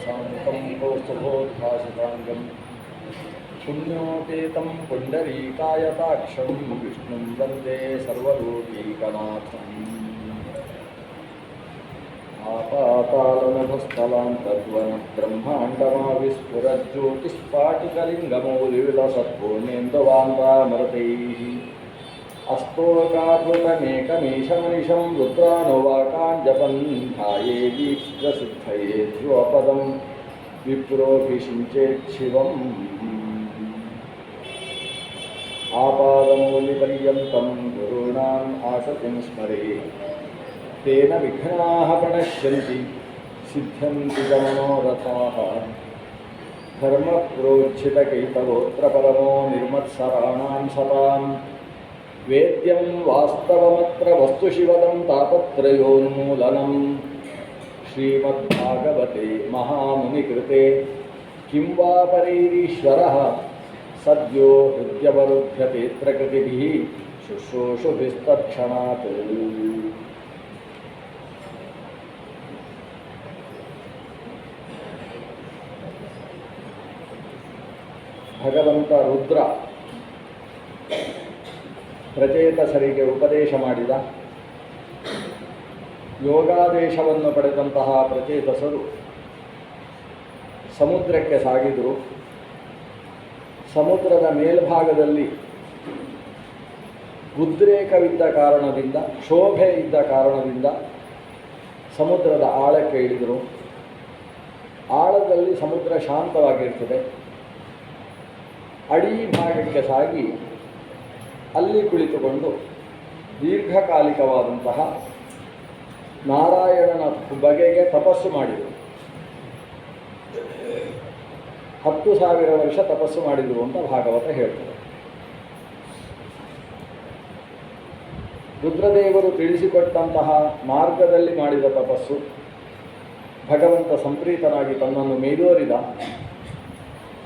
साङ्कं कौस्तुभोद्भासिताङ्गं पुण्योपेतं पुण्डरीकायताक्षं विष्णुं वन्दे सर्वलोकैकनाथम् आपातालनभस्थलान्तर्वनब्रह्माण्डमाविस्फुरज्योतिष्पाटिकलिङ्गमौलिविलसत्पूर्णेन्दुवान्तामृतैः अस्तोकार्वतमेकमीशमनिशं रुद्रानुवाकाञ्जपन् ध्याये दीक्षितसिद्धये ध्रुवपदं विप्रोऽभिषिञ्चेत् शिवम् आपादमौलिपर्यन्तं गुरूणाम् आसतिं स्मरेत् तेन विघ्नाः प्रणश्यन्ति सिद्ध्यन्ति च मनोरथाः धर्मप्रोज्झितकैतवोऽत्र परमो निर्मत्सराणां सतां वेद्यं वास्तवमत्र वस्तुशिवदं तापत्रयोन्मूलनं श्रीमद्भागवते महामुनिकृते किं वा परैरीश्वरः सद्यो हृद्यवरुध्यतेऽत्र कृतिभिः शुश्रूषुभिस्तत्क्षणात् ಭಗವಂತ ರುದ್ರ ಪ್ರಚೇತಸರಿಗೆ ಉಪದೇಶ ಮಾಡಿದ. ಯೋಗಾದೇಶವನ್ನು ಪಡೆದಂತಹ ಪ್ರಚೇತಸರು ಸಮುದ್ರಕ್ಕೆ ಸಾಗಿದರು. ಸಮುದ್ರದ ಮೇಲ್ಭಾಗದಲ್ಲಿ ಉದ್ರೇಕವಿದ್ದ ಕಾರಣದಿಂದ, ಶೋಭೆ ಇದ್ದ ಕಾರಣದಿಂದ ಸಮುದ್ರದ ಆಳಕ್ಕೆ ಇಳಿದರು. ಆಳದಲ್ಲಿ ಸಮುದ್ರ ಶಾಂತವಾಗಿರ್ತದೆ. ಅಡಿ ಭಾಗಕ್ಕೆ ಸಾಗಿ ಅಲ್ಲಿ ಕುಳಿತುಕೊಂಡು ದೀರ್ಘಕಾಲಿಕವಾದಂತಹ ನಾರಾಯಣನ ಬಗೆಗೆ ತಪಸ್ಸು ಮಾಡಿದರು. 10,000 ವರ್ಷ ತಪಸ್ಸು ಮಾಡಿದರು ಅಂತ ಭಾಗವತ ಹೇಳ್ತಾರೆ. ರುದ್ರದೇವರು ತಿಳಿಸಿಕೊಟ್ಟಂತಹ ಮಾರ್ಗದಲ್ಲಿ ಮಾಡಿದ ತಪಸ್ಸು. ಭಗವಂತ ಸಂಪ್ರೀತನಾಗಿ ತನ್ನನ್ನು ಮೇಲೋರಿದ.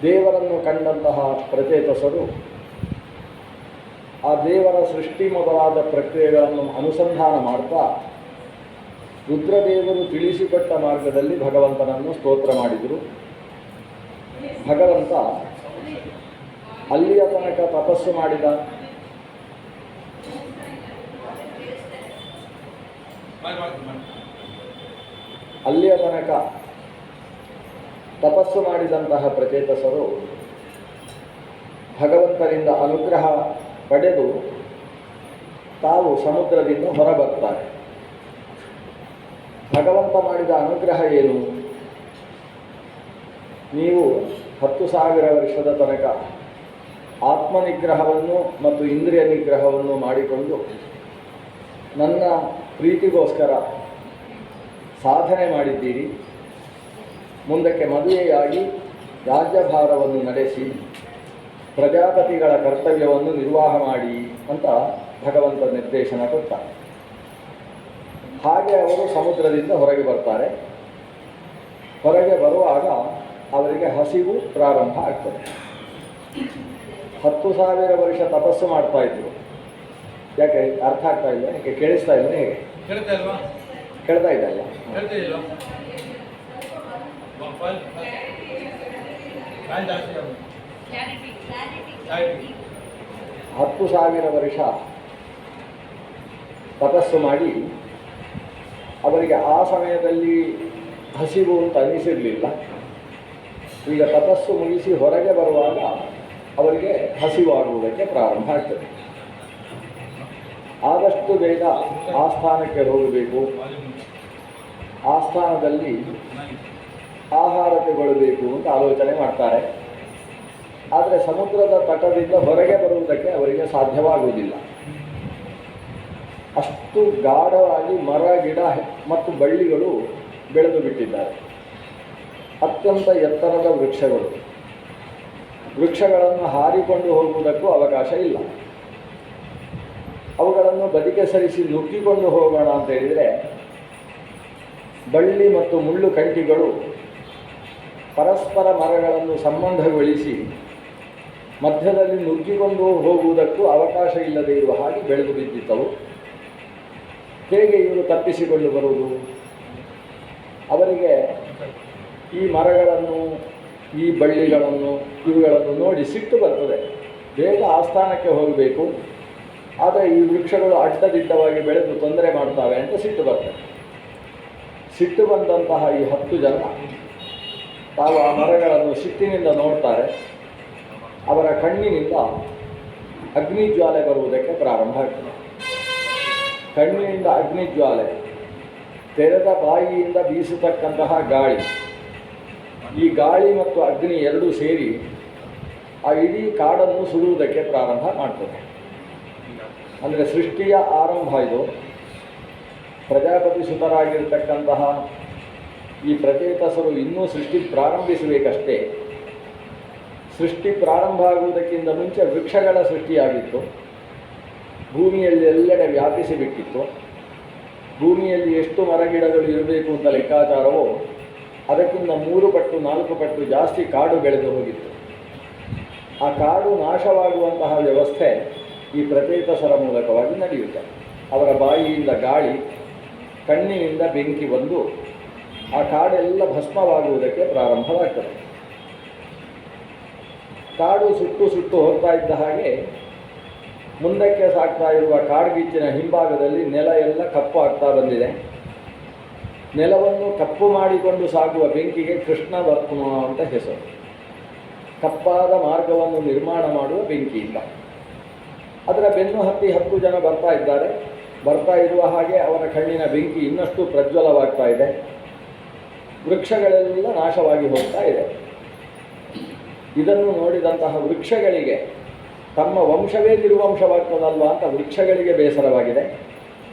ದೇವರನ್ನು ಕಂಡಂತಹ ಪ್ರಚೇತಸರು ಆ ದೇವರ ಸೃಷ್ಟಿ ಮೊದಲಾದ ಪ್ರಕ್ರಿಯೆಗಳನ್ನು ಅನುಸಂಧಾನ ಮಾಡ್ತಾ ರುದ್ರದೇವರು ತಿಳಿಸಿಕೊಟ್ಟ ಮಾರ್ಗದಲ್ಲಿ ಭಗವಂತನನ್ನು ಸ್ತೋತ್ರ ಮಾಡಿದರು. ಭಗವಂತ ಅಲ್ಲಿಯ ತನಕ ತಪಸ್ಸು ಮಾಡಿದ. ಅಲ್ಲಿಯ ತನಕ ತಪಸ್ಸು ಮಾಡಿದಂತಹ ಪ್ರಚೇತಸರು ಭಗವಂತನಿಂದ ಅನುಗ್ರಹ ಪಡೆದು ತಾವು ಸಮುದ್ರದಿಂದ ಹೊರಬರ್ತಾರೆ. ಭಗವಂತ ಮಾಡಿದ ಅನುಗ್ರಹ ಏನು? ನೀವು 10,000 ವರ್ಷದ ತನಕ ಆತ್ಮನಿಗ್ರಹವನ್ನು ಮತ್ತು ಇಂದ್ರಿಯ ನಿಗ್ರಹವನ್ನು ಮಾಡಿಕೊಂಡು ನನ್ನ ಪ್ರೀತಿಗೋಸ್ಕರ ಸಾಧನೆ ಮಾಡಿದ್ದೀರಿ. ಮುಂದಕ್ಕೆ ಮದುವೆಯಾಗಿ ರಾಜ್ಯಭಾರವನ್ನು ನಡೆಸಿ ಪ್ರಜಾಪತಿಗಳ ಕರ್ತವ್ಯವನ್ನು ನಿರ್ವಾಹ ಮಾಡಿ ಅಂತ ಭಗವಂತ ನಿರ್ದೇಶನ ಕೊಟ್ಟ. ಹಾಗೆ ಅವರು ಸಮುದ್ರದಿಂದ ಹೊರಗೆ ಬರ್ತಾರೆ. ಹೊರಗೆ ಬರುವಾಗ ಅವರಿಗೆ ಹಸಿವು ಪ್ರಾರಂಭ ಆಗ್ತದೆ. 10,000 ವರ್ಷ ತಪಸ್ಸು ಮಾಡ್ತಾ ಇದ್ರು. ಯಾಕೆ ಅರ್ಥ ಆಗ್ತಾ ಇಲ್ಲ? ಯಾಕೆ ಕೇಳಿಸ್ತಾ ಇಲ್ಲ? ಹೇಗೆ ಕೇಳ್ತಾ ಇದ್ದಲ್ಲ? 10,000 ವರ್ಷ ತಪಸ್ಸು ಮಾಡಿ ಅವರಿಗೆ ಆ ಸಮಯದಲ್ಲಿ ಹಸಿವು ಅಂತ ಅನಿಸಿರಲಿಲ್ಲ. ಈಗ ತಪಸ್ಸು ಮುಗಿಸಿ ಹೊರಗೆ ಬರುವಾಗ ಅವರಿಗೆ ಹಸಿವು ಆಗುವುದಕ್ಕೆ ಪ್ರಾರಂಭ ಆಗ್ತದೆ. ಆದಷ್ಟು ಬೇಗ ಆಸ್ಥಾನಕ್ಕೆ ಹೋಗಬೇಕು, ಆಸ್ಥಾನದಲ್ಲಿ ಆಹಾರ ತಗೊಳ್ಳಬೇಕು ಅಂತ ಆಲೋಚನೆ ಮಾಡ್ತಾರೆ. ಆದರೆ ಸಮುದ್ರದ ತಟದಿಂದ ಹೊರಗೆ ಬರುವುದಕ್ಕೆ ಅವರಿಗೆ ಸಾಧ್ಯವಾಗುವುದಿಲ್ಲ. ಅಷ್ಟು ಗಾಢವಾಗಿ ಮರ ಗಿಡ ಮತ್ತು ಬಳ್ಳಿಗಳು ಬೆಳೆದು ಬಿಟ್ಟಿದ್ದಾರೆ. ಅತ್ಯಂತ ಎತ್ತರದ ವೃಕ್ಷಗಳು. ವೃಕ್ಷಗಳನ್ನು ಹಾರಿಕೊಂಡು ಹೋಗುವುದಕ್ಕೂ ಅವಕಾಶ ಇಲ್ಲ. ಅವುಗಳನ್ನು ಬದಿಗೆ ಸರಿಸಿ ನುಗ್ಗಿಕೊಂಡು ಹೋಗೋಣ ಅಂತ ಹೇಳಿದರೆ ಬಳ್ಳಿ ಮತ್ತು ಮುಳ್ಳು ಕಂಟಿಗಳು ಪರಸ್ಪರ ಮರಗಳನ್ನು ಸಂಬಂಧಗೊಳಿಸಿ ಮಧ್ಯದಲ್ಲಿ ನುಗ್ಗಿಕೊಂಡು ಹೋಗುವುದಕ್ಕೂ ಅವಕಾಶ ಇಲ್ಲದೆ ಇರುವ ಹಾಗೆ ಬೆಳೆದು ಬಿದ್ದಿದ್ದವು. ಹೇಗೆ ಇವರು ತಪ್ಪಿಸಿಕೊಂಡು ಬರುವುದು? ಅವರಿಗೆ ಈ ಮರಗಳನ್ನು, ಈ ಬಳ್ಳಿಗಳನ್ನು, ಇವುಗಳನ್ನು ನೋಡಿ ಸಿಟ್ಟು ಬರ್ತದೆ. ಬೇಗ ಆಸ್ಥಾನಕ್ಕೆ ಹೋಗಬೇಕು, ಆದರೆ ಈ ವೃಕ್ಷಗಳು ಅಡ್ಡದಿಡ್ಡವಾಗಿ ಬೆಳೆದು ತೊಂದರೆ ಮಾಡ್ತವೆ ಅಂತ ಸಿಟ್ಟು ಬರ್ತದೆ. ಸಿಟ್ಟು ಬಂದಂತಹ ಈ 10 ಜನ ತಾವು ಆ ಮರಗಳನ್ನು ಸಿಟ್ಟಿನಿಂದ ನೋಡ್ತಾರೆ. ಅವರ ಕಣ್ಣಿನಿಂದ ಅಗ್ನಿಜ್ವಾಲೆ ಬರುವುದಕ್ಕೆ ಪ್ರಾರಂಭ ಆಗ್ತದೆ. ಕಣ್ಣಿನಿಂದ ಅಗ್ನಿಜ್ವಾಲೆ, ತೆರೆದ ಬಾಯಿಯಿಂದ ಬೀಸತಕ್ಕಂತಹ ಗಾಳಿ, ಈ ಗಾಳಿ ಮತ್ತು ಅಗ್ನಿ ಎರಡೂ ಸೇರಿ ಆ ಇಡೀ ಕಾಡನ್ನು ಸುಡುವುದಕ್ಕೆ ಪ್ರಾರಂಭ ಮಾಡ್ತದೆ. ಅಂದರೆ ಸೃಷ್ಟಿಯ ಆರಂಭ ಇದು. ಪ್ರಜಾಪತಿ ಸುತರಾಗಿರ್ತಕ್ಕಂತಹ ಈ ಪ್ರಚೇತಸರು ಇನ್ನೂ ಸೃಷ್ಟಿ ಪ್ರಾರಂಭಿಸಬೇಕಷ್ಟೇ. ಸೃಷ್ಟಿ ಪ್ರಾರಂಭ ಆಗುವುದಕ್ಕಿಂತ ಮುಂಚೆ ವೃಕ್ಷಗಳ ಸೃಷ್ಟಿಯಾಗಿತ್ತು. ಭೂಮಿಯಲ್ಲಿ ಎಲ್ಲೆಡೆ ವ್ಯಾಪಿಸಿಬಿಟ್ಟಿತ್ತು. ಭೂಮಿಯಲ್ಲಿ ಎಷ್ಟು ಮರಗಿಡಗಳು ಇರಬೇಕು ಅಂತ ಲೆಕ್ಕಾಚಾರವೋ ಅದಕ್ಕಿಂತ 3 ಪಟ್ಟು 4 ಪಟ್ಟು ಜಾಸ್ತಿ ಕಾಡು ಬೆಳೆದು ಹೋಗಿತ್ತು. ಆ ಕಾಡು ನಾಶವಾಗುವಂತಹ ವ್ಯವಸ್ಥೆ ಈ ಪ್ರಚೇತಸರ ಮೂಲಕವಾಗಿ ನಡೆಯುತ್ತೆ. ಅವರ ಬಾಯಿಯಿಂದ ಗಾಳಿ, ಕಣ್ಣಿನಿಂದ ಬೆಂಕಿ ಬಂದು ಆ ಕಾಡೆಲ್ಲ ಭಸ್ಮವಾಗುವುದಕ್ಕೆ ಪ್ರಾರಂಭವಾಗ್ತದೆ. ಕಾಡು ಸುಟ್ಟು ಸುಟ್ಟು ಹೋಗ್ತಾ ಇದ್ದ ಹಾಗೆ ಮುಂದಕ್ಕೆ ಸಾಗ್ತಾ ಇರುವ ಕಾಡ್ಗಿಚ್ಚಿನ ಹಿಂಭಾಗದಲ್ಲಿ ನೆಲ ಎಲ್ಲ ಕಪ್ಪು ಆಗ್ತಾ ಬಂದಿದೆ. ನೆಲವನ್ನು ಕಪ್ಪು ಮಾಡಿಕೊಂಡು ಸಾಗುವ ಬೆಂಕಿಗೆ ಕೃಷ್ಣ ವರ್ಮ ಅಂತ ಹೆಸರು. ಕಪ್ಪಾದ ಮಾರ್ಗವನ್ನು ನಿರ್ಮಾಣ ಮಾಡುವ ಬೆಂಕಿಯಿಂದ ಅದರ ಬೆನ್ನು ಹತ್ತಿ 10 ಜನ ಬರ್ತಾ ಇದ್ದಾರೆ. ಬರ್ತಾ ಇರುವ ಹಾಗೆ ಅವರ ಕಣ್ಣಿನ ಬೆಂಕಿ ಇನ್ನಷ್ಟು ಪ್ರಜ್ವಲವಾಗ್ತಾ ಇದೆ. ವೃಕ್ಷಗಳೆಲ್ಲ ನಾಶವಾಗಿ ಹೋಗ್ತಾ ಇದೆ. ಇದನ್ನು ನೋಡಿದಂತಹ ವೃಕ್ಷಗಳಿಗೆ ತಮ್ಮ ವಂಶವೇ ನಿರ್ವಂಶವಾಗ್ತದಲ್ವ ಅಂತ ವೃಕ್ಷಗಳಿಗೆ ಬೇಸರವಾಗಿದೆ.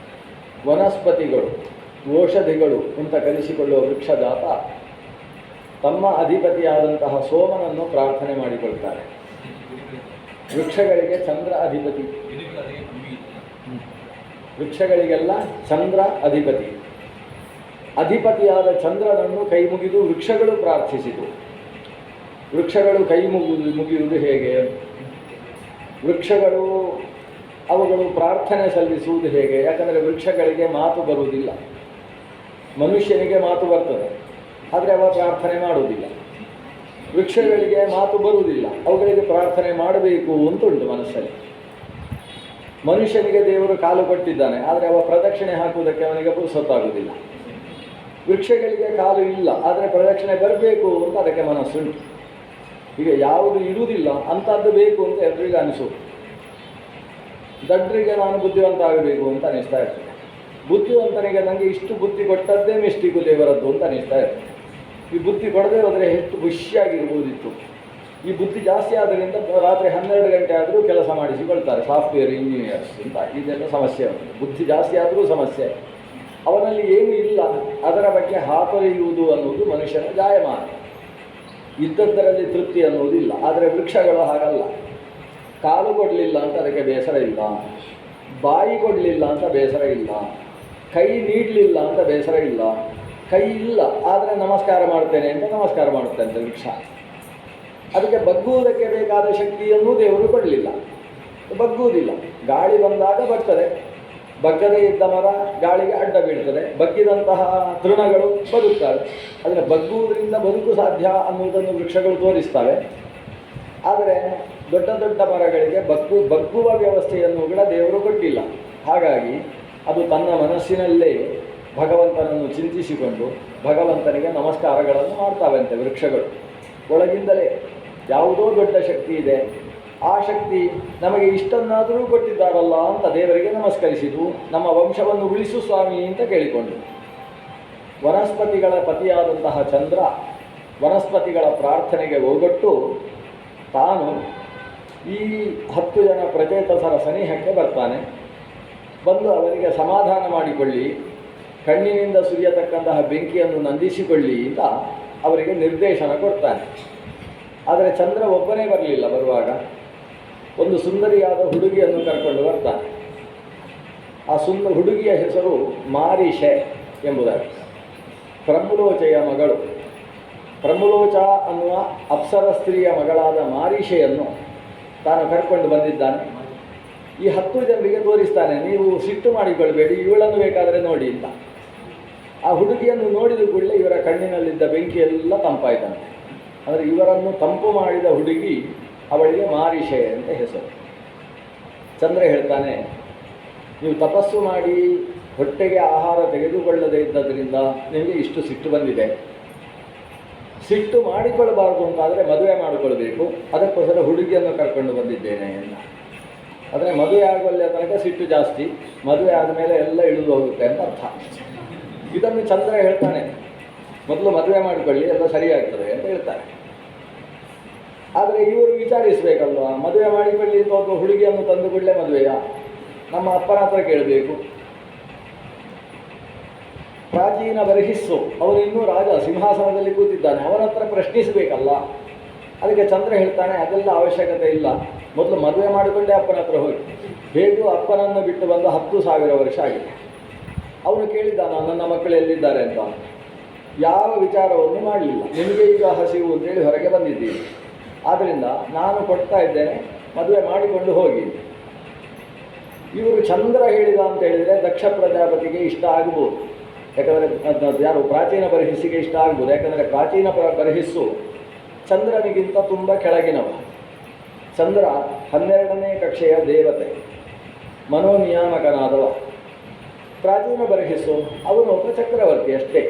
ವನಸ್ಪತಿಗಳು, ಔಷಧಿಗಳು ಅಂತ ಕರೆಸಿಕೊಳ್ಳುವ ವೃಕ್ಷಜಾತ ತಮ್ಮ ಅಧಿಪತಿಯಾದಂತಹ ಸೋಮನನ್ನು ಪ್ರಾರ್ಥನೆ ಮಾಡಿಕೊಳ್ತಾರೆ. ವೃಕ್ಷಗಳಿಗೆ ಚಂದ್ರ ಅಧಿಪತಿ. ವೃಕ್ಷಗಳಿಗೆಲ್ಲ ಚಂದ್ರ ಅಧಿಪತಿ. ಅಧಿಪತಿಯಾದ ಚಂದ್ರನನ್ನು ಕೈ ಮುಗಿದು ವೃಕ್ಷಗಳು ಪ್ರಾರ್ಥಿಸಿತು. ವೃಕ್ಷಗಳು ಕೈ ಮುಗಿಯುವುದು ಹೇಗೆ? ವೃಕ್ಷಗಳು ಅವುಗಳು ಪ್ರಾರ್ಥನೆ ಸಲ್ಲಿಸುವುದು ಹೇಗೆ? ಯಾಕಂದರೆ ವೃಕ್ಷಗಳಿಗೆ ಮಾತು ಬರುವುದಿಲ್ಲ. ಮನುಷ್ಯನಿಗೆ ಮಾತು ಬರ್ತದೆ, ಆದರೆ ಅವ ಪ್ರಾರ್ಥನೆ ಮಾಡುವುದಿಲ್ಲ. ವೃಕ್ಷಗಳಿಗೆ ಮಾತು ಬರುವುದಿಲ್ಲ, ಅವುಗಳಿಗೆ ಪ್ರಾರ್ಥನೆ ಮಾಡಬೇಕು ಅಂತುಂಟು ಮನಸ್ಸಲ್ಲಿ. ಮನುಷ್ಯನಿಗೆ ದೇವರು ಕಾಲು ಕೊಟ್ಟಿದ್ದಾನೆ, ಆದರೆ ಅವ ಪ್ರದಕ್ಷಿಣೆ ಹಾಕುವುದಕ್ಕೆ ಅವನಿಗೆ ಪುರುಸೊತ್ತಾಗುವುದಿಲ್ಲ. ವೃಕ್ಷಗಳಿಗೆ ಕಾಲು ಇಲ್ಲ, ಆದರೆ ಪ್ರದಕ್ಷಿಣೆ ಬರಬೇಕು ಅಂತ ಅದಕ್ಕೆ ಮನಸ್ಸುಂಟು. ಈಗ ಯಾವುದು ಇರುವುದಿಲ್ಲ ಅಂಥದ್ದು ಬೇಕು ಅಂತ ಎಲ್ರಿಗೂ ಅನಿಸೋದು. ದಡ್ಡರಿಗೆ ನಾನು ಬುದ್ಧಿವಂತ ಆಗಬೇಕು ಅಂತ ಅನಿಸ್ತಾ ಇರ್ತದೆ. ಬುದ್ಧಿವಂತನಿಗೆ ನನಗೆ ಇಷ್ಟು ಬುದ್ಧಿ ಕೊಟ್ಟದ್ದೇ ಮಿಸ್ಟಿಕು ದೇವರದ್ದು ಅಂತ ಅನಿಸ್ತಾ ಇರ್ತದೆ. ಈ ಬುದ್ಧಿ ಕೊಡದೇ ಹೋದರೆ ಎಷ್ಟು ಖುಷಿಯಾಗಿರ್ಬೋದಿತ್ತು. ಈ ಬುದ್ಧಿ ಜಾಸ್ತಿ ಆದ್ದರಿಂದ ರಾತ್ರಿ 12 ಗಂಟೆ ಆದರೂ ಕೆಲಸ ಮಾಡಿಸಿಕೊಳ್ತಾರೆ ಸಾಫ್ಟ್ವೇರ್ ಇಂಜಿನಿಯರ್ಸ್ ಅಂತ. ಇದೆಲ್ಲ ಸಮಸ್ಯೆ. ಬುದ್ಧಿ ಜಾಸ್ತಿ ಆದರೂ ಸಮಸ್ಯೆ. ಅವನಲ್ಲಿ ಏನು ಇಲ್ಲ ಅದರ ಬಗ್ಗೆ ಹಾತೊರೆಯುವುದು ಅನ್ನೋದು ಮನುಷ್ಯನ ಜಾಯಮಾನ. ಇದ್ದದ್ದರಲ್ಲಿ ತೃಪ್ತಿ ಅನ್ನೋದಿಲ್ಲ. ಆದರೆ ವೃಕ್ಷಗಳು ಹಾಗಲ್ಲ. ಕಾಲು ಕೊಡಲಿಲ್ಲ ಅಂತ ಅದಕ್ಕೆ ಬೇಸರ ಇಲ್ಲ, ಬಾಯಿ ಕೊಡಲಿಲ್ಲ ಅಂತ ಬೇಸರ ಇಲ್ಲ, ಕೈ ನೀಡಲಿಲ್ಲ ಅಂತ ಬೇಸರ ಇಲ್ಲ. ಕೈ ಇಲ್ಲ ಆದರೆ ನಮಸ್ಕಾರ ಮಾಡ್ತೇನೆ ಅಂತ ನಮಸ್ಕಾರ ಮಾಡುತ್ತಂತೆ ವೃಕ್ಷ. ಅದಕ್ಕೆ ಬಗ್ಗುವುದಕ್ಕೆ ಬೇಕಾದ ಶಕ್ತಿಯನ್ನೂ ದೇವರು ಕೊಡಲಿಲ್ಲ, ಬಗ್ಗುವುದಿಲ್ಲ. ಗಾಳಿ ಬಂದಾಗ ಬರ್ತದೆ, ಬಗ್ಗದೇ ಇದ್ದ ಮರ ಗಾಳಿಗೆ ಅಡ್ಡ ಬೀಳ್ತದೆ, ಬಗ್ಗಿದಂತಹ ತೃಣಗಳು ಬದುಕ್ತವೆ. ಆದರೆ ಬಗ್ಗುವುದರಿಂದ ಬದುಕು ಸಾಧ್ಯ ಅನ್ನುವುದನ್ನು ವೃಕ್ಷಗಳು ತೋರಿಸ್ತವೆ. ಆದರೆ ದೊಡ್ಡ ದೊಡ್ಡ ಮರಗಳಿಗೆ ಬಗ್ಗುವ ವ್ಯವಸ್ಥೆಯನ್ನು ಕೂಡ ದೇವರು ಕೊಟ್ಟಿಲ್ಲ. ಹಾಗಾಗಿ ಅದು ತನ್ನ ಮನಸ್ಸಿನಲ್ಲೇ ಭಗವಂತನನ್ನು ಚಿಂತಿಸಿಕೊಂಡು ಭಗವಂತನಿಗೆ ನಮಸ್ಕಾರಗಳನ್ನು ಮಾಡ್ತಾವಂತೆ ವೃಕ್ಷಗಳು. ಒಳಗಿಂದಲೇ ಯಾವುದೋ ದೊಡ್ಡ ಶಕ್ತಿ ಇದೆ, ಆ ಶಕ್ತಿ ನಮಗೆ ಇಷ್ಟನ್ನಾದರೂ ಕೊಟ್ಟಿದ್ದಾರಲ್ಲ ಅಂತ ದೇವರಿಗೆ ನಮಸ್ಕರಿಸಿತು. ನಮ್ಮ ವಂಶವನ್ನು ಉಳಿಸು ಸ್ವಾಮಿ ಅಂತ ಕೇಳಿಕೊಂಡು ವನಸ್ಪತಿಗಳ ಪತಿಯಾದಂತಹ ಚಂದ್ರ ವನಸ್ಪತಿಗಳ ಪ್ರಾರ್ಥನೆಗೆ ಹೋಗೊಟ್ಟು ತಾನು ಈ 10 ಜನ ಪ್ರಚೇತಸರ ಸನಿಹಕ್ಕೆ ಬರ್ತಾನೆ. ಬಂದು ಅವರಿಗೆ ಸಮಾಧಾನ ಮಾಡಿಕೊಳ್ಳಿ, ಕಣ್ಣಿನಿಂದ ಸುರಿಯತಕ್ಕಂತಹ ಬೆಂಕಿಯನ್ನು ನಂದಿಸಿಕೊಳ್ಳಿ ಅಂತ ಅವರಿಗೆ ನಿರ್ದೇಶನ ಕೊಡ್ತಾನೆ. ಆದರೆ ಚಂದ್ರ ಒಬ್ಬನೇ ಬರಲಿಲ್ಲ. ಬರುವಾಗ ಒಂದು ಸುಂದರಿಯಾದ ಹುಡುಗಿಯನ್ನು ಕರ್ಕೊಂಡು ಬರ್ತಾನೆ. ಆ ಹುಡುಗಿಯ ಹೆಸರು ಮಾರಿಷೆ ಎಂಬುದಾಗಿ. ಪ್ರಮುಲೋಚೆಯ ಮಗಳು. ಪ್ರಮುಲೋಚ ಅನ್ನುವ ಅಪ್ಸರ ಸ್ತ್ರೀಯ ಮಗಳಾದ ಮಾರಿಷೆಯನ್ನು ತಾನು ಕರ್ಕೊಂಡು ಬಂದಿದ್ದಾನೆ. ಈ 10 ಜನರಿಗೆ ತೋರಿಸ್ತಾನೆ, ನೀವು ಸಿಟ್ಟು ಮಾಡಿಕೊಳ್ಬೇಡಿ, ಇವಳನ್ನು ಬೇಕಾದರೆ ನೋಡಿ ಅಂತ. ಆ ಹುಡುಗಿಯನ್ನು ನೋಡಿದ ಕೂಡಲೇ ಇವರ ಕಣ್ಣಿನಲ್ಲಿದ್ದ ಬೆಂಕಿಯೆಲ್ಲ ತಂಪಾಯ್ತಂತೆ. ಅಂದರೆ ಇವರನ್ನು ತಂಪು ಮಾಡಿದ ಹುಡುಗಿ, ಅವಳಿಗೆ ಮಾರಿಷೆ ಅಂತ ಹೆಸರು. ಚಂದ್ರ ಹೇಳ್ತಾನೆ, ನೀವು ತಪಸ್ಸು ಮಾಡಿ ಹೊಟ್ಟೆಗೆ ಆಹಾರ ತೆಗೆದುಕೊಳ್ಳದೇ ಇದ್ದದರಿಂದ ನಿಮಗೆ ಇಷ್ಟು ಸಿಟ್ಟು ಬಂದಿದೆ. ಸಿಟ್ಟು ಮಾಡಿಕೊಳ್ಳಬಾರ್ದು ಅಂತಾದರೆ ಮದುವೆ ಮಾಡಿಕೊಳ್ಬೇಕು, ಅದಕ್ಕೋಸ್ಕರ ಹುಡುಗಿಯನ್ನು ಕರ್ಕೊಂಡು ಬಂದಿದ್ದೇನೆ ಅಂತ. ಆದರೆ ಮದುವೆ ಆಗುವಲ್ಲಿ ತನಕ ಸಿಟ್ಟು ಜಾಸ್ತಿ, ಮದುವೆ ಆದಮೇಲೆ ಎಲ್ಲ ಇಳಿದು ಹೋಗುತ್ತೆ ಅಂತ ಅರ್ಥ. ಇದನ್ನು ಚಂದ್ರ ಹೇಳ್ತಾನೆ, ಮೊದಲು ಮದುವೆ ಮಾಡಿಕೊಳ್ಳಿ, ಎಲ್ಲ ಸರಿಯಾಗ್ತದೆ ಅಂತ ಹೇಳ್ತಾರೆ. ಆದರೆ ಇವರು ವಿಚಾರಿಸಬೇಕಲ್ವ, ಮದುವೆ ಮಾಡಿಕೊಳ್ಳಿ ಅಥವಾ ಹುಡುಗಿಯನ್ನು ತಂದು ಕೂಡಲೇ ಮದುವೆಯ? ನಮ್ಮ ಅಪ್ಪನ ಹತ್ರ ಕೇಳಬೇಕು. ಪ್ರಾಚೀನ ಬರಹಿಸ್ಸು, ಅವನು ಇನ್ನೂ ರಾಜ ಸಿಂಹಾಸನದಲ್ಲಿ ಕೂತಿದ್ದಾನೆ, ಅವನ ಹತ್ರ ಪ್ರಶ್ನಿಸಬೇಕಲ್ಲ. ಅದಕ್ಕೆ ಚಂದ್ರ ಹೇಳ್ತಾನೆ, ಅದೆಲ್ಲ ಅವಶ್ಯಕತೆ ಇಲ್ಲ, ಮೊದಲು ಮದುವೆ ಮಾಡಿಕೊಂಡೇ ಅಪ್ಪನ ಹತ್ರ ಹೋಗಿ. ಹೇಗೂ ಅಪ್ಪನನ್ನು ಬಿಟ್ಟು ಬಂದು 10,000 ವರ್ಷ ಆಗಿದೆ. ಅವನು ಕೇಳಿದ್ದಾನ ನನ್ನ ಮಕ್ಕಳು ಎಲ್ಲಿದ್ದಾರೆ ಅಂತ, ಯಾವ ವಿಚಾರವನ್ನು ಮಾಡಲಿಲ್ಲ. ನಿಮಗೆ ಈಗ ಹಸಿವು ಅಂತೇಳಿ ಹೊರಗೆ ಬಂದಿದ್ದೀರಿ, ಆದ್ದರಿಂದ ನಾನು ಕೊಡ್ತಾ ಇದ್ದೇನೆ, ಮದುವೆ ಮಾಡಿಕೊಂಡು ಹೋಗಿ. ಇವರು ಚಂದ್ರ ಹೇಳಿದ ಅಂತ ಹೇಳಿದರೆ ದಕ್ಷ ಪ್ರಜಾಪತಿಗೆ ಇಷ್ಟ ಆಗ್ಬೋದು, ಯಾಕಂದರೆ ಯಾರು ಪ್ರಾಚೀನ ಬರಹಿಸ್ಸಿಗೆ ಇಷ್ಟ ಆಗ್ಬೋದು. ಯಾಕಂದರೆ ಪ್ರಾಚೀನ ಬರಹಿಸ್ಸು ಚಂದ್ರನಿಗಿಂತ ತುಂಬ ಕೆಳಗಿನವ. ಚಂದ್ರ 12ನೇ ಕಕ್ಷೆಯ ದೇವತೆ, ಮನೋನಿಯಾಮಕನಾದವ. ಪ್ರಾಚೀನ ಬರಹಿಸ್ಸು ಅವನು ಒಬ್ಬ ಚಕ್ರವರ್ತಿ ಅಷ್ಟೇ.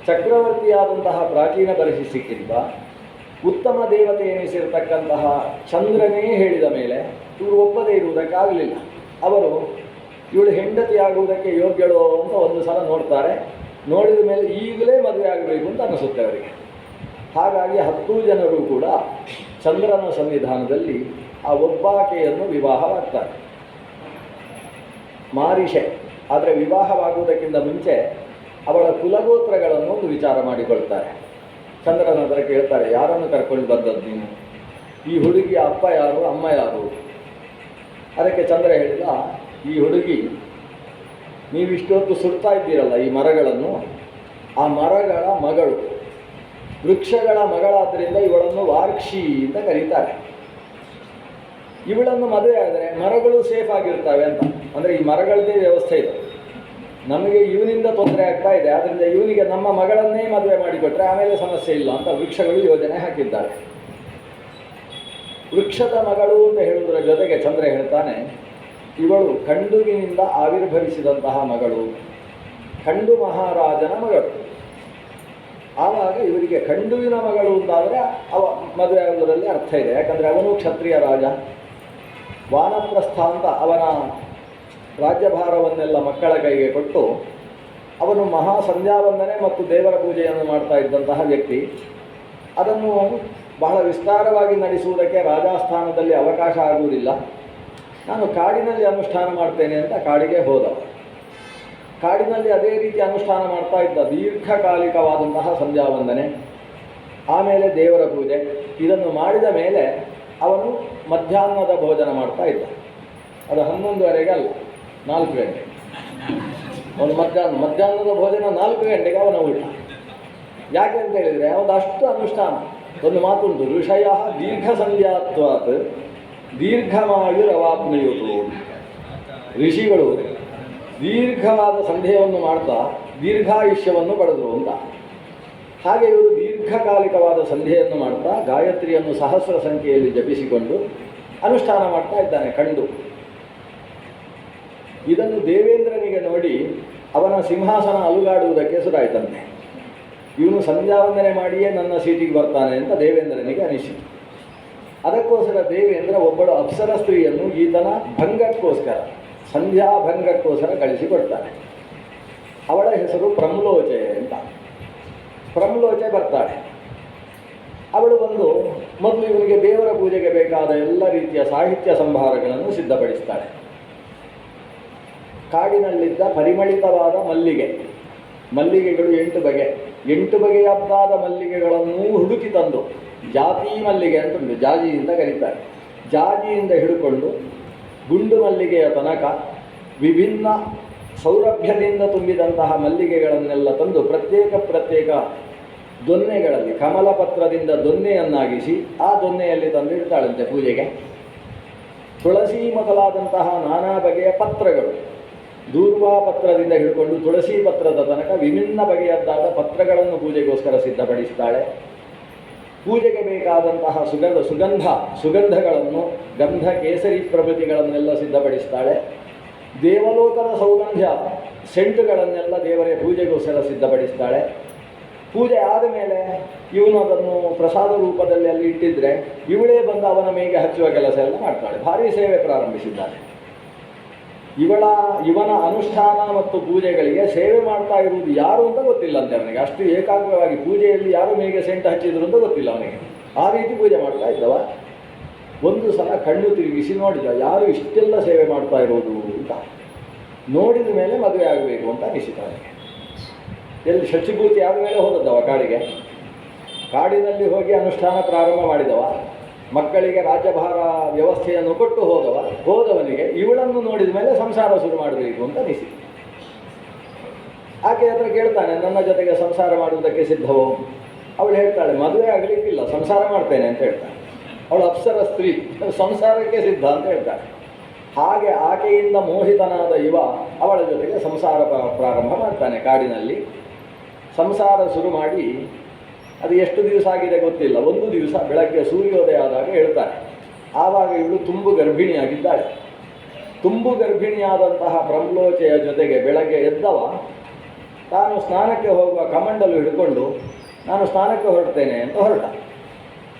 ಚಕ್ರವರ್ತಿಯಾದಂತಹ ಪ್ರಾಚೀನ ಬರಹಿಸ್ಸಿಕ್ಕಿಂತ ಉತ್ತಮ ದೇವತೆ ಎನಿಸಿರ್ತಕ್ಕಂತಹ ಚಂದ್ರನೇ ಹೇಳಿದ ಮೇಲೆ ಇವರು ಒಪ್ಪದೇ ಇರುವುದಕ್ಕಾಗಲಿಲ್ಲ. ಅವರು ಇವಳು ಹೆಂಡತಿಯಾಗುವುದಕ್ಕೆ ಯೋಗ್ಯಳೋ ಅಂತ ಒಂದು ಸಲ ನೋಡ್ತಾರೆ. ನೋಡಿದ ಮೇಲೆ ಈಗಲೇ ಮದುವೆ ಆಗಬೇಕು ಅಂತ ಅನಿಸುತ್ತೆ ಅವರಿಗೆ. ಹಾಗಾಗಿ 10 ಜನರು ಕೂಡ ಚಂದ್ರನ ಸನ್ನಿಧಾನದಲ್ಲಿ ಆ ಒಬ್ಬಾಕೆಯನ್ನು ವಿವಾಹವಾಗ್ತಾರೆ, ಮಾರಿಷೆ. ಆದರೆ ವಿವಾಹವಾಗುವುದಕ್ಕಿಂತ ಮುಂಚೆ ಅವಳ ಕುಲಗೋತ್ರಗಳನ್ನು ಒಂದು ವಿಚಾರ ಮಾಡಿಕೊಳ್ತಾರೆ. ಚಂದ್ರನ ಹತ್ರ ಕೇಳ್ತಾರೆ, ಯಾರನ್ನು ಕರ್ಕೊಂಡು ಬಂದದ್ದು ನೀನು? ಈ ಹುಡುಗಿಯ ಅಪ್ಪ ಯಾರು, ಅಮ್ಮ ಯಾರು? ಅದಕ್ಕೆ ಚಂದ್ರ ಹೇಳಿದ, ಈ ಹುಡುಗಿ ನೀವಿಷ್ಟೊತ್ತು ಸುಡ್ತಾ ಇದ್ದೀರಲ್ಲ ಈ ಮರಗಳನ್ನು, ಆ ಮರಗಳ ಮಗಳು, ವೃಕ್ಷಗಳ ಮಗಳಾದ್ದರಿಂದ ಇವಳನ್ನು ವಾರ್ಕ್ಷಿ ಅಂತ ಕರೀತಾರೆ. ಇವಳನ್ನು ಮದುವೆ ಆದರೆ ಮರಗಳು ಸೇಫ್ ಆಗಿರ್ತವೆ ಅಂತ. ಅಂದರೆ ಈ ಮರಗಳದ್ದೇ ವ್ಯವಸ್ಥೆ ಇದೆ, ನಮಗೆ ಇವನಿಂದ ತೊಂದರೆ ಆಗ್ತಾ ಇದೆ, ಆದ್ದರಿಂದ ಇವನಿಗೆ ನಮ್ಮ ಮಗಳನ್ನೇ ಮದುವೆ ಮಾಡಿಕೊಟ್ರೆ ಆಮೇಲೆ ಸಮಸ್ಯೆ ಇಲ್ಲ ಅಂತ ವೃಕ್ಷಗಳು ಯೋಜನೆ ಹಾಕಿದ್ದಾರೆ. ವೃಕ್ಷದ ಮಗಳು ಅಂತ ಹೇಳುವುದರ ಜೊತೆಗೆ ಚಂದ್ರ ಹೇಳ್ತಾನೆ, ಇವಳು ಖಂಡುವಿನಿಂದ ಆವಿರ್ಭವಿಸಿದಂತಹ ಮಗಳು, ಖಂಡು ಮಹಾರಾಜನ ಮಗಳು. ಆವಾಗ ಇವರಿಗೆ ಖಂಡುವಿನ ಮಗಳು ಅಂತಾದರೆ ಅವ ಮದುವೆ ಆಗುವುದರಲ್ಲಿ ಅರ್ಥ ಇದೆ. ಯಾಕಂದರೆ ಅವನು ಕ್ಷತ್ರಿಯ ರಾಜ, ವಾನಪ್ರಸ್ಥ ಅಂತ ಅವನ ರಾಜ್ಯಭಾರವನ್ನೆಲ್ಲ ಮಕ್ಕಳ ಕೈಗೆ ಕೊಟ್ಟು ಅವನು ಮಹಾ ಸಂಧ್ಯಾವಂದನೆ ಮತ್ತು ದೇವರ ಪೂಜೆಯನ್ನು ಮಾಡ್ತಾ ಇದ್ದಂತಹ ವ್ಯಕ್ತಿ. ಅದನ್ನು ಬಹಳ ವಿಸ್ತಾರವಾಗಿ ನಡೆಸುವುದಕ್ಕೆ ರಾಜಸ್ಥಾನದಲ್ಲಿ ಅವಕಾಶ ಆಗುವುದಿಲ್ಲ. ನಾನು ಕಾಡಿನಲ್ಲಿ ಅನುಷ್ಠಾನ ಮಾಡ್ತೇನೆ ಅಂತ ಕಾಡಿಗೆ ಹೋದ. ಕಾಡಿನಲ್ಲಿ ಅದೇ ರೀತಿ ಅನುಷ್ಠಾನ ಮಾಡ್ತಾ ಇದ್ದ. ದೀರ್ಘಕಾಲಿಕವಾದಂತಹ ಸಂಧ್ಯಾವಂದನೆ, ಆಮೇಲೆ ದೇವರ ಪೂಜೆ, ಇದನ್ನು ಮಾಡಿದ ಮೇಲೆ ಅವನು ಮಧ್ಯಾಹ್ನದ ಭೋಜನ ಮಾಡ್ತಾ ಇದ್ದ. ಅದು 11:30 ಅಲ್ಲ, 4 ಗಂಟೆ. ಅವನು ಮಧ್ಯಾಹ್ನದ ಭೋಜನ 4 ಗಂಟೆಗೆ ಅವನ ಊಟ. ಯಾಕೆ ಅಂತ ಹೇಳಿದರೆ ಅವನು ಅಷ್ಟು ಅನುಷ್ಠಾನ. ಒಂದು ಮಾತುಂಟು, ಋಷಯ ದೀರ್ಘ ಸಂಧ್ಯಾತ್ವಾತ್ ದೀರ್ಘಮಾಯುರವಾಪ್ನುಯುತು. ಋಷಿಗಳು ದೀರ್ಘವಾದ ಸಂಧ್ಯೆಯನ್ನು ಮಾಡ್ತಾ ದೀರ್ಘಾಯುಷ್ಯವನ್ನು ಪಡೆದರು ಅಂತ. ಹಾಗೆ ಇವರು ದೀರ್ಘಕಾಲಿಕವಾದ ಸಂಧ್ಯೆಯನ್ನು ಮಾಡ್ತಾ ಗಾಯತ್ರಿಯನ್ನು ಸಹಸ್ರ ಸಂಖ್ಯೆಯಲ್ಲಿ ಜಪಿಸಿಕೊಂಡು ಅನುಷ್ಠಾನ ಮಾಡ್ತಾ ಇದ್ದಾನೆ ಖಂಡು. ಇದನ್ನು ದೇವೇಂದ್ರನಿಗೆ ನೋಡಿ ಅವನ ಸಿಂಹಾಸನ ಅಲುಗಾಡುವುದಕ್ಕೆ ಶುರುವಾಯಿತಂತೆ. ಇವನು ಸಂಧ್ಯಾವಂದನೆ ಮಾಡಿಯೇ ನನ್ನ ಸೀಟಿಗೆ ಬರ್ತಾನೆ ಅಂತ ದೇವೇಂದ್ರನಿಗೆ ಅನಿಸಿತು. ಅದಕ್ಕೋಸ್ಕರ ದೇವೇಂದ್ರ ಒಬ್ಬಳು ಅಪ್ಸರ ಸ್ತ್ರೀಯನ್ನು ಈತನ ಭಂಗಕ್ಕೋಸ್ಕರ, ಸಂಧ್ಯಾ ಭಂಗಕ್ಕೋಸ್ಕರ ಕಳಿಸಿಕೊಡ್ತಾನೆ. ಅವಳ ಹೆಸರು ಪ್ರಮ್ಲೋಚೆ ಅಂತ. ಪ್ರಮ್ಲೋಚೆ ಬರ್ತಾಳೆ. ಅವಳು ಬಂದು ಮೊದಲು ಇವನಿಗೆ ದೇವರ ಪೂಜೆಗೆ ಬೇಕಾದ ಎಲ್ಲ ರೀತಿಯ ಸಾಹಿತ್ಯ ಸಂಭಾರಗಳನ್ನು ಸಿದ್ಧಪಡಿಸ್ತಾಳೆ. ಕಾಡಿನಲ್ಲಿದ್ದ ಪರಿಮಳಿತವಾದ ಮಲ್ಲಿಗೆಗಳು 8 ಬಗೆ, 8 ಬಗೆಯಾದ ಮಲ್ಲಿಗೆಗಳನ್ನೂ ಹುಡುಕಿ ತಂದು, ಜಾತಿ ಮಲ್ಲಿಗೆ ಅಂತಂದು ಜಾಜಿಯಿಂದ ಕರೀತಾರೆ, ಜಾಜಿಯಿಂದ ಹಿಡ್ಕೊಂಡು ಗುಂಡು ಮಲ್ಲಿಗೆಯ ತನಕ ವಿಭಿನ್ನ ಸೌರಭ್ಯದಿಂದ ತುಂಬಿದಂತಹ ಮಲ್ಲಿಗೆಗಳನ್ನೆಲ್ಲ ತಂದು ಪ್ರತ್ಯೇಕ ದೊನ್ನೆಗಳಲ್ಲಿ ಕಮಲಪತ್ರದಿಂದ ದೊನ್ನೆಯನ್ನಾಗಿಸಿ ಆ ದೊನ್ನೆಯಲ್ಲಿ ತಂದು ಇಡ್ತಾಳಂತೆ ಪೂಜೆಗೆ. ತುಳಸಿ ಮೊದಲಾದಂತಹ ನಾನಾ ಬಗೆಯ ಪತ್ರಗಳು, ದೂರ್ವಾ ಪತ್ರದಿಂದ ಹಿಡ್ಕೊಂಡು ತುಳಸಿ ಪತ್ರದ ತನಕ ವಿಭಿನ್ನ ಬಗೆಯದ್ದಾದ ಪತ್ರಗಳನ್ನು ಪೂಜೆಗೋಸ್ಕರ ಸಿದ್ಧಪಡಿಸ್ತಾಳೆ. ಪೂಜೆಗೆ ಬೇಕಾದಂತಹ ಸುಗಂಧಗಳನ್ನು ಗಂಧ ಕೇಸರಿ ಪ್ರಭೃತಿಗಳನ್ನೆಲ್ಲ ಸಿದ್ಧಪಡಿಸ್ತಾಳೆ. ದೇವಲೋಕದ ಸೌಗಂಧ್ಯ ಸೆಂಟುಗಳನ್ನೆಲ್ಲ ದೇವರೇ ಪೂಜೆಗೋಸ್ಕರ ಸಿದ್ಧಪಡಿಸ್ತಾಳೆ. ಪೂಜೆ ಆದ ಮೇಲೆ ಇವನು ಅದನ್ನು ಪ್ರಸಾದ ರೂಪದಲ್ಲಿ ಅಲ್ಲಿ ಇಟ್ಟಿದ್ರೆ ಇವಳೇ ಬಂದು ಅವನ ಮೇಗೆ ಹಚ್ಚುವ ಕೆಲಸ ಎಲ್ಲ ಮಾಡ್ತಾಳೆ. ಭಾರೀ ಸೇವೆ ಪ್ರಾರಂಭಿಸಿದ್ದಾಳೆ. ಇವನ ಅನುಷ್ಠಾನ ಮತ್ತು ಪೂಜೆಗಳಿಗೆ ಸೇವೆ ಮಾಡ್ತಾ ಇರುವುದು ಯಾರು ಅಂತ ಗೊತ್ತಿಲ್ಲ ಅಂತೆ ಅವನಿಗೆ. ಅಷ್ಟು ಏಕಾಗ್ರವಾಗಿ ಪೂಜೆಯಲ್ಲಿ ಯಾರು ಮೇಗೆ ಸೆಂಟು ಹಚ್ಚಿದ್ರು ಅಂತ ಗೊತ್ತಿಲ್ಲ ಅವನಿಗೆ. ಆ ರೀತಿ ಪೂಜೆ ಮಾಡ್ತಾ ಇದ್ದವ. ಒಂದು ಸಲ ಕಣ್ಣು ತಿರುಗಿಸಿ ನೋಡಿದ, ಯಾರು ಇಷ್ಟೆಲ್ಲ ಸೇವೆ ಮಾಡ್ತಾ ಇರೋದು ಅಂತ. ನೋಡಿದ ಮೇಲೆ ಮದುವೆ ಆಗಬೇಕು ಅಂತ ಅನಿಸಿತು ಅವನಿಗೆ. ಎಲ್ಲಿ ಶಚಿಭೂತಿ ಆದ ಮೇಲೆ ಹೋದದ್ದವ ಕಾಡಿಗೆ. ಕಾಡಿನಲ್ಲಿ ಹೋಗಿ ಅನುಷ್ಠಾನ ಪ್ರಾರಂಭ ಮಾಡಿದವ. ಮಕ್ಕಳಿಗೆ ರಾಜ್ಯಭಾರ ವ್ಯವಸ್ಥೆಯನ್ನು ಕೊಟ್ಟು ಹೋದವನಿಗೆ ಇವಳನ್ನು ನೋಡಿದ ಮೇಲೆ ಸಂಸಾರ ಶುರು ಮಾಡಬೇಕು ಅಂತ ಅನಿಸಿತು. ಆಕೆ ಹತ್ರ ಕೇಳ್ತಾನೆ, ನನ್ನ ಜೊತೆಗೆ ಸಂಸಾರ ಮಾಡುವುದಕ್ಕೆ ಸಿದ್ಧವೋ? ಅವಳು ಹೇಳ್ತಾಳೆ, ಮದುವೆ ಆಗಲಿಕ್ಕಿಲ್ಲ, ಸಂಸಾರ ಮಾಡ್ತೇನೆ ಅಂತ ಹೇಳ್ತಾಳೆ. ಅವಳು ಅಪ್ಸರ ಸ್ತ್ರೀ, ಸಂಸಾರಕ್ಕೆ ಸಿದ್ಧ ಅಂತ ಹೇಳ್ತಾಳೆ. ಹಾಗೆ ಆಕೆಯಿಂದ ಮೋಹಿತನಾದ ಇವ ಅವಳ ಜೊತೆಗೆ ಸಂಸಾರ ಪ್ರಾರಂಭ ಮಾಡ್ತಾನೆ. ಕಾಡಿನಲ್ಲಿ ಸಂಸಾರ ಶುರು ಮಾಡಿ ಅದು ಎಷ್ಟು ದಿವಸ ಆಗಿದೆ ಗೊತ್ತಿಲ್ಲ. ಒಂದು ದಿವಸ ಬೆಳಗ್ಗೆ ಸೂರ್ಯೋದಯ ಆದಾಗ ಹೇಳ್ತಾರೆ. ಆವಾಗ ಇವಳು ತುಂಬು ಗರ್ಭಿಣಿಯಾಗಿದ್ದಾಳೆ. ತುಂಬು ಗರ್ಭಿಣಿಯಾದಂತಹ ಪ್ರಮ್ಲೋಚೆಯ ಜೊತೆಗೆ ಬೆಳಗ್ಗೆ ಎದ್ದವ ತಾನು ಸ್ನಾನಕ್ಕೆ ಹೋಗುವ ಕಮಂಡಲು ಹಿಡ್ಕೊಂಡು ನಾನು ಸ್ನಾನಕ್ಕೆ ಹೊರಡ್ತೇನೆ ಅಂತ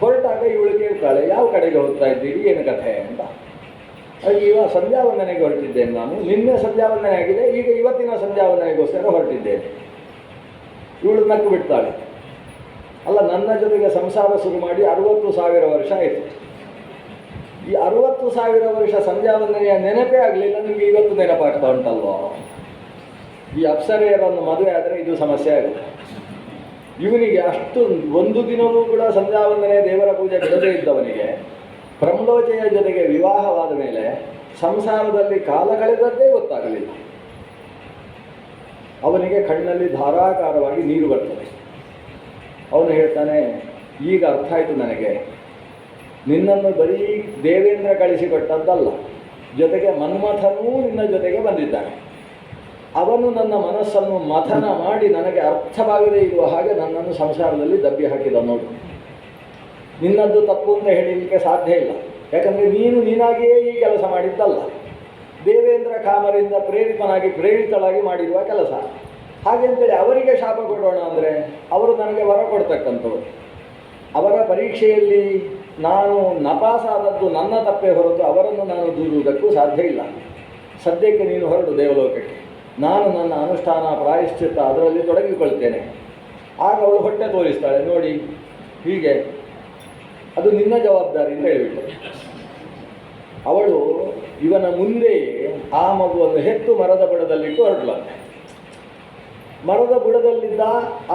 ಹೊರಟಾಗ ಇವಳು ಕೇಳ್ತಾಳೆ, ಯಾವ ಕಡೆಗೆ ಹೋಗ್ತಾ ಇದ್ದೀರಿ, ಏನು ಕಥೆ ಅಂತ. ಇವ ಸಂಧ್ಯಾವಂದನೆಗೆ ಹೊರಟಿದ್ದೇನೆ ನಾನು, ನಿನ್ನೆ ಸಂಧ್ಯಾವಂದನೆ ಆಗಿದೆ, ಈಗ ಇವತ್ತಿನ ಸಂಧ್ಯಾವಂದನೆಗೋಸ್ಕರ ಹೊರಟಿದ್ದೇನೆ. ಇವಳು ನಕ್ಕು ಬಿಡ್ತಾಳೆ. ಅಲ್ಲ, ನನ್ನ ಜೊತೆಗೆ ಸಂಸಾರ ಶುರು ಮಾಡಿ 60,000 ವರ್ಷ ಆಯಿತು. ಈ 60,000 ವರ್ಷ ಸಂಧ್ಯಾವಂದನೆಯ ನೆನಪೇ ಆಗಲಿಲ್ಲ, ನಿಮಗೆ ಇವತ್ತು ನೆನಪಾಗ್ತಾ ಉಂಟಲ್ವ? ಈ ಅಪ್ಸರೆಯರನ್ನು ಮದುವೆ ಆದರೆ ಇದು ಸಮಸ್ಯೆ ಆಗುತ್ತೆ. ಇವನಿಗೆ ಅಷ್ಟು ಒಂದು ದಿನವೂ ಕೂಡ ಸಂಧ್ಯಾವಂದನೆ ದೇವರ ಪೂಜೆ ಬಿಡದೇ ಇದ್ದವನಿಗೆ ಪ್ರಮ್ಲೋಚೆಯ ಜೊತೆಗೆ ವಿವಾಹವಾದ ಮೇಲೆ ಸಂಸಾರದಲ್ಲಿ ಕಾಲ ಕಳೆದದ್ದೇ ಗೊತ್ತಾಗಲಿಲ್ಲ. ಅವನಿಗೆ ಕಣ್ಣಲ್ಲಿ ಧಾರಾಕಾರವಾಗಿ ನೀರು ಬರ್ತದೆ. ಅವನು ಹೇಳ್ತಾನೆ, ಈಗ ಅರ್ಥ ಆಯಿತು ನನಗೆ, ನಿನ್ನನ್ನು ಬರೀ ದೇವೇಂದ್ರ ಕಳಿಸಿಕೊಟ್ಟದ್ದಲ್ಲ, ಜೊತೆಗೆ ಮನ್ಮಥನೂ ನಿನ್ನ ಜೊತೆಗೆ ಬಂದಿದ್ದಾನೆ. ಅವನು ನನ್ನ ಮನಸ್ಸನ್ನು ಮಥನ ಮಾಡಿ ನನಗೆ ಅರ್ಥವಾಗದೇ ಇರುವ ಹಾಗೆ ನನ್ನನ್ನು ಸಂಸಾರದಲ್ಲಿ ದಬ್ಬಿ ಹಾಕಿದ ನೋಡು. ನಿನ್ನದ್ದು ತಪ್ಪು ಅಂತ ಹೇಳಲಿಕ್ಕೆ ಸಾಧ್ಯ ಇಲ್ಲ, ಯಾಕಂದರೆ ನೀನಾಗಿಯೇ ಈ ಕೆಲಸ ಮಾಡಿದ್ದಲ್ಲ. ದೇವೇಂದ್ರ ಕಾಮರಿಂದ ಪ್ರೇರಿತಳಾಗಿ ಮಾಡಿರುವ ಕೆಲಸ. ಹಾಗೆ ಅಂತೇಳಿ ಅವರಿಗೆ ಶಾಪ ಕೊಡೋಣ ಅಂದರೆ ಅವರು ನನಗೆ ವರ ಕೊಡ್ತಕ್ಕಂಥವ್ರು. ಅವರ ಪರೀಕ್ಷೆಯಲ್ಲಿ ನಾನು ನಪಾಸಾದದ್ದು ನನ್ನ ತಪ್ಪೇ ಹೊರತು ಅವರನ್ನು ನಾನು ದೂರುವುದಕ್ಕೂ ಸಾಧ್ಯ ಇಲ್ಲ. ಸದ್ಯಕ್ಕೆ ನೀನು ಹೊರಡು ದೇವಲೋಕಕ್ಕೆ, ನಾನು ನನ್ನ ಅನುಷ್ಠಾನ ಪ್ರಾಯಶ್ಚಿತ್ತ ಅದರಲ್ಲಿ ತೊಡಗಿಕೊಳ್ತೇನೆ. ಆಗ ಅವಳು ಹೊಟ್ಟೆ ತೋರಿಸ್ತಾಳೆ, ನೋಡಿ ಹೀಗೆ, ಅದು ನಿನ್ನ ಜವಾಬ್ದಾರಿ ಅಂತ ಹೇಳಿಬಿಟ್ಟು ಅವಳು ಇವನ ಮುಂದೆಯೇ ಆ ಮಗುವನ್ನು ಹೆತ್ತು ಮರದ ಬುಡದಲ್ಲಿಟ್ಟು ಹೊರಟಲಂತೆ. ಮರದ ಬುಡದಲ್ಲಿದ್ದ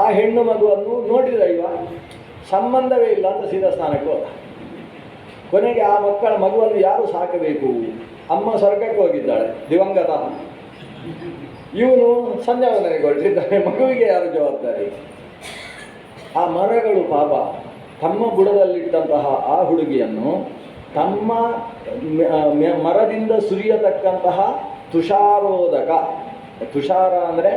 ಆ ಹೆಣ್ಣು ಮಗುವನ್ನು ನೋಡಿದ ಇವ, ಸಂಬಂಧವೇ ಇಲ್ಲ ಅಂತ ಸೀದಾ ಸ್ನಾನಕ್ಕೆ ಹೋದ. ಕೊನೆಗೆ ಆ ಮಗುವನ್ನು ಯಾರು ಸಾಕಬೇಕು? ಅಮ್ಮ ಸ್ವರ್ಗಕ್ಕೆ ಹೋಗಿದ್ದಾಳೆ, ದಿವಂಗತ. ಇವನು ಸಂಧ್ಯಾವಂದನೆಗೆ ಹೊರಟಿದ್ದಾನೆ, ಮಗುವಿಗೆ ಯಾರು ಜವಾಬ್ದಾರಿ? ಆ ಮರಗಳು ಪಾಪ ತಮ್ಮ ಬುಡದಲ್ಲಿಟ್ಟಂತಹ ಆ ಹುಡುಗಿಯನ್ನು ತಮ್ಮ ಮರದಿಂದ ಸುರಿಯತಕ್ಕಂತಹ ತುಷಾರೋದಕ, ತುಷಾರ ಅಂದರೆ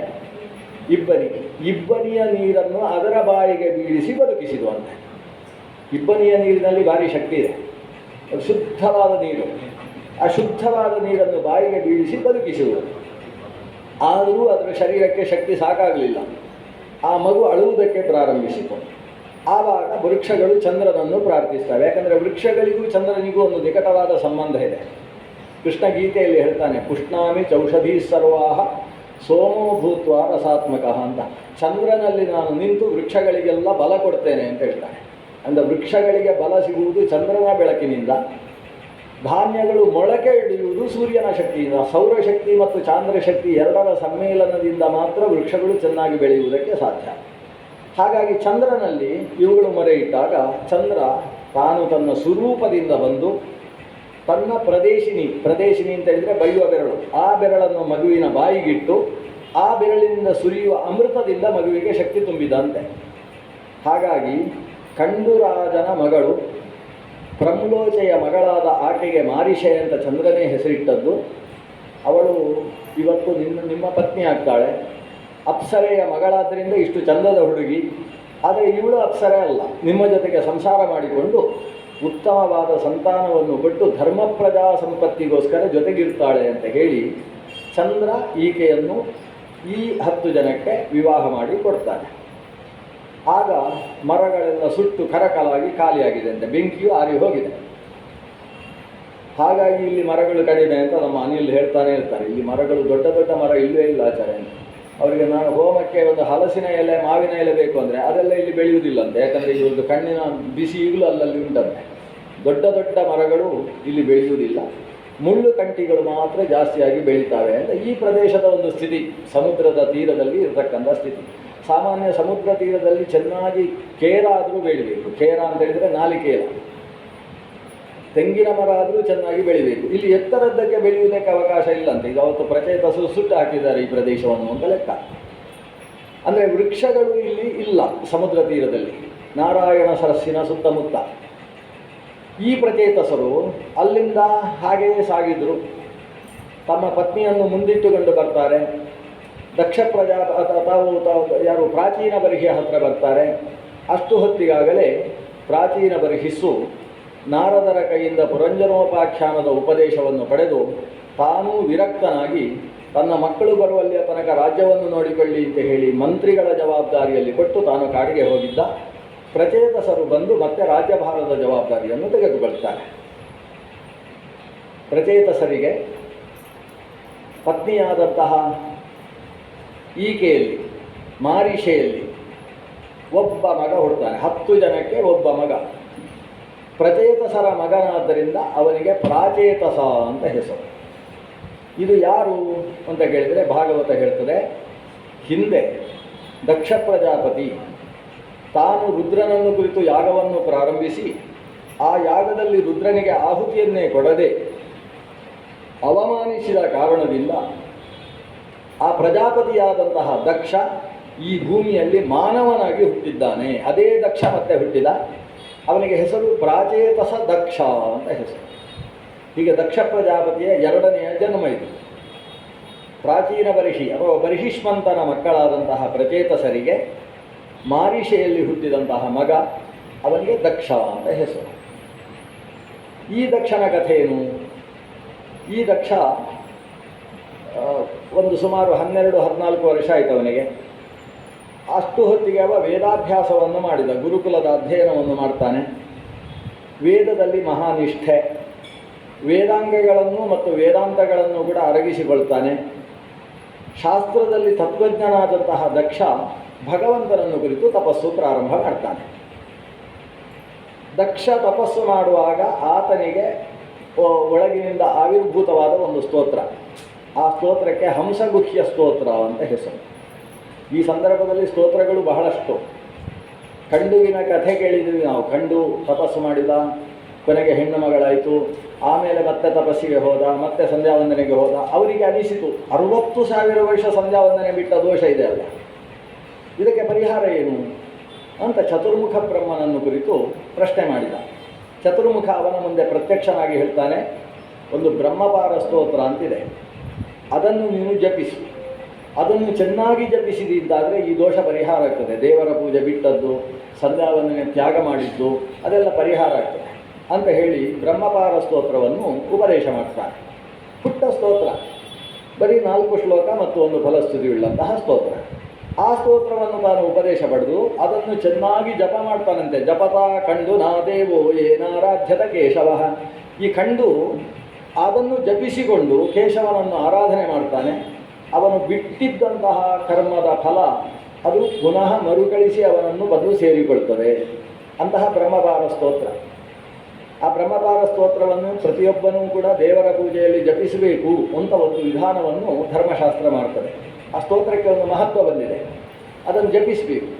ಇಬ್ಬನಿಯ ನೀರನ್ನು ಅದರ ಬಾಯಿಗೆ ಬೀಳಿಸಿ ಬದುಕಿಸಿದುವಂತೆ. ಇಬ್ಬನಿಯ ನೀರಿನಲ್ಲಿ ಭಾರಿ ಶಕ್ತಿ ಇದೆ, ಅದು ಶುದ್ಧವಾದ ನೀರು. ಆ ಶುದ್ಧವಾದ ನೀರನ್ನು ಬಾಯಿಗೆ ಬೀಳಿಸಿ ಬದುಕಿಸುವುದು. ಆದರೂ ಅದರ ಶರೀರಕ್ಕೆ ಶಕ್ತಿ ಸಾಕಾಗಲಿಲ್ಲ. ಆ ಮಗು ಅಳುವುದಕ್ಕೆ ಪ್ರಾರಂಭಿಸಿತು. ಆವಾಗ ವೃಕ್ಷಗಳು ಚಂದ್ರನನ್ನು ಪ್ರಾರ್ಥಿಸ್ತವೆ. ಯಾಕಂದರೆ ವೃಕ್ಷಗಳಿಗೂ ಚಂದ್ರನಿಗೂ ಒಂದು ನಿಕಟವಾದ ಸಂಬಂಧ ಇದೆ. ಕೃಷ್ಣ ಗೀತೆಯಲ್ಲಿ ಹೇಳ್ತಾನೆ, ಪುಷ್ಣಾಮಿ ಚೌಷಧೀ ಸರ್ವಾಹ ಸೋಮೋ ಭೂತ್ವ ರಸಾತ್ಮಕ ಅಂತ. ಚಂದ್ರನಲ್ಲಿ ನಾನು ನಿಂತು ವೃಕ್ಷಗಳಿಗೆಲ್ಲ ಬಲ ಕೊಡ್ತೇನೆ ಅಂತ ಹೇಳ್ತಾನೆ. ಅಂದರೆ ವೃಕ್ಷಗಳಿಗೆ ಬಲ ಸಿಗುವುದು ಚಂದ್ರನ ಬೆಳಕಿನಿಂದ, ಧಾನ್ಯಗಳು ಮೊಳಕೆ ಹಿಡಿಯುವುದು ಸೂರ್ಯನ ಶಕ್ತಿಯಿಂದ. ಸೌರಶಕ್ತಿ ಮತ್ತು ಚಾಂದ್ರಶಕ್ತಿ ಎರಡರ ಸಮ್ಮೇಳನದಿಂದ ಮಾತ್ರ ವೃಕ್ಷಗಳು ಚೆನ್ನಾಗಿ ಬೆಳೆಯುವುದಕ್ಕೆ ಸಾಧ್ಯ. ಹಾಗಾಗಿ ಚಂದ್ರನಲ್ಲಿ ಇವುಗಳು ಮೊರೆ ಇಟ್ಟಾಗ ಚಂದ್ರ ತಾನು ತನ್ನ ಸ್ವರೂಪದಿಂದ ಬಂದು ತನ್ನ ಪ್ರದೇಶಿನಿ ಅಂತ ಹೇಳಿದರೆ ಬೈಯುವ ಬೆರಳು, ಆ ಬೆರಳನ್ನು ಮಗುವಿನ ಬಾಯಿಗಿಟ್ಟು ಆ ಬೆರಳಿನಿಂದ ಸುರಿಯುವ ಅಮೃತದಿಂದ ಮಗುವಿಗೆ ಶಕ್ತಿ ತುಂಬಿದಂತೆ. ಹಾಗಾಗಿ ಕಂಡುರಾಜನ ಮಗಳು ಪ್ರಮ್ಲೋಚೆಯ ಮಗಳಾದ ಆಕೆಗೆ ಮಾರಿಷೆ ಅಂತ ಚಂದ್ರನೇ ಹೆಸರಿಟ್ಟದ್ದು. ಅವಳು ಇವತ್ತು ನಿಮ್ಮ ಪತ್ನಿ ಆಗ್ತಾಳೆ. ಅಪ್ಸರೆಯ ಮಗಳಾದ್ದರಿಂದ ಇಷ್ಟು ಚಂದದ ಹುಡುಗಿ, ಆದರೆ ಇವಳು ಅಪ್ಸರೆ ಅಲ್ಲ. ನಿಮ್ಮ ಜೊತೆಗೆ ಸಂಸಾರ ಮಾಡಿಕೊಂಡು ಉತ್ತಮವಾದ ಸಂತಾನವನ್ನು ಕೊಟ್ಟು ಧರ್ಮ ಪ್ರಜಾ ಸಂಪತ್ತಿಗೋಸ್ಕರ ಜೊತೆಗಿರ್ತಾಳೆ ಅಂತ ಹೇಳಿ ಚಂದ್ರ ಈಕೆಯನ್ನು ಈ 10 ಜನಕ್ಕೆ ವಿವಾಹ ಮಾಡಿ ಕೊಡ್ತಾನೆ. ಆಗ ಮರಗಳೆಲ್ಲ ಸುಟ್ಟು ಕರಕಲಾಗಿ ಖಾಲಿಯಾಗಿದೆ ಅಂತ, ಬೆಂಕಿಯು ಆರಿ ಹೋಗಿದೆ. ಹಾಗಾಗಿ ಇಲ್ಲಿ ಮರಗಳು ಕಡಿಮೆ ಅಂತ ನಮ್ಮ ಅನಿಲ್ ಹೇಳ್ತಾನೆ ಇರ್ತಾರೆ. ಈ ಮರಗಳು ದೊಡ್ಡ ದೊಡ್ಡ ಮರ ಇಲ್ಲವೇ ಇಲ್ಲ ಆಚಾರ್ಯ ಅಂತ. ಅವರಿಗೆ ನಾನು ಹೋಮಕ್ಕೆ ಒಂದು ಹಲಸಿನ ಎಲೆ ಮಾವಿನ ಎಲೆ ಬೇಕು ಅಂದರೆ ಅದೆಲ್ಲ ಇಲ್ಲಿ ಬೆಳೆಯುವುದಿಲ್ಲಂತೆ. ಯಾಕಂದರೆ ಈ ಒಂದು ಕಣ್ಣಿನ ಬಿಸಿ ಈಗಲೂ ಅಲ್ಲಲ್ಲಿ ಉಂಟಂತೆ. ದೊಡ್ಡ ದೊಡ್ಡ ಮರಗಳು ಇಲ್ಲಿ ಬೆಳೆಯುವುದಿಲ್ಲ, ಮುಳ್ಳು ಕಂಟಿಗಳು ಮಾತ್ರ ಜಾಸ್ತಿಯಾಗಿ ಬೆಳೀತಾವೆ ಅಂತ ಈ ಪ್ರದೇಶದ ಒಂದು ಸ್ಥಿತಿ, ಸಮುದ್ರದ ತೀರದಲ್ಲಿ ಇರತಕ್ಕಂಥ ಸ್ಥಿತಿ. ಸಾಮಾನ್ಯ ಸಮುದ್ರ ತೀರದಲ್ಲಿ ಚೆನ್ನಾಗಿ ಕೇರ ಆದರೂ ಬೆಳಿಬೇಕು. ಕೇರ ಅಂತ ಹೇಳಿದರೆ ನಾಲಿಕೇಲ, ತೆಂಗಿನ ಮರ ಆದರೂ ಚೆನ್ನಾಗಿ ಬೆಳಿಬೇಕು. ಇಲ್ಲಿ ಎತ್ತರದ್ದಕ್ಕೆ ಬೆಳೆಯುವುದಕ್ಕೆ ಅವಕಾಶ ಇಲ್ಲಂತೆ. ಈಗ ಅವತ್ತು ಪ್ರಚೇತಸು ಸುಟ್ಟು ಹಾಕಿದ್ದಾರೆ ಈ ಪ್ರದೇಶವನ್ನು ಅಂತ ಲೆಕ್ಕ. ಅಂದರೆ ವೃಕ್ಷಗಳು ಇಲ್ಲಿ ಇಲ್ಲ ಸಮುದ್ರ ತೀರದಲ್ಲಿ, ನಾರಾಯಣ ಸರಸ್ಸಿನ ಸುತ್ತಮುತ್ತ. ಈ ಪ್ರಚೇತಸರು ಅಲ್ಲಿಂದ ಹಾಗೆಯೇ ಸಾಗಿದರು. ತಮ್ಮ ಪತ್ನಿಯನ್ನು ಮುಂದಿಟ್ಟುಕೊಂಡು ಬರ್ತಾರೆ. ದಕ್ಷ ಯಾರು ಪ್ರಾಚೀನ ಬರ್ಹಿಯ ಹತ್ರ ಬರ್ತಾರೆ. ಅಷ್ಟು ಹೊತ್ತಿಗಾಗಲೇ ಪ್ರಾಚೀನ ಬರ್ಹಿಸ್ಸು ನಾರದರ ಕೈಯಿಂದ ಪುರಂಜನೋಪಾಖ್ಯಾನದ ಉಪದೇಶವನ್ನು ಪಡೆದು ತಾನೂ ವಿರಕ್ತನಾಗಿ ತನ್ನ ಮಕ್ಕಳು ಬರುವಲ್ಲಿಯ ತನಕ ರಾಜ್ಯವನ್ನು ನೋಡಿಕೊಳ್ಳಿ ಅಂತ ಹೇಳಿ ಮಂತ್ರಿಗಳ ಜವಾಬ್ದಾರಿಯಲ್ಲಿ ಕೊಟ್ಟು ತಾನು ಕಾಡಿಗೆ ಹೋಗಿದ್ದ. ಪ್ರಚೇತಸರು ಬಂದು ಮತ್ತೆ ರಾಜ್ಯಭಾರದ ಜವಾಬ್ದಾರಿಯನ್ನು ತೆಗೆದುಕೊಳ್ತಾರೆ. ಪ್ರಚೇತಸರಿಗೆ ಪತ್ನಿಯಾದಂತಹ ಈಕೆಯಲ್ಲಿ ಮಾರಿಷೆಯಲ್ಲಿ ಒಬ್ಬ ಮಗ ಹುಡ್ತಾನೆ. 10 ಜನಕ್ಕೆ ಒಬ್ಬ ಮಗ. ಪ್ರಚೇತಸರ ಮಗನಾದ್ದರಿಂದ ಅವನಿಗೆ ಪ್ರಾಚೇತಸ ಅಂತ ಹೆಸರು. ಇದು ಯಾರು ಅಂತ ಕೇಳಿದರೆ ಭಾಗವತ ಹೇಳ್ತದೆ, ಹಿಂದೆ ದಕ್ಷ ಪ್ರಜಾಪತಿ ತಾನು ರುದ್ರನನ್ನು ಕುರಿತು ಯಾಗವನ್ನು ಪ್ರಾರಂಭಿಸಿ ಆ ಯಾಗದಲ್ಲಿ ರುದ್ರನಿಗೆ ಆಹುತಿಯನ್ನೇ ಕೊಡದೆ ಅವಮಾನಿಸಿದ ಕಾರಣದಿಂದ ಆ ಪ್ರಜಾಪತಿಯಾದಂತಹ ದಕ್ಷ ಈ ಭೂಮಿಯಲ್ಲಿ ಮಾನವನಾಗಿ ಹುಟ್ಟಿದ್ದಾನೆ. ಅದೇ ದಕ್ಷ ಮತ್ತೆ ಹುಟ್ಟಿದ. ಅವನಿಗೆ ಹೆಸರು ಪ್ರಾಚೇತಸ ದಕ್ಷ ಅಂತ ಹೆಸರು. ಹೀಗೆ ದಕ್ಷ ಪ್ರಜಾಪತಿಯ 2ನೆಯ ಜನ್ಮ ಇದು. ಪ್ರಾಚೀನ ಬರ್ಹಿ ಅಥವಾ ಬರ್ಹಿಷ್ಮಂತನ ಮಕ್ಕಳಾದಂತಹ ಪ್ರಚೇತಸರಿಗೆ ಮಾರಿಷೆಯಲ್ಲಿ ಹುಟ್ಟಿದಂತಹ ಮಗ, ಅವನಿಗೆ ದಕ್ಷ ಅಂತ ಹೆಸರು. ಈ ದಕ್ಷನ ಕಥೆ ಏನು? ಈ ದಕ್ಷ ಒಂದು ಸುಮಾರು 12-14 ವರ್ಷ ಆಯಿತು ಅವನಿಗೆ. ಅಷ್ಟು ಹೊತ್ತಿಗೆ ಅವ ವೇದಾಭ್ಯಾಸವನ್ನು ಮಾಡಿದ, ಗುರುಕುಲದ ಅಧ್ಯಯನವನ್ನು ಮಾಡ್ತಾನೆ. ವೇದದಲ್ಲಿ ಮಹಾನಿಷ್ಠೆ, ವೇದಾಂಗಗಳನ್ನು ಮತ್ತು ವೇದಾಂತಗಳನ್ನು ಕೂಡ ಅರಗಿಸಿಕೊಳ್ತಾನೆ. ಶಾಸ್ತ್ರದಲ್ಲಿ ತತ್ವಜ್ಞನಾದಂತಹ ದಕ್ಷ ಭಗವಂತನನ್ನು ಕುರಿತು ತಪಸ್ಸು ಪ್ರಾರಂಭ ಮಾಡ್ತಾನೆ. ದಕ್ಷ ತಪಸ್ಸು ಮಾಡುವಾಗ ಆತನಿಗೆ ಒಳಗಿನಿಂದ ಆವಿರ್ಭೂತವಾದ ಒಂದು ಸ್ತೋತ್ರ. ಆ ಸ್ತೋತ್ರಕ್ಕೆ ಹಂಸಗುಹ್ಯ ಸ್ತೋತ್ರ ಅಂತ ಹೆಸರು. ಈ ಸಂದರ್ಭದಲ್ಲಿ ಸ್ತೋತ್ರಗಳು ಬಹಳಷ್ಟು. ಖಂಡುವಿನ ಕಥೆ ಕೇಳಿದ್ವಿ ನಾವು. ಖಂಡು ತಪಸ್ಸು ಮಾಡಿದ, ಕೊನೆಗೆ ಹೆಣ್ಣು ಮಗಳಾಯಿತು, ಆಮೇಲೆ ಮತ್ತೆ ತಪಸ್ಸಿಗೆ ಹೋದ, ಮತ್ತೆ ಸಂಧ್ಯಾವಂದನೆಗೆ ಹೋದ. ಅವರಿಗೆ ಅನಿಸಿತು 60,000 ವರ್ಷ ಸಂಧ್ಯಾವಂದನೆ ಬಿಟ್ಟ ದೋಷ ಇದೆ ಅಲ್ಲ, ಇದಕ್ಕೆ ಪರಿಹಾರ ಏನು ಅಂತ ಚತುರ್ಮುಖ ಬ್ರಹ್ಮನನ್ನು ಕುರಿತು ಪ್ರಶ್ನೆ ಮಾಡಿದ. ಚತುರ್ಮುಖ ಅವನ ಮುಂದೆ ಪ್ರತ್ಯಕ್ಷನಾಗಿ ಹೇಳ್ತಾನೆ, ಒಂದು ಬ್ರಹ್ಮಪಾರ ಸ್ತೋತ್ರ ಅಂತಿದೆ, ಅದನ್ನು ನೀನು ಜಪಿಸು. ಅದನ್ನು ಚೆನ್ನಾಗಿ ಜಪಿಸಿದ್ದಾದರೆ ಈ ದೋಷ ಪರಿಹಾರ ಆಗ್ತದೆ. ದೇವರ ಪೂಜೆ ಬಿಟ್ಟದ್ದು, ಸಂಧ್ಯಾವಂದನೆ ತ್ಯಾಗ ಮಾಡಿದ್ದು ಅದೆಲ್ಲ ಪರಿಹಾರ ಆಗ್ತದೆ ಅಂತ ಹೇಳಿ ಬ್ರಹ್ಮಪಾರ ಸ್ತೋತ್ರವನ್ನು ಉಪದೇಶ ಮಾಡ್ತಾನೆ. ಪುಟ್ಟ ಸ್ತೋತ್ರ, ಬರೀ 4 ಶ್ಲೋಕ ಮತ್ತು ಒಂದು ಫಲಸ್ತುತಿಯುಳ್ಳಂತಹ ಸ್ತೋತ್ರ. ಆ ಸ್ತೋತ್ರವನ್ನು ತಾನು ಉಪದೇಶ ಪಡೆದು ಅದನ್ನು ಚೆನ್ನಾಗಿ ಜಪ ಮಾಡ್ತಾನಂತೆ. ಜಪತಾ ಕಂಡು ನಾ ದೇವೋ ಏನಾರಾಧ್ಯತ ಕೇಶವ. ಈ ಕಂಡು ಅದನ್ನು ಜಪಿಸಿಕೊಂಡು ಕೇಶವನನ್ನು ಆರಾಧನೆ ಮಾಡ್ತಾನೆ. ಅವನು ಬಿಟ್ಟಿದ್ದಂತಹ ಕರ್ಮದ ಫಲ ಅದು ಪುನಃ ಮರುಕಳಿಸಿ ಅವನನ್ನು ಬಂದು ಸೇರಿಕೊಳ್ತದೆ. ಅಂತಹ ಬ್ರಹ್ಮಪಾರ ಸ್ತೋತ್ರ. ಆ ಬ್ರಹ್ಮಪಾರ ಸ್ತೋತ್ರವನ್ನು ಪ್ರತಿಯೊಬ್ಬನೂ ಕೂಡ ದೇವರ ಪೂಜೆಯಲ್ಲಿ ಜಪಿಸಬೇಕು ಅಂತ ಒಂದು ವಿಧಾನವನ್ನು ಧರ್ಮಶಾಸ್ತ್ರ ಮಾಡ್ತದೆ. ಆ ಸ್ತೋತ್ರಕ್ಕೆ ಒಂದು ಮಹತ್ವ ಬಂದಿದೆ, ಅದನ್ನು ಜಪಿಸಬೇಕು.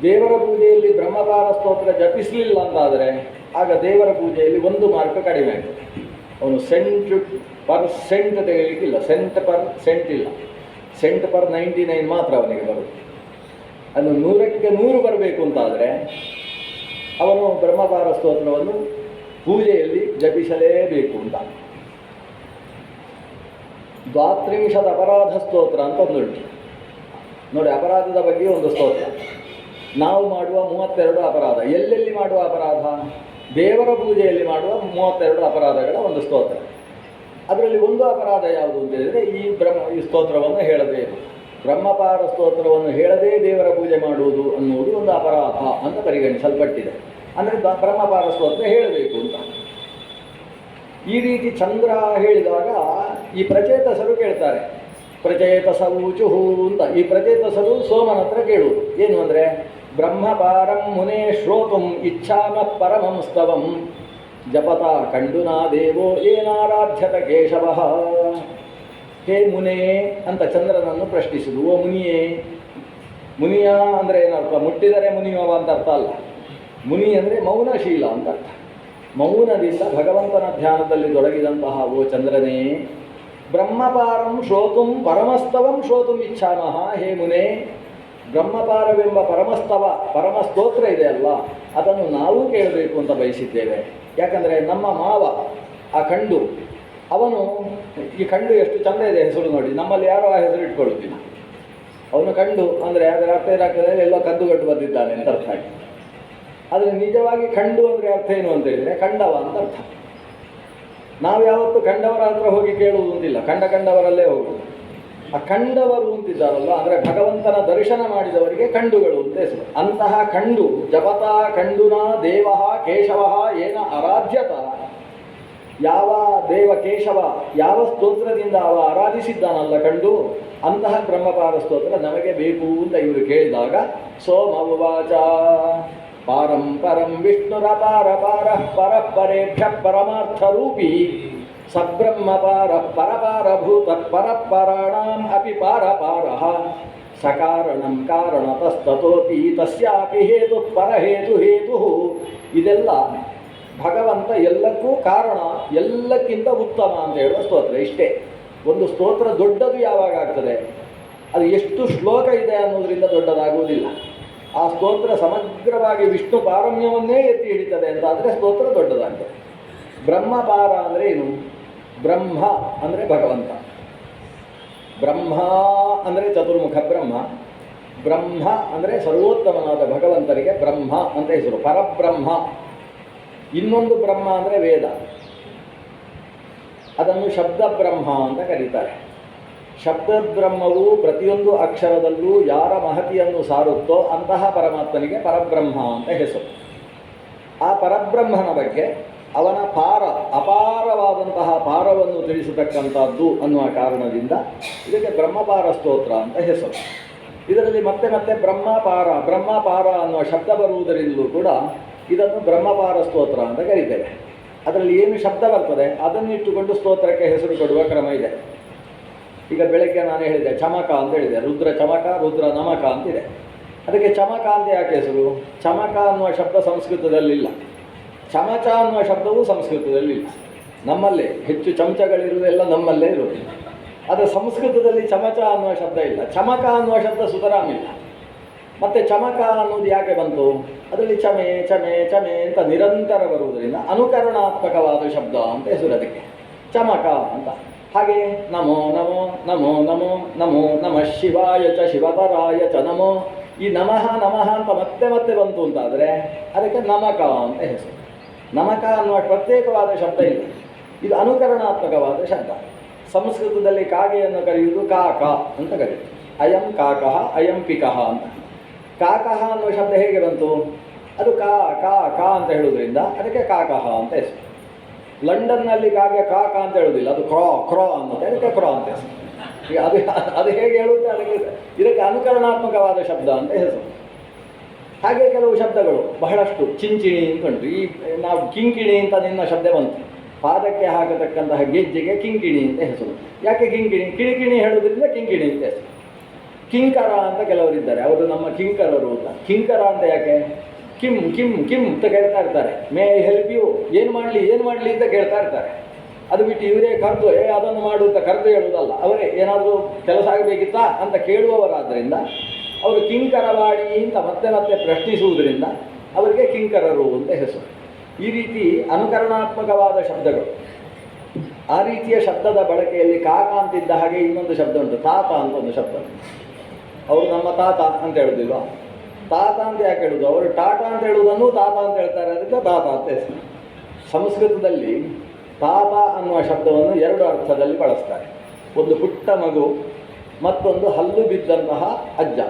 ದೇವರ ಪೂಜೆಯಲ್ಲಿ ಬ್ರಹ್ಮಪಾರ ಸ್ತೋತ್ರ ಜಪಿಸಲಿಲ್ಲ ಅಂತಾದರೆ ಆಗ ದೇವರ ಪೂಜೆಯಲ್ಲಿ 1 ಮಾರ್ಕ್ ಕಡಿಮೆ ಆಗ್ತದೆ. ಅವನು %% ತೆಗೆಯಲಿಕ್ಕಿಲ್ಲ, $% ಇಲ್ಲ, $99 ಮಾತ್ರ ಅವನಿಗೆ ಬರುವುದು. ಅದು 100ಕ್ಕೆ 100 ಬರಬೇಕು ಅಂತಾದರೆ ಅವನು ಬ್ರಹ್ಮಪಾರ ಸ್ತೋತ್ರವನ್ನು ಪೂಜೆಯಲ್ಲಿ ಜಪಿಸಲೇಬೇಕು ಅಂತ. ದ್ವಾತ್ರಿಂಶದ ಅಪರಾಧ ಸ್ತೋತ್ರ ಅಂತ ಒಂದುಂಟು ನೋಡಿ. ಅಪರಾಧದ ಬಗ್ಗೆ ಒಂದು ಸ್ತೋತ್ರ. ನಾವು ಮಾಡುವ 32 ಅಪರಾಧ, ಎಲ್ಲೆಲ್ಲಿ ಮಾಡುವ ಅಪರಾಧ, ದೇವರ ಪೂಜೆಯಲ್ಲಿ ಮಾಡುವ 32 ಅಪರಾಧಗಳ ಒಂದು ಸ್ತೋತ್ರ. ಅದರಲ್ಲಿ ಒಂದು ಅಪರಾಧ ಯಾವುದು ಅಂತ ಹೇಳಿದರೆ ಈ ಸ್ತೋತ್ರವನ್ನು ಹೇಳಬೇಕು. ಬ್ರಹ್ಮಪಾರ ಸ್ತೋತ್ರವನ್ನು ಹೇಳದೇ ದೇವರ ಪೂಜೆ ಮಾಡುವುದು ಅನ್ನುವುದು ಒಂದು ಅಪರಾಧ ಅಂತ ಪರಿಗಣಿಸಲ್ಪಟ್ಟಿದೆ. ಅಂದರೆ ಬ್ರಹ್ಮಪಾರ ಸ್ತೋತ್ರ ಹೇಳಬೇಕು ಅಂತ. ಈ ರೀತಿ ಚಂದ್ರ ಹೇಳಿದಾಗ ಈ ಪ್ರಚೇತಸರು ಕೇಳ್ತಾರೆ. ಪ್ರಚೇತಸವೂಚುಹು ಅಂತ. ಈ ಪ್ರಚೇತಸರು ಸೋಮನ ಹತ್ರ ಕೇಳುವುದು ಏನು ಅಂದರೆ, ಬ್ರಹ್ಮಪಾರಂ ಮುನೇ ಶ್ರೋತುಂ ಇಚ್ಛಾಮ ಪರಮಂ ಸ್ತವಂ ಜಪತ ಕಂಡುನಾ ದೇವೋ ಏನಾರಾಧ್ಯತ ಕೇಶವ. ಹೇ ಮುನೇ ಅಂತ ಚಂದ್ರನನ್ನು ಪ್ರಶ್ನಿಸುವುದು. ಓ ಮುನಿಯೇ. ಮುನಿಯ ಅಂದರೆ ಏನರ್ಥ? ಮುಟ್ಟಿದರೆ ಮುನಿಯುವ ಅಂತ ಅರ್ಥ ಅಲ್ಲ. ಮುನಿ ಅಂದರೆ ಮೌನಶೀಲ ಅಂತ ಅರ್ಥ. ಮೌನದಿಂದ ಭಗವಂತನ ಧ್ಯಾನದಲ್ಲಿ ತೊಡಗಿದಂತಹ ಓ ಚಂದ್ರನೇ, ಬ್ರಹ್ಮಪಾರಂ ಶ್ರೋತುಂ ಪರಮಸ್ತವಂ ಶ್ರೋತುಂ ಇಚ್ಛಾಮಃ. ಹೇ ಮುನೇ, ಬ್ರಹ್ಮಪಾರವೆಂಬ ಪರಮಸ್ತೋತ್ರ ಇದೆ ಅಲ್ಲ, ಅದನ್ನು ನಾವೂ ಕೇಳಬೇಕು ಅಂತ ಬಯಸಿದ್ದೇವೆ. ಯಾಕಂದರೆ ನಮ್ಮ ಮಾವ ಆ ಕಂಡು, ಅವನು ಈ ಕಂಡು ಎಷ್ಟು ಚಂದ ಇದೆ ಹೆಸರು ನೋಡಿ. ನಮ್ಮಲ್ಲಿ ಯಾರೋ ಆ ಹೆಸರು ಇಟ್ಕೊಳ್ಳುತ್ತಿಲ್ಲ. ಅವನು ಕಂಡು ಅಂದರೆ ಅದರ ಅರ್ಥ ಏನಾಗ್ತದೆ, ಎಲ್ಲೋ ಕದ್ದುಗಟ್ಟು ಬಂದಿದ್ದಾನೆ ಅಂತ ಅರ್ಥ ಆಗಿ. ಆದರೆ ನಿಜವಾಗಿ ಕಂಡು ಅಂದರೆ ಅರ್ಥ ಏನು ಅಂತ ಹೇಳಿದರೆ ಕಂಡವ ಅಂತ ಅರ್ಥ. ನಾವು ಯಾವತ್ತೂ ಕಂಡವರ ಹತ್ರ ಹೋಗಿ ಕೇಳುವುದು ಅಂತಿಲ್ಲ, ಕಂಡವರಲ್ಲೇ ಹೋಗುವುದು. ಆ ಕಂಡವರು ಅಂತಿದ್ದಾರಲ್ಲ, ಅಂದರೆ ಭಗವಂತನ ದರ್ಶನ ಮಾಡಿದವರಿಗೆ ಕಂಡುಗಳು ಅಂತ ಹೆಸರು. ಅಂತಹ ಕಂಡು ಜಪತ ಕಂಡುನ ದೇವ ಕೇಶವ ಏನ ಆರಾಧ್ಯತ. ಯಾವ ದೇವ ಕೇಶವ ಯಾವ ಸ್ತೋತ್ರದಿಂದ ಅವ ಆರಾಧಿಸಿದ್ದಾನಲ್ಲ ಕಂಡು, ಅಂತಹ ಬ್ರಹ್ಮಪಾರ ಸ್ತೋತ್ರ ನಮಗೆ ಬೇಕು ಅಂತ ಇವರು ಕೇಳಿದಾಗ ಸೋಮವಾಚ ಪಾರಂ ಪರಂ ವಿಷ್ಣುರಪಾರ ಪಾರ ಪರಪರೇಭ್ಯ ಪರಮಾರ್ಥರೂಪಿ ಸಬ್ರಹ್ಮಪಾರ ಪರಪಾರಭೂತ ಪರಪರಾಣಾಂ ಅಪಿ ಪಾರಪಾರಃ ಸಕಾರಣಂ ಕಾರಣತಸ್ತತೋಪಿ ತಸ್ಯಾಪಿ ಹೇತು ಪರಹೇತು ಹೇತು. ಇದೆಲ್ಲ ಭಗವಂತ ಎಲ್ಲಕ್ಕೂ ಕಾರಣ, ಎಲ್ಲಕ್ಕಿಂತ ಉತ್ತಮ ಅಂತ ಹೇಳುವ ಸ್ತೋತ್ರ. ಇಷ್ಟೇ. ಒಂದು ಸ್ತೋತ್ರ ದೊಡ್ಡದು ಯಾವಾಗ ಆಗ್ತದೆ, ಅದು ಎಷ್ಟು ಶ್ಲೋಕ ಇದೆ ಅನ್ನೋದರಿಂದ ದೊಡ್ಡದಾಗುವುದಿಲ್ಲ. ಆ ಸ್ತೋತ್ರ ಸಮಗ್ರವಾಗಿ ವಿಷ್ಣು ಪಾರಮ್ಯವನ್ನೇ ಎತ್ತಿ ಹಿಡಿತದೆ ಅಂತ ಆದರೆ ಸ್ತೋತ್ರ ದೊಡ್ಡದಾಗ್ತದೆ. ಬ್ರಹ್ಮಪಾರ ಅಂದರೆ ಏನು? ಬ್ರಹ್ಮ ಅಂದರೆ ಭಗವಂತ, ಬ್ರಹ್ಮ ಅಂದರೆ ಚತುರ್ಮುಖ ಬ್ರಹ್ಮ, ಬ್ರಹ್ಮ ಅಂದರೆ ಸರ್ವೋತ್ತಮನಾದ ಭಗವಂತನಿಗೆ ಬ್ರಹ್ಮ ಅಂತ ಹೆಸರು, ಪರಬ್ರಹ್ಮ. ಇನ್ನೊಂದು ಬ್ರಹ್ಮ ಅಂದರೆ ವೇದ, ಅದನ್ನು ಶಬ್ದ ಬ್ರಹ್ಮ ಅಂತ ಕರೀತಾರೆ. ಶಬ್ದ ಬ್ರಹ್ಮವು ಪ್ರತಿಯೊಂದು ಅಕ್ಷರದಲ್ಲೂ ಯಾರ ಮಹತಿಯನ್ನು ಸಾರುತ್ತೋ ಅಂತಹ ಪರಮಾತ್ಮನಿಗೆ ಪರಬ್ರಹ್ಮ ಅಂತ ಹೆಸರು. ಆ ಪರಬ್ರಹ್ಮನ ಬಗ್ಗೆ ಅವನ ಅಪಾರವಾದಂತಹ ಪಾರವನ್ನು ತಿಳಿಸತಕ್ಕಂಥದ್ದು ಅನ್ನುವ ಕಾರಣದಿಂದ ಇದಕ್ಕೆ ಬ್ರಹ್ಮಪಾರ ಸ್ತೋತ್ರ ಅಂತ ಹೆಸರು. ಇದರಲ್ಲಿ ಮತ್ತೆ ಮತ್ತೆ ಬ್ರಹ್ಮಪಾರ ಅನ್ನುವ ಶಬ್ದ ಬರುವುದರಿಂದಲೂ ಕೂಡ ಇದನ್ನು ಬ್ರಹ್ಮಪಾರ ಸ್ತೋತ್ರ ಅಂತ ಕರೀತೇವೆ. ಅದರಲ್ಲಿ ಏನು ಶಬ್ದ ಬರ್ತದೆ ಅದನ್ನಿಟ್ಟುಕೊಂಡು ಸ್ತೋತ್ರಕ್ಕೆ ಹೆಸರು ಕೊಡುವ ಕ್ರಮ ಇದೆ. ಈಗ ಬೆಳಗ್ಗೆ ನಾನು ಹೇಳಿದೆ ಚಮಕ ಅಂತ ಹೇಳಿದೆ, ರುದ್ರ ಚಮಕ ರುದ್ರ ನಮಕ ಅಂತಿದೆ. ಅದಕ್ಕೆ ಚಮಕ ಅಂತ ಯಾಕೆ ಹೆಸರು? ಚಮಕ ಅನ್ನುವ ಶಬ್ದ ಸಂಸ್ಕೃತದಲ್ಲಿಲ್ಲ, ಚಮಚ ಅನ್ನುವ ಶಬ್ದವೂ ಸಂಸ್ಕೃತದಲ್ಲಿಲ್ಲ. ನಮ್ಮಲ್ಲೇ ಹೆಚ್ಚು ಚಮಚಗಳಿರುವುದೆಲ್ಲ ನಮ್ಮಲ್ಲೇ ಇರುವುದು. ಆದರೆ ಸಂಸ್ಕೃತದಲ್ಲಿ ಚಮಚ ಅನ್ನುವ ಶಬ್ದ ಇಲ್ಲ, ಚಮಕ ಅನ್ನುವ ಶಬ್ದ ಸುತರಾಮಿಲ್ಲ. ಮತ್ತು ಚಮಕ ಅನ್ನೋದು ಯಾಕೆ ಬಂತು? ಅದರಲ್ಲಿ ಚಮೆ ಚಮೆ ಚಮೆ ಅಂತ ನಿರಂತರ ಬರುವುದರಿಂದ ಅನುಕರಣಾತ್ಮಕವಾದ ಶಬ್ದ ಅಂತ ಹೆಸರು ಅದಕ್ಕೆ, ಚಮಕ ಅಂತ. ಹಾಗೆ ನಮೋ ನಮೋ ನಮೋ ನಮೋ ನಮೋ ನಮಃ ಶಿವಾಯ ಚ ಶಿವತರಾಯ ಚ ನಮೋ, ಈ ನಮಃ ನಮಃ ಅಂತ ಮತ್ತೆ ಮತ್ತೆ ಬಂತು ಅಂತಾದರೆ ಅದಕ್ಕೆ ನಮಕ ಅಂತ ಹೆಸರು. ನಮಕ ಅನ್ನುವ ಪ್ರತ್ಯೇಕವಾದ ಶಬ್ದ ಇಲ್ಲ, ಇದು ಅನುಕರಣಾತ್ಮಕವಾದ ಶಬ್ದ. ಸಂಸ್ಕೃತದಲ್ಲಿ ಕಾಗೆಯನ್ನು ಕರೆಯುವುದು ಕಾಕ ಅಂತ ಕರೆಯುವುದು, ಅಯಂ ಕಾಕಃ ಅಯಂ ಪಿಕಃ ಅಂತ. ಕಾಕಃ ಅನ್ನುವ ಶಬ್ದ ಹೇಗೆ ಬಂತು? ಅದು ಕಾ ಅಂತ ಹೇಳುವುದರಿಂದ ಅದಕ್ಕೆ ಕಾಕಃ ಅಂತ ಹೆಸರು. ಲಂಡನ್ನಲ್ಲಿ ಕಾಗೆ ಕಾಕ ಅಂತ ಹೇಳುವುದಿಲ್ಲ, ಅದು ಕ್ರೋ ಅನ್ನೋದು, ಅದಕ್ಕೆ ಕ್ರೋ ಅಂತ ಹೆಸರು. ಈಗ ಅದು ಹೇಗೆ ಹೇಳುತ್ತೆ, ಇದಕ್ಕೆ ಅನುಕರಣಾತ್ಮಕವಾದ ಶಬ್ದ ಅಂತ ಹೆಸರು. ಹಾಗೆ ಕೆಲವು ಶಬ್ದಗಳು ಬಹಳಷ್ಟು, ಚಿಂಚಿಣಿ ಅಂತ ಉಂಟು. ಈ ನಾವು ಕಿಂಕಿಣಿ ಅಂತ ನಿನ್ನ ಶಬ್ದ ಬಂತು, ಪಾದಕ್ಕೆ ಹಾಕತಕ್ಕಂತಹ ಗೆಜ್ಜೆಗೆ ಕಿಂಕಿಣಿ ಅಂತ ಹೆಸರು. ಯಾಕೆ ಕಿಂಕಿಣಿ? ಕಿಣಿಕಿಣಿ ಹೇಳುವುದರಿಂದ ಕಿಂಕಿಣಿ ಅಂತ ಹೆಸರು. ಕಿಂಕರ ಅಂತ ಕೆಲವರಿದ್ದಾರೆ, ಅವರು ನಮ್ಮ ಕಿಂಕರರು ಅಂತ. ಕಿಂಕರ ಅಂತ ಯಾಕೆ? ಕಿಮ್ ಕಿಮ್ ಕಿಮ್ ಅಂತ ಕೇಳ್ತಾ ಇರ್ತಾರೆ. ಮೇ ಐ ಹೆಲ್ಪ್ ಯು, ಏನು ಮಾಡಲಿ ಅಂತ ಕೇಳ್ತಾ ಇರ್ತಾರೆ. ಅದು ಬಿಟ್ಟು ಇವರೇ ಕರೆದು ಅದನ್ನು ಮಾಡು ಅಂತ ಕರೆದು ಹೇಳುವುದಲ್ಲ, ಅವರೇ ಏನಾದರೂ ಕೆಲಸ ಆಗಬೇಕಿತ್ತಾ ಅಂತ ಕೇಳುವವರಾದ್ದರಿಂದ ಅವರು ಕಿಂಕರವಾಡಿ ಅಂತ ಮತ್ತೆ ಮತ್ತೆ ಪ್ರಶ್ನಿಸುವುದರಿಂದ ಅವರಿಗೆ ಕಿಂಕರರು ಅಂತ ಹೆಸರು. ಈ ರೀತಿ ಅನುಕರಣಾತ್ಮಕವಾದ ಶಬ್ದಗಳು ಆ ರೀತಿಯ ಶಬ್ದದ ಬಳಕೆಯಲ್ಲಿ ಕಾಕ ಅಂತಿದ್ದ ಹಾಗೆ ಇನ್ನೊಂದು ಶಬ್ದ ಉಂಟು, ತಾತ ಅಂತ ಒಂದು ಶಬ್ದ. ಅವರು ನಮ್ಮ ತಾತ ಅಂತ ಹೇಳುದಿಲ್ವಾ? ತಾತ ಅಂತ ಯಾಕೆ ಹೇಳುದು? ಅವರು ಟಾಟಾ ಅಂತ ಹೇಳುವುದನ್ನು ತಾತ ಅಂತ ಹೇಳ್ತಾರೆ, ಅದಕ್ಕೆ ತಾತ ಅಂತ ಹೆಸರು. ಸಂಸ್ಕೃತದಲ್ಲಿ ತಾತ ಅನ್ನುವ ಶಬ್ದವನ್ನು ಎರಡು ಅರ್ಥದಲ್ಲಿ ಬಳಸ್ತಾರೆ. ಒಂದು ಪುಟ್ಟ ಮಗು, ಮತ್ತೊಂದು ಹಲ್ಲು ಬಿದ್ದಂತಹ ಅಜ್ಜ.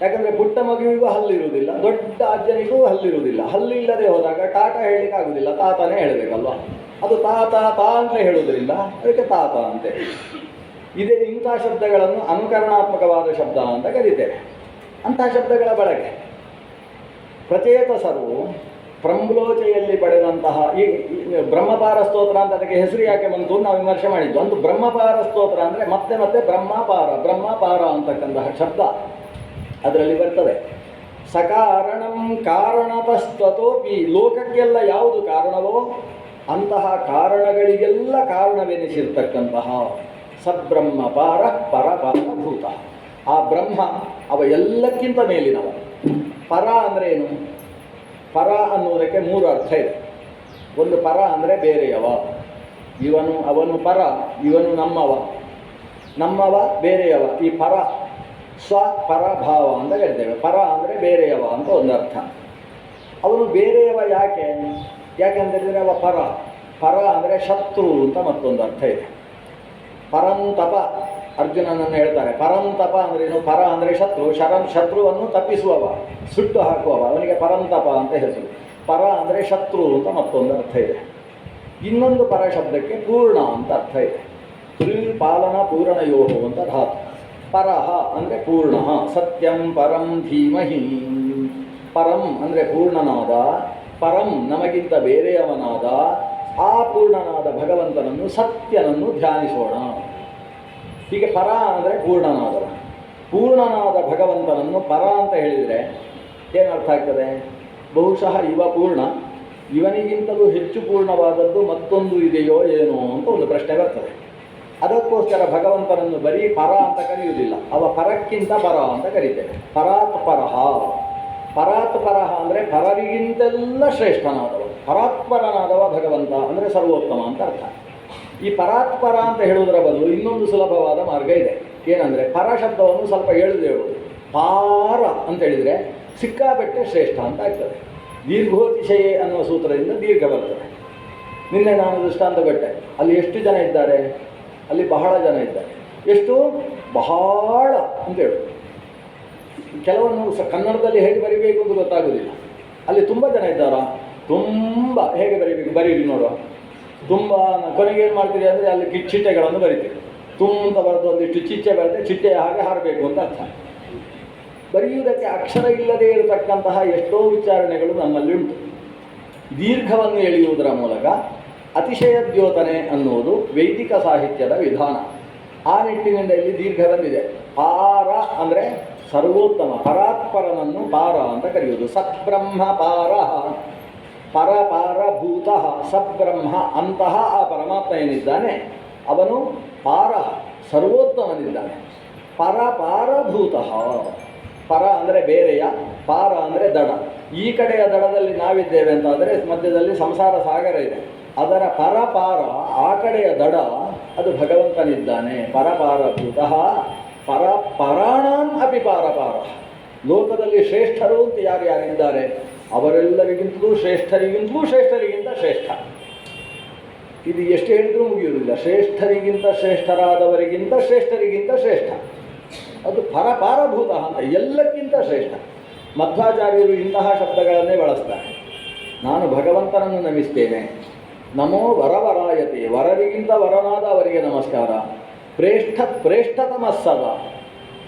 ಯಾಕಂದರೆ ಪುಟ್ಟ ಮಗುವಿಗೂ ಹಲ್ಲಿರುವುದಿಲ್ಲ, ದೊಡ್ಡ ಅಜ್ಜನಿಗೂ ಹಲ್ಲಿರುವುದಿಲ್ಲ. ಹಲ್ಲಿಲ್ಲದೆ ಹೋದಾಗ ಟಾಟಾ ಹೇಳಲಿಕ್ಕೆ ಆಗುವುದಿಲ್ಲ, ತಾತನೇ ಹೇಳಬೇಕಲ್ವ. ಅದು ತಾತ ತಾ ಅಂತ ಹೇಳುವುದರಿಂದ ಅದಕ್ಕೆ ತಾತ ಅಂತೆ. ಇದೇ ಇಂಥ ಶಬ್ದಗಳನ್ನು ಅನುಕರಣಾತ್ಮಕವಾದ ಶಬ್ದ ಅಂತ ಕರೀತೇವೆ. ಅಂತಹ ಶಬ್ದಗಳ ಬಳಕೆ ಪ್ರಚೇತಸರು ಪ್ರಂಬ್ಲೋಚೆಯಲ್ಲಿ ಪಡೆದಂತಹ ಈ ಬ್ರಹ್ಮಪಾರ ಸ್ತೋತ್ರ ಅಂತ ಅದಕ್ಕೆ ಹೆಸರು ಯಾಕೆ ಬಂತು ನಾವು ವಿಮರ್ಶೆ ಮಾಡಿದ್ದು. ಅಂತೂ ಬ್ರಹ್ಮಪಾರ ಸ್ತೋತ್ರ ಅಂದರೆ ಮತ್ತೆ ಮತ್ತೆ ಬ್ರಹ್ಮಪಾರ ಅಂತಕ್ಕಂತಹ ಶಬ್ದ ಅದರಲ್ಲಿ ಬರ್ತದೆ. ಸಕಾರಣಂ ಕಾರಣತಸ್ತತೋಪಿ, ಲೋಕಕ್ಕೆಲ್ಲ ಯಾವುದು ಕಾರಣವೋ ಅಂತಹ ಕಾರಣಗಳಿಗೆಲ್ಲ ಕಾರಣವೆನಿಸಿರ್ತಕ್ಕಂತಹ ಸಬ್ರಹ್ಮಪಾರ ಪರಪಾರಭೂತ. ಆ ಬ್ರಹ್ಮ ಅವ ಎಲ್ಲಕ್ಕಿಂತ ಮೇಲಿನವ. ಪರ ಅಂದರೆ ಏನು? ಪರ ಅನ್ನುವುದಕ್ಕೆ ಮೂರು ಅರ್ಥ ಇದೆ. ಒಂದು ಪರ ಅಂದರೆ ಬೇರೆಯವ, ಅವನು ಪರ, ಇವನು ನಮ್ಮವ ಬೇರೆಯವ. ಈ ಪರ ಸ್ವಪರಭಾವ ಅಂತ ಹೇಳ್ತೇವೆ. ಪರ ಅಂದರೆ ಬೇರೆಯವ ಅಂತ ಒಂದು ಅರ್ಥ. ಅವನು ಬೇರೆಯವ ಯಾಕೆಂದರೆ ಅವ ಪರ ಅಂದರೆ ಶತ್ರು ಅಂತ ಮತ್ತೊಂದು ಅರ್ಥ ಇದೆ. ಪರಂತಪ ಅರ್ಜುನನನ್ನು ಹೇಳ್ತಾರೆ. ಪರಂತಪ ಅಂದರೆ ಏನು? ಪರ ಅಂದರೆ ಶತ್ರುವನ್ನು ತಪ್ಪಿಸುವವ, ಸುಟ್ಟು ಹಾಕುವವ, ಅವನಿಗೆ ಪರಂತಪ ಅಂತ ಹೆಸರು. ಪರ ಅಂದರೆ ಶತ್ರು ಅಂತ ಮತ್ತೊಂದು ಅರ್ಥ ಇದೆ. ಇನ್ನೊಂದು ಪರ ಶಬ್ದಕ್ಕೆ ಪೂರ್ಣ ಅಂತ ಅರ್ಥ ಇದೆ. ಪಾಲನ ಪೂರಣಯೋಹೋ ಅಂತ ಧಾತು. ಪರಹ ಅಂದರೆ ಪೂರ್ಣ, ಸತ್ಯಂ ಪರಂ ಧೀಮಹಿ. ಪರಂ ಅಂದರೆ ಪೂರ್ಣನಾದ, ಪರಂ ನಮಗಿಂತ ಬೇರೆಯವನಾದ ಆ ಪೂರ್ಣನಾದ ಭಗವಂತನನ್ನು ಸತ್ಯನನ್ನು ಧ್ಯಾನಿಸೋಣ. ಹೀಗೆ ಪರ ಅಂದರೆ ಪೂರ್ಣನಾದ ಭಗವಂತನನ್ನು ಪರ ಅಂತ ಹೇಳಿದರೆ ಏನರ್ಥ ಆಗ್ತದೆ? ಬಹುಶಃ ಇವ ಪೂರ್ಣ, ಇವನಿಗಿಂತಲೂ ಹೆಚ್ಚು ಪೂರ್ಣವಾದದ್ದು ಮತ್ತೊಂದು ಇದೆಯೋ ಏನೋ ಅಂತ ಒಂದು ಪ್ರಶ್ನೆ ಬರ್ತದೆ. ಅದಕ್ಕೋಸ್ಕರ ಭಗವಂತನನ್ನು ಬರೀ ಪರ ಅಂತ ಕರೆಯುವುದಿಲ್ಲ, ಅವ ಪರಕ್ಕಿಂತ ಪರ ಅಂತ ಕರೀತೇವೆ. ಪರಾತ್ಪರಹ ಅಂದರೆ ಪರರಿಗಿಂತೆಲ್ಲ ಶ್ರೇಷ್ಠನಾದವ, ಪರಾತ್ಪರನಾದವ ಭಗವಂತ ಅಂದರೆ ಸರ್ವೋತ್ತಮ ಅಂತ ಅರ್ಥ. ಈ ಪರಾತ್ಪರ ಅಂತ ಹೇಳುವುದರ ಬದಲು ಇನ್ನೊಂದು ಸುಲಭವಾದ ಮಾರ್ಗ ಇದೆ. ಏನಂದರೆ ಪರ ಶಬ್ದವನ್ನು ಸ್ವಲ್ಪ ಹೇಳುವುದು ಪಾರ ಅಂತ ಹೇಳಿದರೆ ಸಿಕ್ಕಾಪಟ್ಟೆ ಶ್ರೇಷ್ಠ ಅಂತ ಆಗ್ತದೆ. ದೀರ್ಘೋತಿಶಯೇ ಅನ್ನುವ ಸೂತ್ರದಿಂದ ದೀರ್ಘ ಬರ್ತದೆ. ನಿನ್ನೆ ನಾನು ದೃಷ್ಟಾಂತ ಕೊಟ್ಟೆ. ಅಲ್ಲಿ ಎಷ್ಟು ಜನ ಇದ್ದಾರೆ? ಅಲ್ಲಿ ಬಹಳ ಜನ ಇದ್ದಾರೆ. ಎಷ್ಟು? ಬಹಳ ಅಂತೇಳು. ಕೆಲವನ್ನು ಕನ್ನಡದಲ್ಲಿ ಹೇಗೆ ಬರೀಬೇಕು ಅಂತ ಗೊತ್ತಾಗೋದಿಲ್ಲ. ಅಲ್ಲಿ ತುಂಬ ಜನ ಇದ್ದಾರಾ? ತುಂಬ ಹೇಗೆ ಬರೀಬೇಕು? ಬರೀರಿ ನೋಡುವ. ತುಂಬ ಕೊನೆಗೆ ಏನು ಮಾಡ್ತೀರಿ ಅಂದರೆ ಅಲ್ಲಿ ಚಿಟ್ಟೆಗಳನ್ನು ಬರಿತೀರಿ. ತುಂಬ ಬರೆದು ಒಂದಿಷ್ಟು ಚಿಟ್ಟೆ ಬರೆದು ಚಿಟ್ಟೆಯ ಹಾಗೆ ಹಾರಬೇಕು ಅಂತ ಅರ್ಥ. ಬರೆಯುವುದಕ್ಕೆ ಅಕ್ಷರ ಇಲ್ಲದೇ ಇರತಕ್ಕಂತಹ ಎಷ್ಟೋ ಉಚ್ಚಾರಣೆಗಳು ನಮ್ಮಲ್ಲಿ ಉಂಟು. ದೀರ್ಘವನ್ನು ಎಳೆಯುವುದರ ಮೂಲಕ ಅತಿಶಯ ದ್ಯೋತನೆ ಅನ್ನುವುದು ವೈದಿಕ ಸಾಹಿತ್ಯದ ವಿಧಾನ. ಆ ನಿಟ್ಟಿನಿಂದ ಇಲ್ಲಿ ದೀರ್ಘ ಬಂದಿದೆ. ಪಾರ ಅಂದರೆ ಸರ್ವೋತ್ತಮ, ಪರಾತ್ಪರನನ್ನು ಪಾರ ಅಂತ ಕರೆಯುವುದು. ಸಬ್ರಹ್ಮ ಪಾರ, ಪರಪಾರಭೂತ ಸಬ್ರಹ್ಮ. ಅಂತಹ ಆ ಪರಮಾತ್ಮ ಏನಿದ್ದಾನೆ ಅವನು ಪಾರ, ಸರ್ವೋತ್ತಮನಿದ್ದಾನೆ. ಪರಪಾರಭೂತ. ಪರ ಅಂದರೆ ಬೇರೆಯ, ಪಾರ ಅಂದರೆ ದಡ. ಈ ಕಡೆಯ ದಡದಲ್ಲಿ ನಾವಿದ್ದೇವೆ ಅಂತಾದರೆ ಮಧ್ಯದಲ್ಲಿ ಸಂಸಾರ ಸಾಗರ ಇದೆ. ಅದರ ಪರಪಾರ, ಆ ಕಡೆಯ ದಡ, ಅದು ಭಗವಂತನಿದ್ದಾನೆ. ಪರಪಾರಭೂತ ಪರಾಣಾಂ ಅಪಿ ಪಾರಪಾರ. ಲೋಕದಲ್ಲಿ ಶ್ರೇಷ್ಠರು ಅಂತ ಯಾರ್ಯಾರಿದ್ದಾರೆ ಅವರೆಲ್ಲರಿಗಿಂತಲೂ ಶ್ರೇಷ್ಠರಿಗಿಂತ ಶ್ರೇಷ್ಠ. ಇದು ಎಷ್ಟು ಹೇಳಿದರೂ ಮುಗಿಯುವುದಿಲ್ಲ. ಶ್ರೇಷ್ಠರಿಗಿಂತ ಶ್ರೇಷ್ಠರಾದವರಿಗಿಂತ ಶ್ರೇಷ್ಠ. ಅದು ಪರಪಾರಭೂತ ಅಂತ, ಎಲ್ಲಕ್ಕಿಂತ ಶ್ರೇಷ್ಠ. ಮಧ್ವಾಚಾರ್ಯರು ಇಂತಹ ಶಬ್ದಗಳನ್ನೇ ಬಳಸ್ತಾರೆ. ನಾನು ಭಗವಂತನನ್ನು ನಮಿಸ್ತೇನೆ. ನಮೋ ವರವರಾಯತೆ, ವರರಿಗಿಂತ ವರನಾದ ಅವರಿಗೆ ನಮಸ್ಕಾರ. ಪ್ರೇಷ್ಠತಮಸ್ಸದ,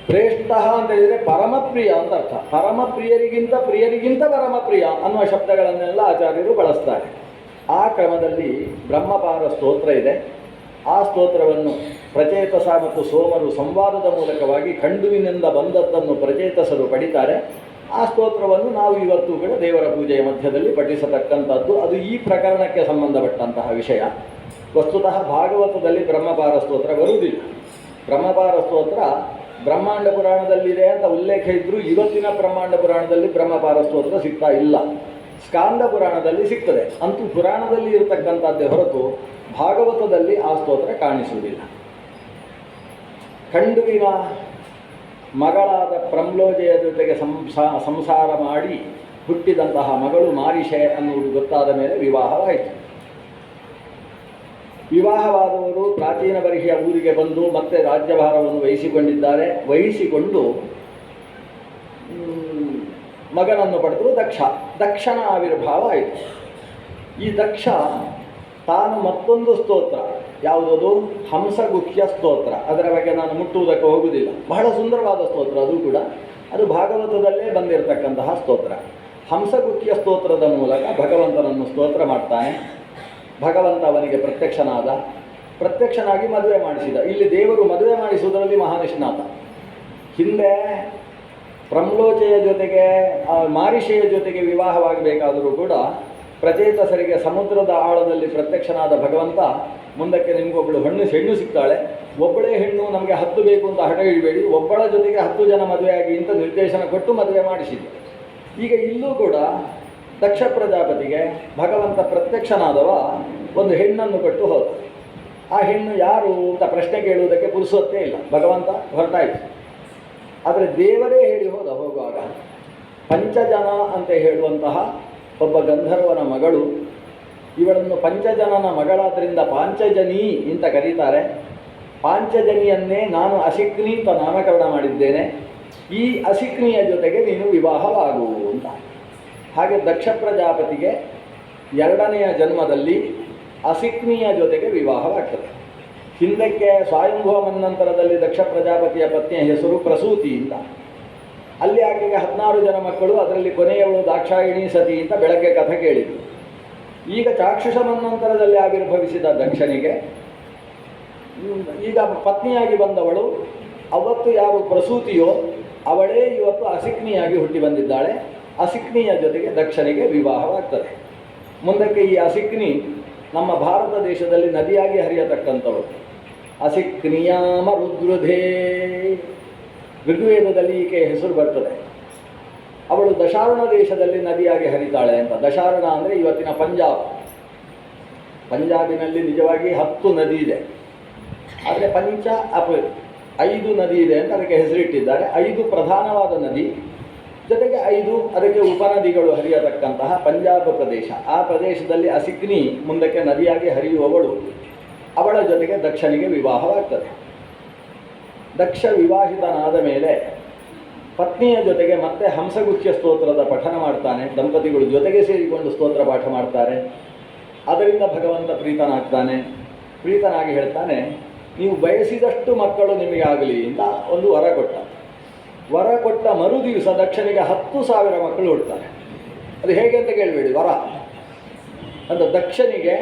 ಪ್ರೇಷ್ಠ ಅಂತ ಹೇಳಿದರೆ ಪರಮಪ್ರಿಯ ಅಂತ ಅರ್ಥ. ಪರಮಪ್ರಿಯರಿಗಿಂತ ಪರಮಪ್ರಿಯ ಅನ್ನುವ ಶಬ್ದಗಳನ್ನೆಲ್ಲ ಆಚಾರ್ಯರು ಬಳಸ್ತಾರೆ. ಆ ಕ್ರಮದಲ್ಲಿ ಬ್ರಹ್ಮಪಾರ ಸ್ತೋತ್ರ ಇದೆ. ಆ ಸ್ತೋತ್ರವನ್ನು ಪ್ರಚೇತಸ ಮತ್ತು ಸೋಮರು ಸಂವಾದದ ಮೂಲಕವಾಗಿ ಖಂಡುವಿನಿಂದ ಬಂದದ್ದನ್ನು ಪ್ರಚೇತಸರು ಪಡಿತಾರೆ. ಆ ಸ್ತೋತ್ರವನ್ನು ನಾವು ಇವತ್ತು ಕೂಡ ದೇವರ ಪೂಜೆಯ ಮಧ್ಯದಲ್ಲಿ ಪಠಿಸತಕ್ಕಂಥದ್ದು. ಅದು ಈ ಪ್ರಕರಣಕ್ಕೆ ಸಂಬಂಧಪಟ್ಟಂತಹ ವಿಷಯ. ವಸ್ತುತಃ ಭಾಗವತದಲ್ಲಿ ಬ್ರಹ್ಮಪಾರ ಸ್ತೋತ್ರ ಬರುವುದಿಲ್ಲ. ಬ್ರಹ್ಮಪಾರ ಸ್ತೋತ್ರ ಬ್ರಹ್ಮಾಂಡ ಪುರಾಣದಲ್ಲಿದೆ ಅಂತ ಉಲ್ಲೇಖ ಇದ್ದರೂ ಇವತ್ತಿನ ಬ್ರಹ್ಮಾಂಡ ಪುರಾಣದಲ್ಲಿ ಬ್ರಹ್ಮಪಾರ ಸ್ತೋತ್ರ ಸಿಗ್ತಾ ಇಲ್ಲ. ಸ್ಕಾಂದ ಪುರಾಣದಲ್ಲಿ ಸಿಗ್ತದೆ. ಅಂತೂ ಪುರಾಣದಲ್ಲಿ ಇರತಕ್ಕಂಥದ್ದೇ ಹೊರತು ಭಾಗವತದಲ್ಲಿ ಆ ಸ್ತೋತ್ರ ಕಾಣಿಸುವುದಿಲ್ಲ. ಖಂಡುವಿನ ಮಗಳಾದ ಪ್ರಮ್ಲೋಜೆಯ ಜೊತೆಗೆ ಸಂಸಾರ ಮಾಡಿ ಹುಟ್ಟಿದಂತಹ ಮಗಳು ಮಾರಿಷೆ ಅನ್ನುವುದು ಗೊತ್ತಾದ ಮೇಲೆ ವಿವಾಹವಾಯಿತು. ವಿವಾಹವಾದವರು ಪ್ರಾಚೀನ ಬರಿಹಿಯ ಊರಿಗೆ ಬಂದು ಮತ್ತೆ ರಾಜ್ಯಭಾರವನ್ನು ವಹಿಸಿಕೊಂಡಿದ್ದಾರೆ. ವಹಿಸಿಕೊಂಡು ಮಗನನ್ನು ಪಡೆದರು ದಕ್ಷನ ಆವಿರ್ಭಾವ ಆಯಿತು. ಈ ದಕ್ಷ ತಾನು ಮತ್ತೊಂದು ಸ್ತೋತ್ರ, ಯಾವುದದು ಹಂಸಗುಖ್ಯ ಸ್ತೋತ್ರ, ಅದರ ಬಗ್ಗೆ ನಾನು ಮುಟ್ಟುವುದಕ್ಕೆ ಹೋಗುವುದಿಲ್ಲ. ಬಹಳ ಸುಂದರವಾದ ಸ್ತೋತ್ರ ಅದು ಕೂಡ. ಅದು ಭಾಗವತದಲ್ಲೇ ಬಂದಿರತಕ್ಕಂತಹ ಸ್ತೋತ್ರ. ಹಂಸಗುಖ್ಯ ಸ್ತೋತ್ರದ ಮೂಲಕ ಭಗವಂತನನ್ನು ಸ್ತೋತ್ರ ಮಾಡ್ತಾನೆ. ಭಗವಂತ ಅವನಿಗೆ ಪ್ರತ್ಯಕ್ಷನಾಗಿ ಮದುವೆ ಮಾಡಿಸಿದ. ಇಲ್ಲಿ ದೇವರು ಮದುವೆ ಮಾಡಿಸುವುದರಲ್ಲಿ ಮಹಾನಿಷ್ಣಾತ. ಹಿಂದೆ ಪ್ರಮ್ಲೋಚೆಯ ಜೊತೆಗೆ ಮಾರಿಷೆಯ ಜೊತೆಗೆ ವಿವಾಹವಾಗಬೇಕಾದರೂ ಕೂಡ ಪ್ರಚೇತಸರಿಗೆ ಸಮುದ್ರದ ಆಳದಲ್ಲಿ ಪ್ರತ್ಯಕ್ಷನಾದ ಭಗವಂತ ಮುಂದಕ್ಕೆ ನಿಮಗೊಬ್ಬಳು ಹೆಣ್ಣು ಸಿಗ್ತಾಳೆ, ಒಬ್ಬಳೇ ಹೆಣ್ಣು ನಮಗೆ 10 ಬೇಕು ಅಂತ ಹಠ ಹಿಡಬೇಡಿ, ಒಬ್ಬಳ ಜೊತೆಗೆ 10 ಜನ ಮದುವೆಯಾಗಿ ಅಂತ ನಿರ್ದೇಶನ ಕೊಟ್ಟು ಮದುವೆ ಮಾಡಿಸಿದ್ದು. ಈಗ ಇಲ್ಲೂ ಕೂಡ ದಕ್ಷ ಪ್ರಜಾಪತಿಗೆ ಭಗವಂತ ಪ್ರತ್ಯಕ್ಷನಾದವ ಒಂದು ಹೆಣ್ಣನ್ನು ಕೊಟ್ಟು ಹೋದ. ಆ ಹೆಣ್ಣು ಯಾರು ಅಂತ ಪ್ರಶ್ನೆ ಕೇಳುವುದಕ್ಕೆ ಪುರುಸೊತ್ತೇ ಇಲ್ಲ, ಭಗವಂತ ಹೊರಟಾಯಿತು. ಆದರೆ ದೇವರೇ ಹೇಳಿ ಹೋಗುವಾಗ ಪಂಚಜನ ಅಂತ ಹೇಳುವಂತಹ ಒಬ್ಬ ಗಂಧರ್ವನ ಮಗಳು, ಇವಳನ್ನು ಪಂಚಜನನ ಮಗಳಾದ್ದರಿಂದ ಪಾಂಚಜನಿ ಅಂತ ಕರೀತಾರೆ. ಪಾಂಚಜನಿಯನ್ನೇ ನಾನು ಅಸಿಕ್ನಿ ಅಂತ ನಾಮಕರಣ ಮಾಡಿದ್ದೇನೆ, ಈ ಅಸಿಕ್ನಿಯ ಜೊತೆಗೆ ನೀನು ವಿವಾಹವಾಗು ಅಂತ. ಹಾಗೆ ದಕ್ಷ ಪ್ರಜಾಪತಿಗೆ 2ನೆಯ ಜನ್ಮದಲ್ಲಿ ಅಸಿಕ್ನಿಯ ಜೊತೆಗೆ ವಿವಾಹವಾಗ್ತದೆ. ಹಿಂದಕ್ಕೆ ಸ್ವಯಂಭುವ ಮನ್ವಂತರದಲ್ಲಿ ದಕ್ಷ ಪ್ರಜಾಪತಿಯ ಪತ್ನಿಯ ಹೆಸರು ಪ್ರಸೂತಿ ಅಂತ. ಅಲ್ಲಿ ಆಕೆಗೆ 16 ಜನ ಮಕ್ಕಳು, ಅದರಲ್ಲಿ ಕೊನೆಯವಳು ದಾಕ್ಷಾಯಿಣಿ ಸತಿ ಅಂತ ಬೆಳಗ್ಗೆ ಕಥೆ ಕೇಳಿದರು. ಈಗ ಚಾಕ್ಷುಷ ಮನ್ವಂತರದಲ್ಲಿ ಆವಿರ್ಭವಿಸಿದ ದಕ್ಷನಿಗೆ ಈಗ ಪತ್ನಿಯಾಗಿ ಬಂದವಳು, ಅವತ್ತು ಯಾರು ಪ್ರಸೂತಿಯೋ ಅವಳೇ ಇವತ್ತು ಅಸಿಕ್ನಿಯಾಗಿ ಹುಟ್ಟಿ ಬಂದಿದ್ದಾಳೆ. ಅಸಿಕ್ನಿಯ ಜೊತೆಗೆ ದಕ್ಷನಿಗೆ ವಿವಾಹವಾಗ್ತದೆ. ಮುಂದಕ್ಕೆ ಈ ಅಸಿಕ್ನಿ ನಮ್ಮ ಭಾರತ ದೇಶದಲ್ಲಿ ನದಿಯಾಗಿ ಹರಿಯತಕ್ಕಂಥವಳು. ಅಸಿಕ್ನಿಯಾಮ ರುದ್ರುಧೇ, ಋಗ್ವೇದದಲ್ಲಿ ಈಕೆ ಹೆಸರು ಬರ್ತದೆ. ಅವಳು ದಶಾರ್ಣ ದೇಶದಲ್ಲಿ ನದಿಯಾಗಿ ಹರಿತಾಳೆ ಅಂತ. ದಶಾರ್ಣ ಅಂದರೆ ಇವತ್ತಿನ ಪಂಜಾಬಿನಲ್ಲಿ ನಿಜವಾಗಿ 10 ನದಿ ಇದೆ, ಆದರೆ 5 ನದಿ ಇದೆ ಅಂತ ಅದಕ್ಕೆ ಹೆಸರಿಟ್ಟಿದ್ದಾರೆ. 5 ಪ್ರಧಾನವಾದ ನದಿ ಜೊತೆಗೆ 5 ಅದಕ್ಕೆ ಉಪನದಿಗಳು ಹರಿಯತಕ್ಕಂತಹ ಪಂಜಾಬ್ ಪ್ರದೇಶ. ಆ ಪ್ರದೇಶದಲ್ಲಿ ಅಸಿಕ್ನಿ ಮುಂದಕ್ಕೆ ನದಿಯಾಗಿ ಹರಿಯುವವಳು. ಅವಳ ಜೊತೆಗೆ ದಕ್ಷನಿಗೆ ವಿವಾಹವಾಗ್ತದೆ. ದಕ್ಷ ವಿವಾಹಿತನಾದ ಮೇಲೆ ಪತ್ನಿಯ ಜೊತೆಗೆ ಮತ್ತೆ ಹಂಸಗುಖ್ಯ ಸ್ತೋತ್ರದ ಪಠನ ಮಾಡ್ತಾನೆ. ದಂಪತಿಗಳು ಜೊತೆಗೆ ಸೇರಿಕೊಂಡು ಸ್ತೋತ್ರ ಪಾಠ ಮಾಡ್ತಾರೆ. ಅದರಿಂದ ಭಗವಂತ ಪ್ರೀತನಾಗ್ತಾನೆ. ಪ್ರೀತನಾಗಿ ಹೇಳ್ತಾನೆ, ನೀವು ಬಯಸಿದಷ್ಟು ಮಕ್ಕಳು ನಿಮಗೆ ಆಗಲಿ ಅಂತ ಒಂದು ವರ ಕೊಟ್ಟ ಮರು ದಿವಸ ದಕ್ಷನಿಗೆ 10,000 ಮಕ್ಕಳು ಹುಡ್ತಾರೆ. ಅದು ಹೇಗೆ ಅಂತ ಕೇಳಬೇಡಿ, ವರ ಅಂತ. ದಕ್ಷನಿಗೆ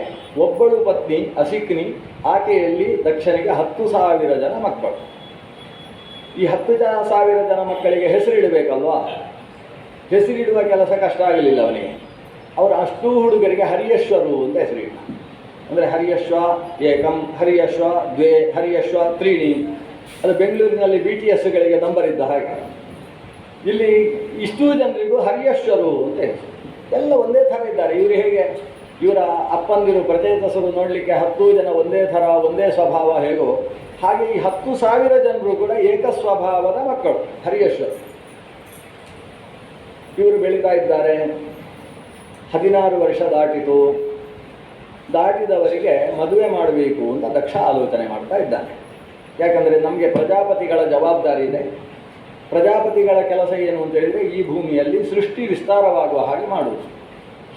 ಒಬ್ಬಳು ಪತ್ನಿ ಅಸಿಕ್ನಿ, ಆಕೆಯಲ್ಲಿ ದಕ್ಷನಿಗೆ 10,000 ಜನ ಮಕ್ಕಳು. ಈ 10,000 ಜನ ಮಕ್ಕಳಿಗೆ ಹೆಸರಿಡಬೇಕಲ್ವಾ? ಹೆಸರಿಡುವ ಕೆಲಸ ಕಷ್ಟ ಆಗಲಿಲ್ಲ ಅವನಿಗೆ. ಅವರು ಅಷ್ಟೂ ಹುಡುಗರಿಗೆ ಹರಿಯಶ್ವರು ಅಂತ ಹೆಸರಿಟ್ಟ. ಅಂದರೆ ಹರಿಯಶ್ವ ಏಕಂ, ಹರಿಯಶ್ವ ದ್ವೇ, ಹರಿಯಶ್ವ ತ್ರೀಣಿ. ಅದು ಬೆಂಗಳೂರಿನಲ್ಲಿ BTSಗಳಿಗೆ ನಂಬರ್ ಇದ್ದ ಹಾಗೆ ಇಲ್ಲಿ ಇಷ್ಟೂ ಜನರಿಗೂ ಹರಿಯಶ್ವರು ಅಂತ ಹೆಸರು. ಎಲ್ಲ ಒಂದೇ ಥರ ಇದ್ದಾರೆ. ಇವರು ಹೇಗೆ ಇವರ ಅಪ್ಪಂದಿರು ಪ್ರಚೇತಸರು ನೋಡಲಿಕ್ಕೆ 10 ಜನ ಒಂದೇ ಥರ ಒಂದೇ ಸ್ವಭಾವ ಹೇಗೋ ಹಾಗೆ ಈ 10,000 ಜನರು ಕೂಡ ಏಕ ಸ್ವಭಾವದ ಮಕ್ಕಳು ಹರಿಯಶ್ವರು. ಇವರು ಬೆಳೀತಾ ಇದ್ದಾರೆ. 16 ವರ್ಷ ದಾಟಿದವರಿಗೆ ಮದುವೆ ಮಾಡಬೇಕು ಅಂತ ದಕ್ಷ ಆಲೋಚನೆ ಮಾಡ್ತಾ ಇದ್ದಾನೆ. ಯಾಕಂದರೆ ನಮಗೆ ಪ್ರಜಾಪತಿಗಳ ಜವಾಬ್ದಾರಿ ಇದೆ. ಪ್ರಜಾಪತಿಗಳ ಕೆಲಸ ಏನು ಅಂತ ಹೇಳಿದರೆ ಈ ಭೂಮಿಯಲ್ಲಿ ಸೃಷ್ಟಿ ವಿಸ್ತಾರವಾಗುವ ಹಾಗೆ ಮಾಡುವುದು.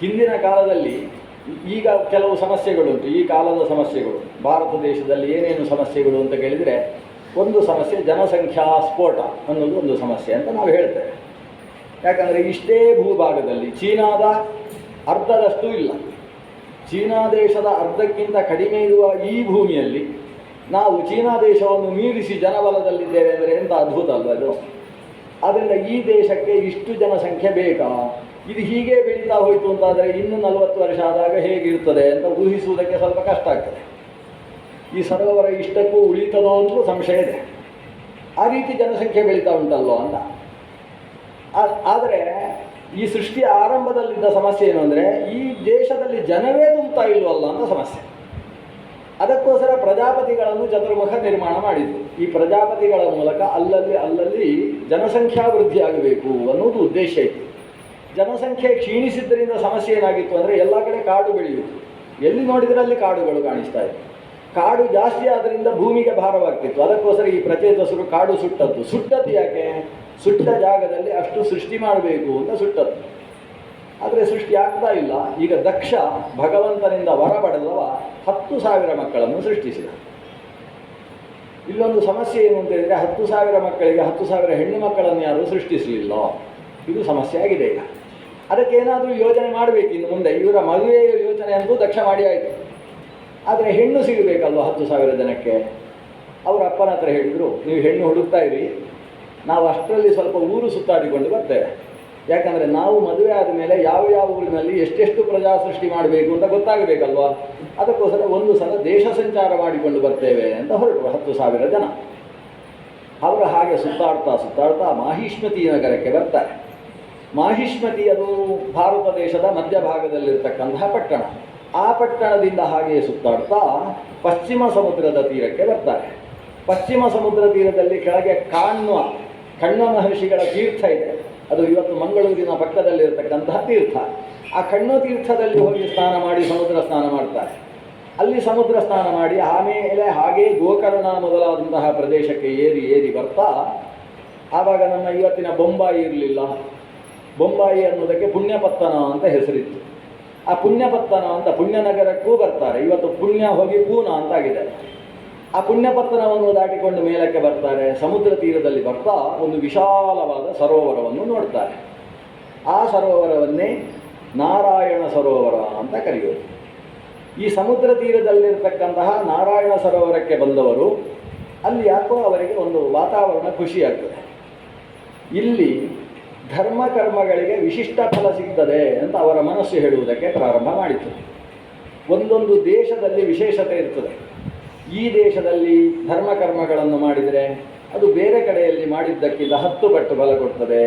ಹಿಂದಿನ ಕಾಲದಲ್ಲಿ ಈಗ ಕೆಲವು ಸಮಸ್ಯೆಗಳುಂಟು. ಈ ಕಾಲದ ಸಮಸ್ಯೆಗಳು ಭಾರತ ದೇಶದಲ್ಲಿ ಏನೇನು ಸಮಸ್ಯೆಗಳು ಅಂತ ಕೇಳಿದರೆ, ಒಂದು ಸಮಸ್ಯೆ ಜನಸಂಖ್ಯಾ ಸ್ಫೋಟ ಅನ್ನೋದು ಒಂದು ಸಮಸ್ಯೆ ಅಂತ ನಾವು ಹೇಳ್ತೇವೆ. ಯಾಕಂದರೆ ಇಷ್ಟೇ ಭೂಭಾಗದಲ್ಲಿ ಚೀನಾದ ಅರ್ಧದಷ್ಟು ಇಲ್ಲ. ಚೀನಾ ದೇಶದ ಅರ್ಧಕ್ಕಿಂತ ಕಡಿಮೆ ಇರುವ ಈ ಭೂಮಿಯಲ್ಲಿ ನಾವು ಚೀನಾ ದೇಶವನ್ನು ಮೀರಿಸಿ ಜನಬಲದಲ್ಲಿದ್ದೇವೆ ಅಂದರೆ ಎಂಥ ಅದ್ಭುತ ಅಲ್ವ ಅದು. ಆದ್ದರಿಂದ ಈ ದೇಶಕ್ಕೆ ಇಷ್ಟು ಜನಸಂಖ್ಯೆ ಬೇಕಾ? ಇದು ಹೀಗೆ ಬೆಳೀತಾ ಹೋಯಿತು ಅಂತಾದರೆ ಇನ್ನು 40 ವರ್ಷ ಆದಾಗ ಹೇಗಿರ್ತದೆ ಅಂತ ಊಹಿಸುವುದಕ್ಕೆ ಸ್ವಲ್ಪ ಕಷ್ಟ ಆಗ್ತದೆ. ಈ ಸರೋವರ ಇಷ್ಟಕ್ಕೂ ಉಳಿತದೋ ಅಂತಲೂ ಸಂಶಯ ಇದೆ. ಆ ರೀತಿ ಜನಸಂಖ್ಯೆ ಬೆಳೀತಾ ಉಂಟಲ್ವೋ ಅಂತ. ಆದರೆ ಈ ಸೃಷ್ಟಿಯ ಆರಂಭದಲ್ಲಿದ್ದ ಸಮಸ್ಯೆ ಏನು ಅಂದರೆ ಈ ದೇಶದಲ್ಲಿ ಜನವೇ ತುಂಬ್ತಾ ಇಲ್ವಲ್ಲ ಅಂತ ಸಮಸ್ಯೆ. ಅದಕ್ಕೋಸ್ಕರ ಪ್ರಜಾಪತಿಗಳನ್ನು ಚತುರ್ಮುಖ ನಿರ್ಮಾಣ ಮಾಡಿದ್ರು. ಈ ಪ್ರಜಾಪತಿಗಳ ಮೂಲಕ ಅಲ್ಲಲ್ಲಿ ಜನಸಂಖ್ಯಾ ವೃದ್ಧಿ ಆಗಬೇಕು ಅನ್ನೋದು ಉದ್ದೇಶ ಇತ್ತು. ಜನಸಂಖ್ಯೆ ಕ್ಷೀಣಿಸಿದ್ದರಿಂದ ಸಮಸ್ಯೆ ಏನಾಗಿತ್ತು ಅಂದರೆ ಎಲ್ಲ ಕಡೆ ಕಾಡು ಬೆಳೆಯುವುದು, ಎಲ್ಲಿ ನೋಡಿದರೆ ಅಲ್ಲಿ ಕಾಡುಗಳು ಕಾಣಿಸ್ತಾ ಇತ್ತು. ಕಾಡು ಜಾಸ್ತಿ ಆದ್ದರಿಂದ ಭೂಮಿಗೆ ಭಾರವಾಗ್ತಿತ್ತು. ಅದಕ್ಕೋಸ್ಕರ ಈ ಪ್ರಚೇತಸರು ಕಾಡು ಸುಟ್ಟದ್ದು ಯಾಕೆ? ಸುಟ್ಟ ಜಾಗದಲ್ಲಿ ಅಷ್ಟು ಸೃಷ್ಟಿ ಮಾಡಬೇಕು ಅಂತ ಸುಟ್ಟದ್ದು. ಆದರೆ ಸೃಷ್ಟಿ ಆಗ್ತಾ ಇಲ್ಲ. ಈಗ ದಕ್ಷ ಭಗವಂತನಿಂದ ವರ ಪಡೆದವ 10,000 ಮಕ್ಕಳನ್ನು ಸೃಷ್ಟಿಸಿದ. ಇಲ್ಲೊಂದು ಸಮಸ್ಯೆ ಏನು ಅಂತ ಹೇಳಿದರೆ 10,000 ಮಕ್ಕಳಿಗೆ 10,000 ಹೆಣ್ಣು ಮಕ್ಕಳನ್ನು ಯಾರೂ ಸೃಷ್ಟಿಸಲಿಲ್ಲ. ಇದು ಸಮಸ್ಯೆ ಆಗಿದೆ. ಈಗ ಅದಕ್ಕೇನಾದರೂ ಯೋಜನೆ ಮಾಡಬೇಕು. ಇನ್ನು ಮುಂದೆ ಇವರ ಮದುವೆಯ ಯೋಚನೆ ಅಂತೂ ದಕ್ಷ ಮಾಡಿ ಆಯಿತು. ಆದರೆ ಹೆಣ್ಣು ಸಿಗಬೇಕಲ್ವ 10,000 ಜನಕ್ಕೆ. ಅವರ ಅಪ್ಪನ ಹತ್ರ ಹೇಳಿದರು, ನೀವು ಹೆಣ್ಣು ಹುಡುಕ್ತಾ ಇರಿ, ನಾವು ಅಷ್ಟರಲ್ಲಿ ಸ್ವಲ್ಪ ಊರು ಸುತ್ತಾಡಿಕೊಂಡು ಬರ್ತೇವೆ. ಯಾಕಂದರೆ ನಾವು ಮದುವೆ ಆದಮೇಲೆ ಯಾವ ಊರಿನಲ್ಲಿ ಎಷ್ಟೆಷ್ಟು ಪ್ರಜಾ ಸೃಷ್ಟಿ ಮಾಡಬೇಕು ಅಂತ ಗೊತ್ತಾಗಬೇಕಲ್ವ. ಅದಕ್ಕೋಸ್ಕರ ಒಂದು ಸಲ ದೇಶ ಸಂಚಾರ ಮಾಡಿಕೊಂಡು ಬರ್ತೇವೆ ಅಂತ ಹೊರಟರು 10,000 ಜನ. ಅವರು ಹಾಗೆ ಸುತ್ತಾಡ್ತಾ ಮಾಹಿಷ್ಮತಿ ನಗರಕ್ಕೆ ಬರ್ತಾರೆ. ಮಾಹಿಷ್ಮತಿ ಅದು ಭಾರತ ದೇಶದ ಮಧ್ಯಭಾಗದಲ್ಲಿರ್ತಕ್ಕಂತಹ ಪಟ್ಟಣ. ಆ ಪಟ್ಟಣದಿಂದ ಹಾಗೆಯೇ ಸುತ್ತಾಡ್ತಾ ಪಶ್ಚಿಮ ಸಮುದ್ರದ ತೀರಕ್ಕೆ ಬರ್ತಾರೆ. ಪಶ್ಚಿಮ ಸಮುದ್ರ ತೀರದಲ್ಲಿ ಕೆಳಗೆ ಕಣ್ವ ಮಹರ್ಷಿಗಳ ತೀರ್ಥ ಇದೆ. ಅದು ಇವತ್ತು ಮಂಗಳೂರಿನ ಪಕ್ಕದಲ್ಲಿರತಕ್ಕಂತಹ ತೀರ್ಥ. ಆ ಕಣ್ಣು ತೀರ್ಥದಲ್ಲಿ ಹೋಗಿ ಸ್ನಾನ ಮಾಡಿ ಸಮುದ್ರ ಸ್ನಾನ ಮಾಡ್ತಾರೆ. ಅಲ್ಲಿ ಸಮುದ್ರ ಸ್ನಾನ ಮಾಡಿ ಆಮೇಲೆ ಹಾಗೇ ಗೋಕರ್ಣ ಮೊದಲಾದಂತಹ ಪ್ರದೇಶಕ್ಕೆ ಏರಿ ಬರ್ತಾ, ಆವಾಗ ನಮ್ಮ ಇವತ್ತಿನ ಬೊಂಬಾಯಿ ಇರಲಿಲ್ಲ. ಬೊಂಬಾಯಿ ಅನ್ನೋದಕ್ಕೆ ಪುಣ್ಯಪತ್ತನ ಅಂತ ಹೆಸರಿತ್ತು. ಆ ಪುಣ್ಯಪತ್ತನ ಅಂತ ಪುಣ್ಯನಗರಕ್ಕೂ ಬರ್ತಾರೆ. ಇವತ್ತು ಪುಣ್ಯ ಹೋಗಿ ಪೂನಾ ಅಂತಾಗಿದೆ. ಆ ಪುಣ್ಯಪತ್ತನವನ್ನು ದಾಟಿಕೊಂಡು ಮೇಲಕ್ಕೆ ಬರ್ತಾರೆ. ಸಮುದ್ರ ತೀರದಲ್ಲಿ ಬರ್ತಾ ಒಂದು ವಿಶಾಲವಾದ ಸರೋವರವನ್ನು ನೋಡ್ತಾರೆ. ಆ ಸರೋವರವನ್ನೇ ನಾರಾಯಣ ಸರೋವರ ಅಂತ ಕರೆಯೋದು. ಈ ಸಮುದ್ರ ತೀರದಲ್ಲಿರ್ತಕ್ಕಂತಹ ನಾರಾಯಣ ಸರೋವರಕ್ಕೆ ಬಂದವರು ಅಲ್ಲಿ ಯಾಕೋ ಅವರಿಗೆ ಒಂದು ವಾತಾವರಣ ಖುಷಿಯಾಗ್ತದೆ. ಇಲ್ಲಿ ಧರ್ಮ ಕರ್ಮಗಳಿಗೆ ವಿಶಿಷ್ಟ ಫಲ ಸಿಗ್ತದೆ ಅಂತ ಅವರ ಮನಸ್ಸು ಹೇಳುವುದಕ್ಕೆ ಪ್ರಾರಂಭ ಮಾಡಿತು. ಒಂದೊಂದು ದೇಶದಲ್ಲಿ ವಿಶೇಷತೆ ಇರ್ತದೆ. ಈ ದೇಶದಲ್ಲಿ ಧರ್ಮ ಕರ್ಮಗಳನ್ನು ಮಾಡಿದರೆ ಅದು ಬೇರೆ ಕಡೆಯಲ್ಲಿ ಮಾಡಿದ್ದಕ್ಕಿಂತ 10 ಪಟ್ಟು ಫಲ ಕೊಡ್ತದೆ.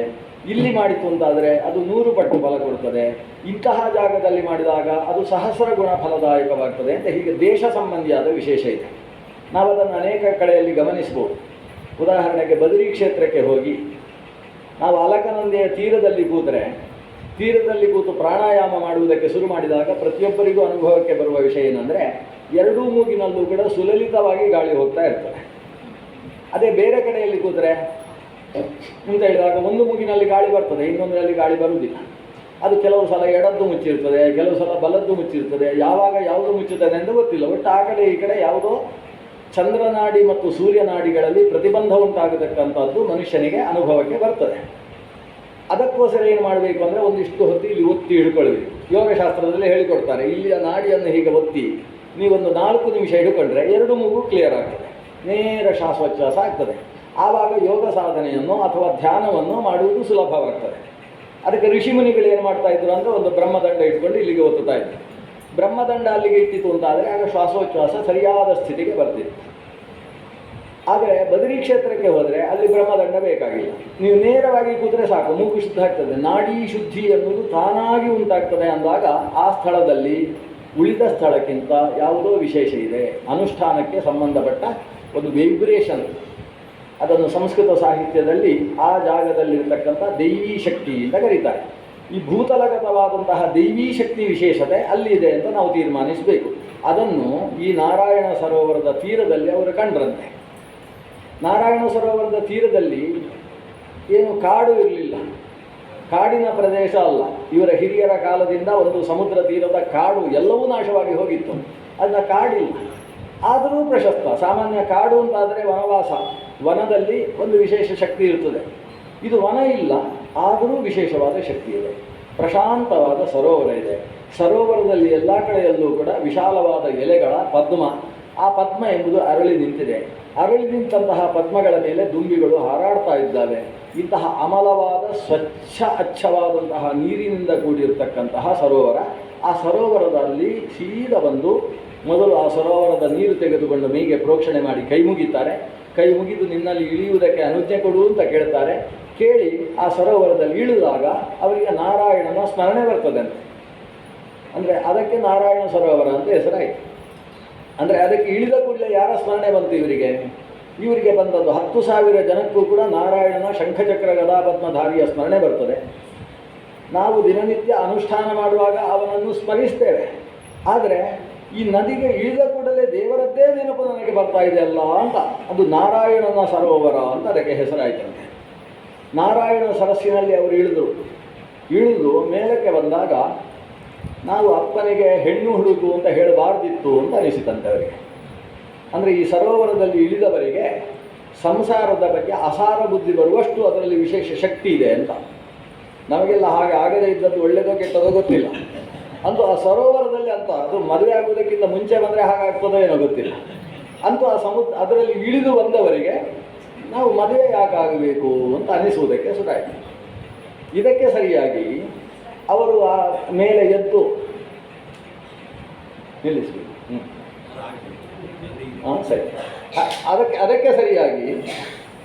ಇಲ್ಲಿ ಮಾಡಿತು ಅಂತಾದರೆ ಅದು 100 ಪಟ್ಟು ಫಲ ಕೊಡ್ತದೆ. ಇಂತಹ ಜಾಗದಲ್ಲಿ ಮಾಡಿದಾಗ ಅದು 1000 ಗುಣ ಫಲದಾಯಕವಾಗ್ತದೆ ಅಂತ ಹೀಗೆ ದೇಶ ಸಂಬಂಧಿಯಾದ ವಿಶೇಷ ಇದೆ. ನಾವು ಅದನ್ನು ಅನೇಕ ಕಡೆಯಲ್ಲಿ ಗಮನಿಸ್ಬೋದು. ಉದಾಹರಣೆಗೆ ಬದರಿ ಕ್ಷೇತ್ರಕ್ಕೆ ಹೋಗಿ ನಾವು ಅಲಕನಂದೆಯ ತೀರದಲ್ಲಿ ಕೂತು ಪ್ರಾಣಾಯಾಮ ಮಾಡುವುದಕ್ಕೆ ಶುರು ಮಾಡಿದಾಗ ಪ್ರತಿಯೊಬ್ಬರಿಗೂ ಅನುಭವಕ್ಕೆ ಬರುವ ವಿಷಯ ಏನಂದರೆ, ಎರಡೂ ಮೂಗಿನಲ್ಲೂ ಕೂಡ ಸುಲಲಿತವಾಗಿ ಗಾಳಿ ಹೋಗ್ತಾ ಇರ್ತದೆ. ಅದೇ ಬೇರೆ ಕಡೆಯಲ್ಲಿ ಕೂತರೆ ಅಂತ ಹೇಳಿದಾಗ ಒಂದು ಮೂಗಿನಲ್ಲಿ ಗಾಳಿ ಬರ್ತದೆ, ಇನ್ನೊಂದರಲ್ಲಿ ಗಾಳಿ ಬರುವುದಿಲ್ಲ. ಅದು ಕೆಲವು ಸಲ ಎಡದ್ದು ಮುಚ್ಚಿರ್ತದೆ, ಕೆಲವು ಸಲ ಬಲದ್ದು ಮುಚ್ಚಿರ್ತದೆ. ಯಾವಾಗ ಯಾವುದು ಮುಚ್ಚುತ್ತದೆ ಎಂದು ಗೊತ್ತಿಲ್ಲ. ಒಟ್ಟು ಆ ಕಡೆ ಈ ಕಡೆ ಯಾವುದೋ ಚಂದ್ರನಾಡಿ ಮತ್ತು ಸೂರ್ಯನಾಡಿಗಳಲ್ಲಿ ಪ್ರತಿಬಂಧ ಉಂಟಾಗತಕ್ಕಂಥದ್ದು ಮನುಷ್ಯನಿಗೆ ಅನುಭವಕ್ಕೆ ಬರ್ತದೆ. ಅದಕ್ಕೋಸ್ಕರ ಏನು ಮಾಡಬೇಕು ಅಂದರೆ ಒಂದಿಷ್ಟು ಹೊತ್ತು ಇಲ್ಲಿ ಒತ್ತಿ ಹಿಡ್ಕೊಳ್ಬೇಕು. ಯೋಗಶಾಸ್ತ್ರದಲ್ಲಿ ಹೇಳಿಕೊಡ್ತಾರೆ, ಇಲ್ಲಿಯ ನಾಡಿಯನ್ನು ಹೀಗೆ ಒತ್ತಿ ನೀವೊಂದು 4 ನಿಮಿಷ ಹಿಡ್ಕೊಂಡ್ರೆ 2 ಮೂಗು ಕ್ಲಿಯರ್ ಆಗ್ತದೆ, ನೇರ ಶ್ವಾಸೋಚ್ಛ್ವಾಸ ಆಗ್ತದೆ. ಆವಾಗ ಯೋಗ ಸಾಧನೆಯನ್ನು ಅಥವಾ ಧ್ಯಾನವನ್ನು ಮಾಡುವುದು ಸುಲಭವಾಗ್ತದೆ. ಅದಕ್ಕೆ ಋಷಿಮುನಿಗಳು ಏನು ಮಾಡ್ತಾ ಇದ್ರು ಅಂದರೆ ಒಂದು ಬ್ರಹ್ಮದಂಡ ಇಟ್ಕೊಂಡು ಇಲ್ಲಿಗೆ ಒತ್ತುತ್ತಾ ಇದ್ರು. ಬ್ರಹ್ಮದಂಡ ಅಲ್ಲಿಗೆ ಇಟ್ಟಿತು ಅಂತಾದರೆ ಆಗ ಶ್ವಾಸೋಚ್ಛ್ವಾಸ ಸರಿಯಾದ ಸ್ಥಿತಿಗೆ ಬರ್ತಿತ್ತು. ಆದರೆ ಬದರಿ ಕ್ಷೇತ್ರಕ್ಕೆ ಹೋದರೆ ಅಲ್ಲಿ ಬ್ರಹ್ಮದಂಡ ಬೇಕಾಗಿಲ್ಲ. ನೀವು ನೇರವಾಗಿ ಕೂತ್ರೆ ಸಾಕು, ಮೂಗು ಶುದ್ಧ ಆಗ್ತದೆ. ನಾಡಿ ಶುದ್ಧಿ ಅನ್ನೋದು ತಾನಾಗಿ ಉಂಟಾಗ್ತದೆ ಅಂದಾಗ ಆ ಸ್ಥಳದಲ್ಲಿ ಉಳಿದ ಸ್ಥಳಕ್ಕಿಂತ ಯಾವುದೋ ವಿಶೇಷ ಇದೆ. ಅನುಷ್ಠಾನಕ್ಕೆ ಸಂಬಂಧಪಟ್ಟ ಒಂದು ವೈಬ್ರೇಷನ್, ಅದನ್ನು ಸಂಸ್ಕೃತ ಸಾಹಿತ್ಯದಲ್ಲಿ ಆ ಜಾಗದಲ್ಲಿರ್ತಕ್ಕಂಥ ದೈವೀ ಶಕ್ತಿ ಅಂತ ಕರೀತಾರೆ. ಈ ಭೂತಲಗತವಾದಂತಹ ದೈವೀ ಶಕ್ತಿ ವಿಶೇಷತೆ ಅಲ್ಲಿದೆ ಅಂತ ನಾವು ತೀರ್ಮಾನಿಸಬೇಕು. ಅದನ್ನು ಈ ನಾರಾಯಣ ಸರೋವರದ ತೀರದಲ್ಲಿ ಅವರು ಕಂಡ್ರಂತೆ. ನಾರಾಯಣ ಸರೋವರದ ತೀರದಲ್ಲಿ ಏನು ಕಾಡು ಇರಲಿಲ್ಲ, ಕಾಡಿನ ಪ್ರದೇಶ ಅಲ್ಲ. ಇವರ ಹಿರಿಯರ ಕಾಲದಿಂದ ಒಂದು ಸಮುದ್ರ ತೀರದ ಕಾಡು ಎಲ್ಲವೂ ನಾಶವಾಗಿ ಹೋಗಿತ್ತು. ಅದನ್ನ ಕಾಡಿಲ್ಲ, ಆದರೂ ಪ್ರಶಸ್ತ. ಸಾಮಾನ್ಯ ಕಾಡು ಅಂತಾದರೆ ವನವಾಸ, ವನದಲ್ಲಿ ಒಂದು ವಿಶೇಷ ಶಕ್ತಿ ಇರ್ತದೆ. ಇದು ವನ ಇಲ್ಲ, ಆದರೂ ವಿಶೇಷವಾದ ಶಕ್ತಿ ಇದೆ. ಪ್ರಶಾಂತವಾದ ಸರೋವರ ಇದೆ. ಸರೋವರದಲ್ಲಿ ಎಲ್ಲ ಕಡೆಯಲ್ಲೂ ಕೂಡ ವಿಶಾಲವಾದ ಎಲೆಗಳ ಪದ್ಮ. ಆ ಪದ್ಮ ಎಂಬುದು ಅರಳಿ ನಿಂತಿದೆ. ಅರಳಿ ನಿಂತಹ ಪದ್ಮಗಳ ಮೇಲೆ ದುಂಬಿಗಳು ಹಾರಾಡ್ತಾ ಇದ್ದಾವೆ. ಇಂತಹ ಅಮಲವಾದ ಅಚ್ಚವಾದಂತಹ ನೀರಿನಿಂದ ಕೂಡಿರತಕ್ಕಂತಹ ಸರೋವರ. ಆ ಸರೋವರದಲ್ಲಿ ಸೀದಾ ಬಂದು ಮೊದಲು ಆ ಸರೋವರದ ನೀರು ತೆಗೆದುಕೊಂಡು ಮೈಗೆ ಪ್ರೋಕ್ಷಣೆ ಮಾಡಿ ಕೈ ಮುಗಿತಾರೆ. ಕೈ ಮುಗಿದು ನಿನ್ನಲ್ಲಿ ಇಳಿಯುವುದಕ್ಕೆ ಅನುಜ್ಞೆ ಕೊಡು ಅಂತ ಕೇಳ್ತಾರೆ. ಕೇಳಿ ಆ ಸರೋವರದಲ್ಲಿ ಇಳಿದಾಗ ಅವರಿಗೆ ನಾರಾಯಣನ ಸ್ಮರಣೆ ಬರ್ತದೆ ಅಂತ. ಅಂದರೆ ಅದಕ್ಕೆ ನಾರಾಯಣ ಸರೋವರ ಅಂತ ಹೆಸರಾಯಿತು. ಅಂದರೆ ಅದಕ್ಕೆ ಇಳಿದ ಕೂಡಲೇ ಯಾರ ಸ್ಮರಣೆ ಬಂತು ಇವರಿಗೆ ಬಂದದ್ದು 10,000 ಜನಕ್ಕೂ ಕೂಡ ನಾರಾಯಣನ ಶಂಖಚಕ್ರ ಗದಾಪದ್ಮಧಾರಿಯ ಸ್ಮರಣೆ ಬರ್ತದೆ. ನಾವು ದಿನನಿತ್ಯ ಅನುಷ್ಠಾನ ಮಾಡುವಾಗ ಅವನನ್ನು ಸ್ಮರಿಸ್ತೇವೆ. ಆದರೆ ಈ ನದಿಗೆ ಇಳಿದ ಕೂಡಲೇ ದೇವರದ್ದೇ ನೆನಪು ನನಗೆ ಬರ್ತಾ ಇದೆ ಅಲ್ಲ ಅಂತ, ಅದು ನಾರಾಯಣನ ಸರೋವರ ಅಂತ ಅದಕ್ಕೆ ಹೆಸರಾಯಿತಂತೆ. ನಾರಾಯಣ ಸರಸ್ಸಿನಲ್ಲಿ ಅವರು ಇಳಿದು ಮೇಲಕ್ಕೆ ಬಂದಾಗ ನಾವು ಅಪ್ಪನಿಗೆ ಹೆಣ್ಣು ಹುಡುಕು ಅಂತ ಹೇಳಬಾರ್ದಿತ್ತು ಅಂತ ಅನಿಸಿತಂತೆ ಅವರಿಗೆ. ಅಂದರೆ ಈ ಸರೋವರದಲ್ಲಿ ಇಳಿದವರಿಗೆ ಸಂಸಾರದ ಬಗ್ಗೆ ಅಸಾರ ಬುದ್ಧಿ ಬರುವಷ್ಟು ಅದರಲ್ಲಿ ವಿಶೇಷ ಶಕ್ತಿ ಇದೆ ಅಂತ. ನಮಗೆಲ್ಲ ಹಾಗೆ ಆಗದೇ ಇದ್ದದ್ದು ಒಳ್ಳೆಯದೋ ಕೆಟ್ಟದೋ ಗೊತ್ತಿಲ್ಲ. ಅಂತೂ ಆ ಸರೋವರದಲ್ಲಿ ಅಂತ ಅದು ಮದುವೆ ಆಗುವುದಕ್ಕಿಂತ ಮುಂಚೆ ಬಂದರೆ ಹಾಗಾಗ್ತದೋ ಏನೋ ಗೊತ್ತಿಲ್ಲ. ಅಂತೂ ಆ ಅದರಲ್ಲಿ ಇಳಿದು ಬಂದವರಿಗೆ ನಾವು ಮದುವೆ ಯಾಕಾಗಬೇಕು ಅಂತ ಅನಿಸುವುದಕ್ಕೆ ಶುರುವಾಯಿತು. ಇದಕ್ಕೆ ಸರಿಯಾಗಿ ಅವರು ಆ ಮೇಲೆ ಎದ್ದು ನಿಲ್ಲಿಸಬೇಕು. ಸರಿ, ಅದಕ್ಕೆ ಸರಿಯಾಗಿ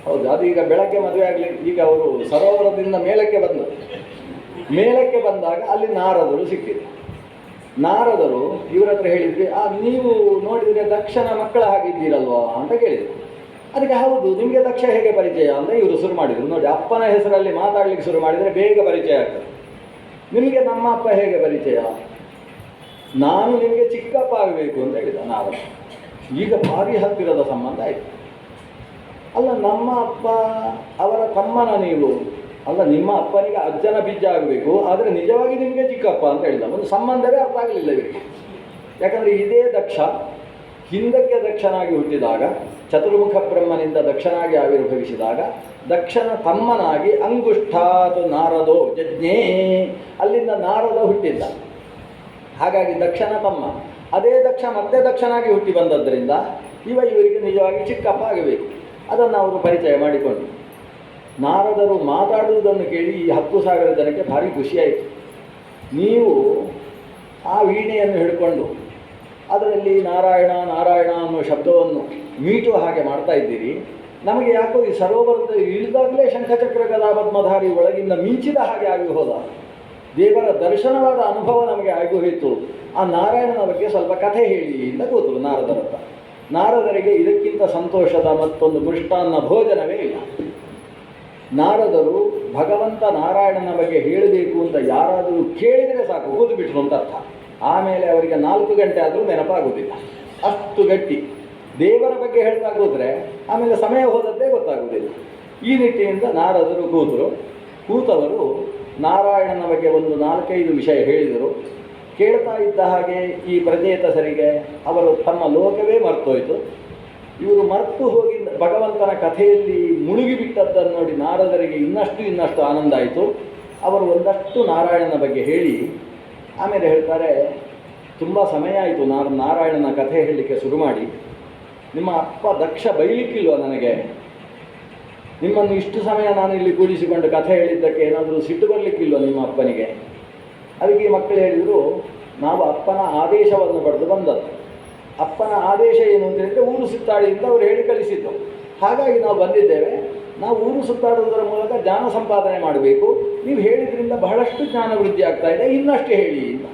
ಹೌದು, ಅದು ಈಗ ಬೆಳಗ್ಗೆ ಮದುವೆ ಆಗಲಿ. ಈಗ ಅವರು ಸರೋವರದಿಂದ ಮೇಲಕ್ಕೆ ಬಂದಾಗ ಅಲ್ಲಿ ನಾರದರು ಸಿಕ್ಕಿದ್ರು. ನಾರದರು ಇವರ ಹತ್ರ ಹೇಳಿದ್ವಿ, ನೀವು ನೋಡಿದರೆ ದಕ್ಷನ ಮಕ್ಕಳ ಹಾಗಿದ್ದೀರಲ್ವಾ ಅಂತ ಕೇಳಿದರು. ಅದಕ್ಕೆ ಹೌದು, ನಿಮಗೆ ದಕ್ಷ ಹೇಗೆ ಪರಿಚಯ ಅಂತ ಇವರು ಶುರು ಮಾಡಿದರು. ನೋಡಿ, ಅಪ್ಪನ ಹೆಸರಲ್ಲಿ ಮಾತಾಡಲಿಕ್ಕೆ ಶುರು ಮಾಡಿದರೆ ಬೇಗ ಪರಿಚಯ ಆಗ್ತದೆ. ನಿಮಗೆ ನಮ್ಮ ಅಪ್ಪ ಹೇಗೆ ಪರಿಚಯ? ನಾನು ನಿಮಗೆ ಚಿಕ್ಕಪ್ಪ ಆಗಬೇಕು ಅಂತ ಹೇಳಿದ ನಾರದ. ಈಗ ಭಾರಿ ಹತ್ತಿರದ ಸಂಬಂಧ ಆಯಿತು. ಅಲ್ಲ, ನಮ್ಮ ಅಪ್ಪ ಅವರ ತಮ್ಮನ ನೀವು? ಅಲ್ಲ, ನಿಮ್ಮ ಅಪ್ಪನಿಗೆ ಅಜ್ಜನ ಬೀಜ ಆಗಬೇಕು, ಆದರೆ ನಿಜವಾಗಿ ನಿಮಗೆ ಚಿಕ್ಕಪ್ಪ ಅಂತ ಹೇಳಿದ. ಒಂದು ಸಂಬಂಧವೇ ಅರ್ಥ ಆಗಲಿಲ್ಲ ಇವರಿಗೆ. ಯಾಕಂದರೆ ಇದೇ ದಕ್ಷ ಹಿಂದಕ್ಕೆ ದಕ್ಷನಾಗಿ ಹುಟ್ಟಿದಾಗ, ಚತುರ್ಮುಖ ಬ್ರಹ್ಮನಿಂದ ದಕ್ಷನಾಗಿ ಆವಿರ್ಭವಿಸಿದಾಗ, ದಕ್ಷನ ತಮ್ಮನಾಗಿ ಅಂಗುಷ್ಠಾತ್ ನಾರದೋ ಜಜ್ಞೇ, ಅಲ್ಲಿಂದ ನಾರದ ಹುಟ್ಟಿದ್ದ. ಹಾಗಾಗಿ ದಕ್ಷನ ತಮ್ಮ. ಅದೇ ದಕ್ಷ ಮತ್ತೆ ದಕ್ಷನಾಗಿ ಹುಟ್ಟಿ ಬಂದದ್ದರಿಂದ ಇವರಿಗೆ ನಿಜವಾಗಿ ಚಿಕ್ಕಪ್ಪ ಆಗಬೇಕು. ಅದನ್ನು ಅವರು ಪರಿಚಯ ಮಾಡಿಕೊಂಡು ನಾರದರು ಮಾತಾಡುವುದನ್ನು ಕೇಳಿ ಈ 10,000 ಜನಕ್ಕೆ ಭಾರಿ ಖುಷಿಯಾಯಿತು. ನೀವು ಆ ವೀಣೆಯನ್ನು ಹಿಡ್ಕೊಂಡು ಅದರಲ್ಲಿ ನಾರಾಯಣ ನಾರಾಯಣ ಅನ್ನೋ ಶಬ್ದವನ್ನು ಮೀಟುವ ಹಾಗೆ ಮಾಡ್ತಾ ಇದ್ದೀರಿ. ನಮಗೆ ಯಾಕೋ ಈ ಸರೋವರದ ಇಳಿದಾಗಲೇ ಶಂಖಚಕ್ರ ಗದಾಪದ್ಮಧಾರಿ ಒಳಗಿಂದ ಮಿಂಚಿದ ಹಾಗೆ ಆಗಿ ಹೋದ. ದೇವರ ದರ್ಶನವಾದ ಅನುಭವ ನಮಗೆ ಆಗಿ ಹೋಯಿತು. ಆ ನಾರಾಯಣನ ಬಗ್ಗೆ ಸ್ವಲ್ಪ ಕಥೆ ಹೇಳಿ ಅಂತ ಕೂತರು ನಾರದರ ಹತ್ರ. ನಾರದರಿಗೆ ಇದಕ್ಕಿಂತ ಸಂತೋಷದ ಮತ್ತೊಂದು ಮೃಷ್ಟಾನ್ನ ಭೋಜನವೇ ಇಲ್ಲ. ನಾರದರು ಭಗವಂತ ನಾರಾಯಣನ ಬಗ್ಗೆ ಹೇಳಬೇಕು ಅಂತ ಯಾರಾದರೂ ಕೇಳಿದರೆ ಸಾಕು, ಕೂತು ಬಿಟ್ರು ಅಂತ ಅರ್ಥ. ಆಮೇಲೆ ಅವರಿಗೆ 4 ಗಂಟೆ ಆದರೂ ನೆನಪಾಗುವುದಿಲ್ಲ, ಅಷ್ಟು ಗಟ್ಟಿ. ದೇವರ ಬಗ್ಗೆ ಹೇಳ್ತಾ ಕೂತ್ರೆ ಆಮೇಲೆ ಸಮಯ ಹೋದದ್ದೇ ಗೊತ್ತಾಗುವುದಿಲ್ಲ. ಈ ನಿಟ್ಟಿನಿಂದ ನಾರದರು ಕೂತವರು ನಾರಾಯಣನ ಬಗ್ಗೆ ಒಂದು 4-5 ವಿಷಯ ಹೇಳಿದರು. ಕೇಳ್ತಾ ಇದ್ದ ಹಾಗೆ ಈ ಪ್ರಚೇತಸರಿಗೆ ಅವರು ತಮ್ಮ ಲೋಕವೇ ಮರ್ತೋಯ್ತು. ಇವರು ಮರೆತು ಹೋಗಿ ಭಗವಂತನ ಕಥೆಯಲ್ಲಿ ಮುಳುಗಿಬಿಟ್ಟದ್ದನ್ನು ನೋಡಿ ನಾರದರಿಗೆ ಇನ್ನಷ್ಟು ಆನಂದ ಆಯಿತು. ಅವರು ಒಂದಷ್ಟು ನಾರಾಯಣನ ಬಗ್ಗೆ ಹೇಳಿ ಆಮೇಲೆ ಹೇಳ್ತಾರೆ, ತುಂಬ ಸಮಯ ಆಯಿತು ನಾರಾಯಣನ ಕಥೆ ಹೇಳಲಿಕ್ಕೆ ಶುರು ಮಾಡಿ. ನಿಮ್ಮ ಅಪ್ಪ ದಕ್ಷ ಬೈಲಿಕ್ಕಿಲ್ವ ನನಗೆ? ನಿಮ್ಮನ್ನು ಇಷ್ಟು ಸಮಯ ನಾನು ಇಲ್ಲಿ ಕೂಡಿಸಿಕೊಂಡು ಕಥೆ ಹೇಳಿದ್ದಕ್ಕೆ ಏನಾದರೂ ಸಿಟ್ಟು ಬರಲಿಕ್ಕಿಲ್ವ ನಿಮ್ಮ ಅಪ್ಪನಿಗೆ? ಅದಕ್ಕೆ ಈ ಮಕ್ಕಳು ಹೇಳಿದರು, ನಾವು ಅಪ್ಪನ ಆದೇಶವನ್ನು ಪಡೆದು ಬಂದದ್ದು. ಅಪ್ಪನ ಆದೇಶ ಏನು ಅಂತ ಹೇಳಿದರೆ ಊರು ಸುತ್ತಾಡಿ ಅಂತ ಅವರು ಹೇಳಿ ಕಳಿಸಿದ್ದು. ಹಾಗಾಗಿ ನಾವು ಬಂದಿದ್ದೇವೆ. ನಾವು ಊರು ಸುತ್ತಾಡುವುದರ ಮೂಲಕ ಜ್ಞಾನ ಸಂಪಾದನೆ ಮಾಡಬೇಕು. ನೀವು ಹೇಳಿದ್ರಿಂದ ಬಹಳಷ್ಟು ಜ್ಞಾನ ವೃದ್ಧಿ ಆಗ್ತಾ ಇದೆ, ಇನ್ನಷ್ಟು ಹೇಳಿ ಅಂತ.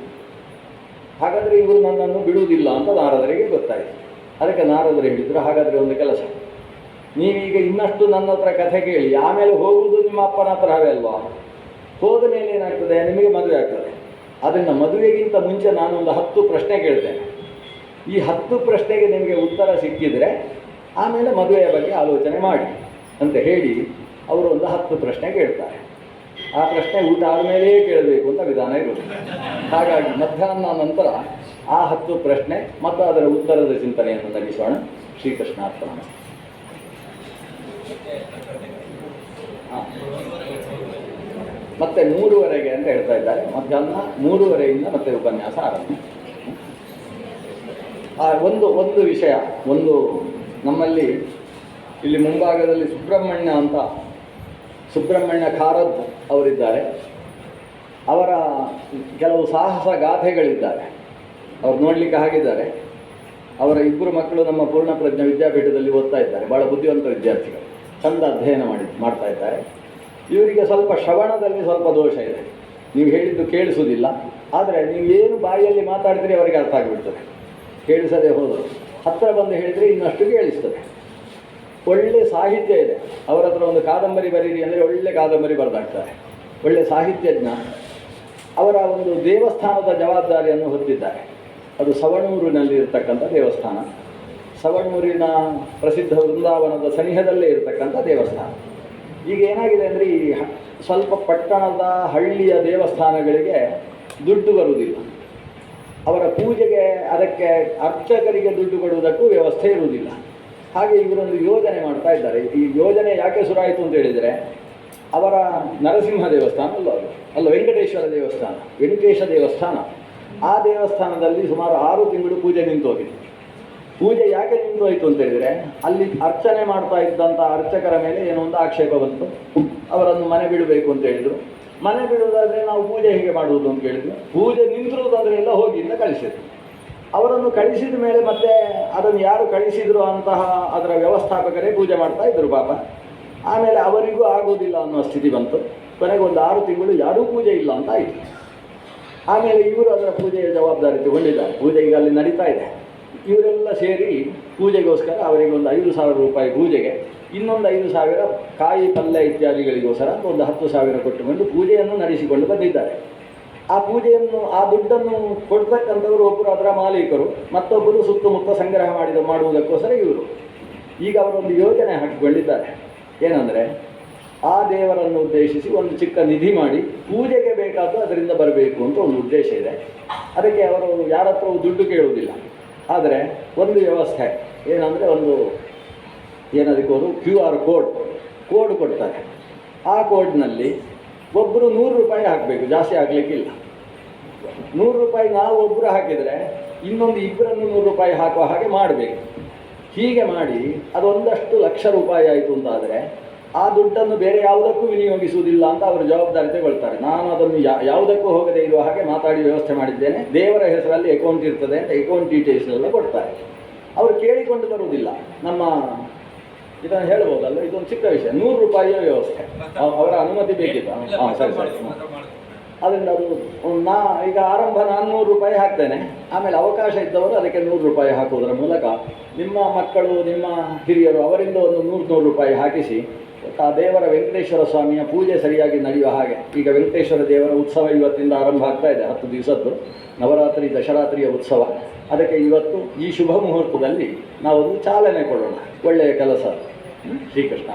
ಹಾಗಾದರೆ ಇವರು ನನ್ನನ್ನು ಬಿಡುವುದಿಲ್ಲ ಅಂತ ನಾರದರಿಗೆ ಗೊತ್ತಾಯಿತು. ಅದಕ್ಕೆ ನಾರದರು ಹೇಳಿದರು, ಹಾಗಾದರೆ ಒಂದು ಕೆಲಸ, ನೀವೀಗ ಇನ್ನಷ್ಟು ನನ್ನ ಹತ್ರ ಕಥೆ ಕೇಳಿ ಆಮೇಲೆ ಹೋಗುವುದು ನಿಮ್ಮ ಅಪ್ಪನ ಹತ್ರವೇ ಅಲ್ವಾ? ಹೋದ ಮೇಲೆ ಏನಾಗ್ತದೆ? ನಿಮಗೆ ಮದುವೆ ಆಗ್ತದೆ. ಅದನ್ನು ಮದುವೆಗಿಂತ ಮುಂಚೆ ನಾನೊಂದು 10 ಪ್ರಶ್ನೆ ಕೇಳ್ತೇನೆ. ಈ 10 ಪ್ರಶ್ನೆಗೆ ನಿಮಗೆ ಉತ್ತರ ಸಿಕ್ಕಿದರೆ ಆಮೇಲೆ ಮದುವೆಯ ಬಗ್ಗೆ ಆಲೋಚನೆ ಮಾಡಿ ಅಂತ ಹೇಳಿ ಅವರು ಒಂದು 10 ಪ್ರಶ್ನೆ ಕೇಳ್ತಾರೆ. ಆ ಪ್ರಶ್ನೆ ಊಟ ಆದಮೇಲೇ ಕೇಳಬೇಕು ಅಂತ ವಿಧಾನ ಇರೋದು. ಹಾಗಾಗಿ ಮಧ್ಯಾಹ್ನ ನಂತರ ಆ 10 ಪ್ರಶ್ನೆ ಮತ್ತು ಅದರ ಉತ್ತರದ ಚಿಂತನೆಯನ್ನು ನಡೆಸೋಣ. ಶ್ರೀಕೃಷ್ಣಾರ್ಪಣ. ಮತ್ತೆ 3:30 ಅಂತ ಹೇಳ್ತಾ ಇದ್ದಾರೆ. ಮಧ್ಯಾಹ್ನ 3:30ಯಿಂದ ಮತ್ತೆ ಉಪನ್ಯಾಸ ಆರಂಭ. ಒಂದು ವಿಷಯ, ನಮ್ಮಲ್ಲಿ ಇಲ್ಲಿ ಮುಂಭಾಗದಲ್ಲಿ ಸುಬ್ರಹ್ಮಣ್ಯ ಖಾರದ್ ಅವರಿದ್ದಾರೆ. ಅವರ ಕೆಲವು ಸಾಹಸ ಗಾಥೆಗಳಿದ್ದಾರೆ. ಅವ್ರು ನೋಡಲಿಕ್ಕೆ ಹಾಗಿದ್ದಾರೆ. ಅವರ 2 ಮಕ್ಕಳು ನಮ್ಮ ಪೂರ್ಣಪ್ರಜ್ಞ ವಿದ್ಯಾಪೀಠದಲ್ಲಿ ಓದ್ತಾ ಇದ್ದಾರೆ. ಭಾಳ ಬುದ್ಧಿವಂತ ವಿದ್ಯಾರ್ಥಿಗಳು, ಚಂದ ಅಧ್ಯಯನ ಮಾಡ್ತಾ ಇದ್ದಾರೆ. ಇವರಿಗೆ ಸ್ವಲ್ಪ ಶ್ರವಣದಲ್ಲಿ ಸ್ವಲ್ಪ ದೋಷ ಇದೆ. ನೀವು ಹೇಳಿದ್ದು ಕೇಳಿಸುವುದಿಲ್ಲ, ಆದರೆ ನೀವೇನು ಬಾಯಿಯಲ್ಲಿ ಮಾತಾಡಿದ್ರೆ ಅವರಿಗೆ ಅರ್ಥ ಆಗಿಬಿಡ್ತದೆ. ಕೇಳಿಸದೆ ಹೋದರು ಹತ್ತಿರ ಬಂದು ಹೇಳಿದರೆ ಇನ್ನಷ್ಟು ಕೇಳಿಸ್ತದೆ. ಒಳ್ಳೆ ಸಾಹಿತ್ಯ ಇದೆ ಅವರ ಹತ್ರ. ಒಂದು ಕಾದಂಬರಿ ಬರೀರಿ ಅಂದರೆ ಒಳ್ಳೆ ಕಾದಂಬರಿ ಬರೆದಾಗ್ತಾರೆ. ಒಳ್ಳೆ ಸಾಹಿತ್ಯಜ್ಞ. ಅವರ ಒಂದು ದೇವಸ್ಥಾನದ ಜವಾಬ್ದಾರಿಯನ್ನು ಹೊತ್ತಿದ್ದಾರೆ. ಅದು ಸವಣೂರಿನಲ್ಲಿ ಇರತಕ್ಕಂಥ ದೇವಸ್ಥಾನ. ಸವಣೂರಿನ ಪ್ರಸಿದ್ಧ ವೃಂದಾವನದ ಸನಿಹದಲ್ಲೇ ಇರತಕ್ಕಂಥ ದೇವಸ್ಥಾನ. ಈಗ ಏನಾಗಿದೆ ಅಂದರೆ ಈ ಸ್ವಲ್ಪ ಪಟ್ಟಣದ ಹಳ್ಳಿಯ ದೇವಸ್ಥಾನಗಳಿಗೆ ದುಡ್ಡು ಬರುವುದಿಲ್ಲ. ಅವರ ಪೂಜೆಗೆ ಅದಕ್ಕೆ ಅರ್ಚಕರಿಗೆ ದುಡ್ಡು ಕೊಡುವುದಕ್ಕೂ ವ್ಯವಸ್ಥೆ ಇರುವುದಿಲ್ಲ. ಹಾಗೆ ಇವರೊಂದು ಯೋಜನೆ ಮಾಡ್ತಾ ಇದ್ದಾರೆ. ಈ ಯೋಜನೆ ಯಾಕೆ ಶುರುವಾಯಿತು ಅಂತ ಹೇಳಿದರೆ, ಅವರ ನರಸಿಂಹ ದೇವಸ್ಥಾನ ಅಲ್ಲ ವೆಂಕಟೇಶ್ವರ ದೇವಸ್ಥಾನ, ವೆಂಕಟೇಶ ದೇವಸ್ಥಾನ. ಆ ದೇವಸ್ಥಾನದಲ್ಲಿ ಸುಮಾರು 6 ತಿಂಗಳು ಪೂಜೆ ನಿಂತು ಹೋಗಿದೆ. ಪೂಜೆ ಯಾಕೆ ನಿಂತು ಹೋಯಿತು ಅಂತ ಹೇಳಿದರೆ, ಅಲ್ಲಿ ಅರ್ಚನೆ ಮಾಡ್ತಾ ಇದ್ದಂಥ ಅರ್ಚಕರ ಮೇಲೆ ಏನೋ ಒಂದು ಆಕ್ಷೇಪ ಬಂತು. ಅವರನ್ನು ಮನೆ ಬಿಡಬೇಕು ಅಂತ ಹೇಳಿದರು. ಮನೆ ಬಿಡುವುದಾದರೆ ನಾವು ಪೂಜೆ ಹೇಗೆ ಮಾಡುವುದು ಅಂತ ಕೇಳಿದ್ರು. ಪೂಜೆ ನಿಂತಿರುವುದಾದರೆ ಎಲ್ಲ ಹೋಗಿ ಅಂತ ಕಳಿಸಿದ್ರು. ಅವರನ್ನು ಕಳಿಸಿದ ಮೇಲೆ ಮತ್ತೆ ಅದನ್ನು ಯಾರು ಕಳಿಸಿದ್ರು ಅಂತಹ ಅದರ ವ್ಯವಸ್ಥಾಪಕರೇ ಪೂಜೆ ಮಾಡ್ತಾ ಇದ್ದರು ಪಾಪ. ಆಮೇಲೆ ಅವರಿಗೂ ಆಗುವುದಿಲ್ಲ ಅನ್ನೋ ಸ್ಥಿತಿ ಬಂತು. ಕೊನೆಗೆ ಒಂದು 6 ತಿಂಗಳು ಯಾರೂ ಪೂಜೆ ಇಲ್ಲ ಅಂತ ಆಯಿತು. ಆಮೇಲೆ ಇವರು ಅದರ ಪೂಜೆಯ ಜವಾಬ್ದಾರಿ ತಗೊಂಡಿದ್ದಾರೆ. ಪೂಜೆ ಈಗ ಅಲ್ಲಿ ನಡೀತಾ ಇದೆ. ಇವರೆಲ್ಲ ಸೇರಿ ಪೂಜೆಗೋಸ್ಕರ ಅವರಿಗೆ ಒಂದು 5,000 ರೂಪಾಯಿ ಪೂಜೆಗೆ, ಇನ್ನೊಂದು 5,000 ಕಾಯಿ ಪಲ್ಯ ಇತ್ಯಾದಿಗಳಿಗೋಸ್ಕರ ಅಂತ ಒಂದು 10,000 ಕೊಟ್ಟುಕೊಂಡು ಪೂಜೆಯನ್ನು ನಡೆಸಿಕೊಂಡು ಬಂದಿದ್ದಾರೆ. ಆ ಪೂಜೆಯನ್ನು, ಆ ದುಡ್ಡನ್ನು ಕೊಡ್ತಕ್ಕಂಥವರು ಒಬ್ಬರು ಅದರ ಮಾಲೀಕರು, ಮತ್ತೊಬ್ಬರು ಸುತ್ತಮುತ್ತ ಸಂಗ್ರಹ ಮಾಡುವುದಕ್ಕೋಸ್ಕರ ಇವರು. ಈಗ ಅವರೊಂದು ಯೋಜನೆ ಹಾಕಿಕೊಂಡಿದ್ದಾರೆ. ಏನಂದರೆ, ಆ ದೇವರನ್ನು ಉದ್ದೇಶಿಸಿ ಒಂದು ಚಿಕ್ಕ ನಿಧಿ ಮಾಡಿ ಪೂಜೆಗೆ ಬೇಕಾದರೂ ಅದರಿಂದ ಬರಬೇಕು ಅಂತ ಒಂದು ಉದ್ದೇಶ ಇದೆ. ಅದಕ್ಕೆ ಅವರು ಯಾರ ಹತ್ರವೂ ದುಡ್ಡು ಕೇಳುವುದಿಲ್ಲ. ಆದರೆ ಒಂದು ವ್ಯವಸ್ಥೆ ಏನಂದರೆ, ಏನದಕ್ಕೆ ಅವರು QR ಕೋಡ್ ಕೊಡ್ತಾರೆ. ಆ ಕೋಡ್ನಲ್ಲಿ ಒಬ್ಬರು 100 ರೂಪಾಯಿ ಹಾಕಬೇಕು, ಜಾಸ್ತಿ ಹಾಕಲಿಕ್ಕಿಲ್ಲ. 100 ರೂಪಾಯಿ ನಾವು ಒಬ್ಬರು ಹಾಕಿದರೆ ಇನ್ನೊಂದು ಇಬ್ಬರನ್ನು 100 ರೂಪಾಯಿ ಹಾಕುವ ಹಾಗೆ ಮಾಡಬೇಕು. ಹೀಗೆ ಮಾಡಿ ಅದೊಂದಷ್ಟು ಲಕ್ಷ ರೂಪಾಯಿ ಆಯಿತು ಅಂತಾದರೆ ಆ ದುಡ್ಡನ್ನು ಬೇರೆ ಯಾವುದಕ್ಕೂ ವಿನಿಯೋಗಿಸುವುದಿಲ್ಲ ಅಂತ ಅವರು ಜವಾಬ್ದಾರಿ ತಗೊಳ್ತಾರೆ. ನಾನು ಅದನ್ನು ಯಾವುದಕ್ಕೂ ಹೋಗದೇ ಇರುವ ಹಾಗೆ ಮಾತಾಡಿ ವ್ಯವಸ್ಥೆ ಮಾಡಿದ್ದೇನೆ, ದೇವರ ಹೆಸರಲ್ಲಿ ಅಕೌಂಟ್ ಇರ್ತದೆ ಅಂತ ಅಕೌಂಟ್ ಡೀಟೇಲ್ಸ್ ಎಲ್ಲ ಕೊಡ್ತಾರೆ. ಅವರು ಕೇಳಿಕೊಂಡು ಬರುವುದಿಲ್ಲ. ನಮ್ಮ ಇದನ್ನು ಹೇಳ್ಬೋದಲ್ಲ, ಇದೊಂದು ಚಿಕ್ಕ ವಿಷಯ. 100 ರೂಪಾಯಿಯ ವ್ಯವಸ್ಥೆ ಅವರ ಅನುಮತಿ ಬೇಕಿತ್ತು. ಸರಿ. ಅದರಿಂದ ಅದು ಈಗ ಆರಂಭ ನಾನು 100 ರೂಪಾಯಿ ಹಾಕ್ತೇನೆ. ಆಮೇಲೆ ಅವಕಾಶ ಇದ್ದವರು ಅದಕ್ಕೆ 100 ರೂಪಾಯಿ ಹಾಕುವುದರ ಮೂಲಕ ನಿಮ್ಮ ಮಕ್ಕಳು, ನಿಮ್ಮ ಹಿರಿಯರು ಅವರಿಂದ ಒಂದು 100 ರೂಪಾಯಿ ಹಾಕಿಸಿ ಆ ದೇವರ ವೆಂಕಟೇಶ್ವರ ಸ್ವಾಮಿಯ ಪೂಜೆ ಸರಿಯಾಗಿ ನಡೆಯುವ ಹಾಗೆ. ಈಗ ವೆಂಕಟೇಶ್ವರ ದೇವರ ಉತ್ಸವ ಇವತ್ತಿಂದ ಆರಂಭ ಆಗ್ತಾ ಇದೆ. 10 ದಿವಸದ್ದು ನವರಾತ್ರಿ ದಶರಾತ್ರಿಯ ಉತ್ಸವ. ಅದಕ್ಕೆ ಇವತ್ತು ಈ ಶುಭ ಮುಹೂರ್ತದಲ್ಲಿ ನಾವೊಂದು ಚಾಲನೆ ಕೊಡೋಣ. ಒಳ್ಳೆಯ ಕೆಲಸ. ಶ್ರೀಕೃಷ್ಣ.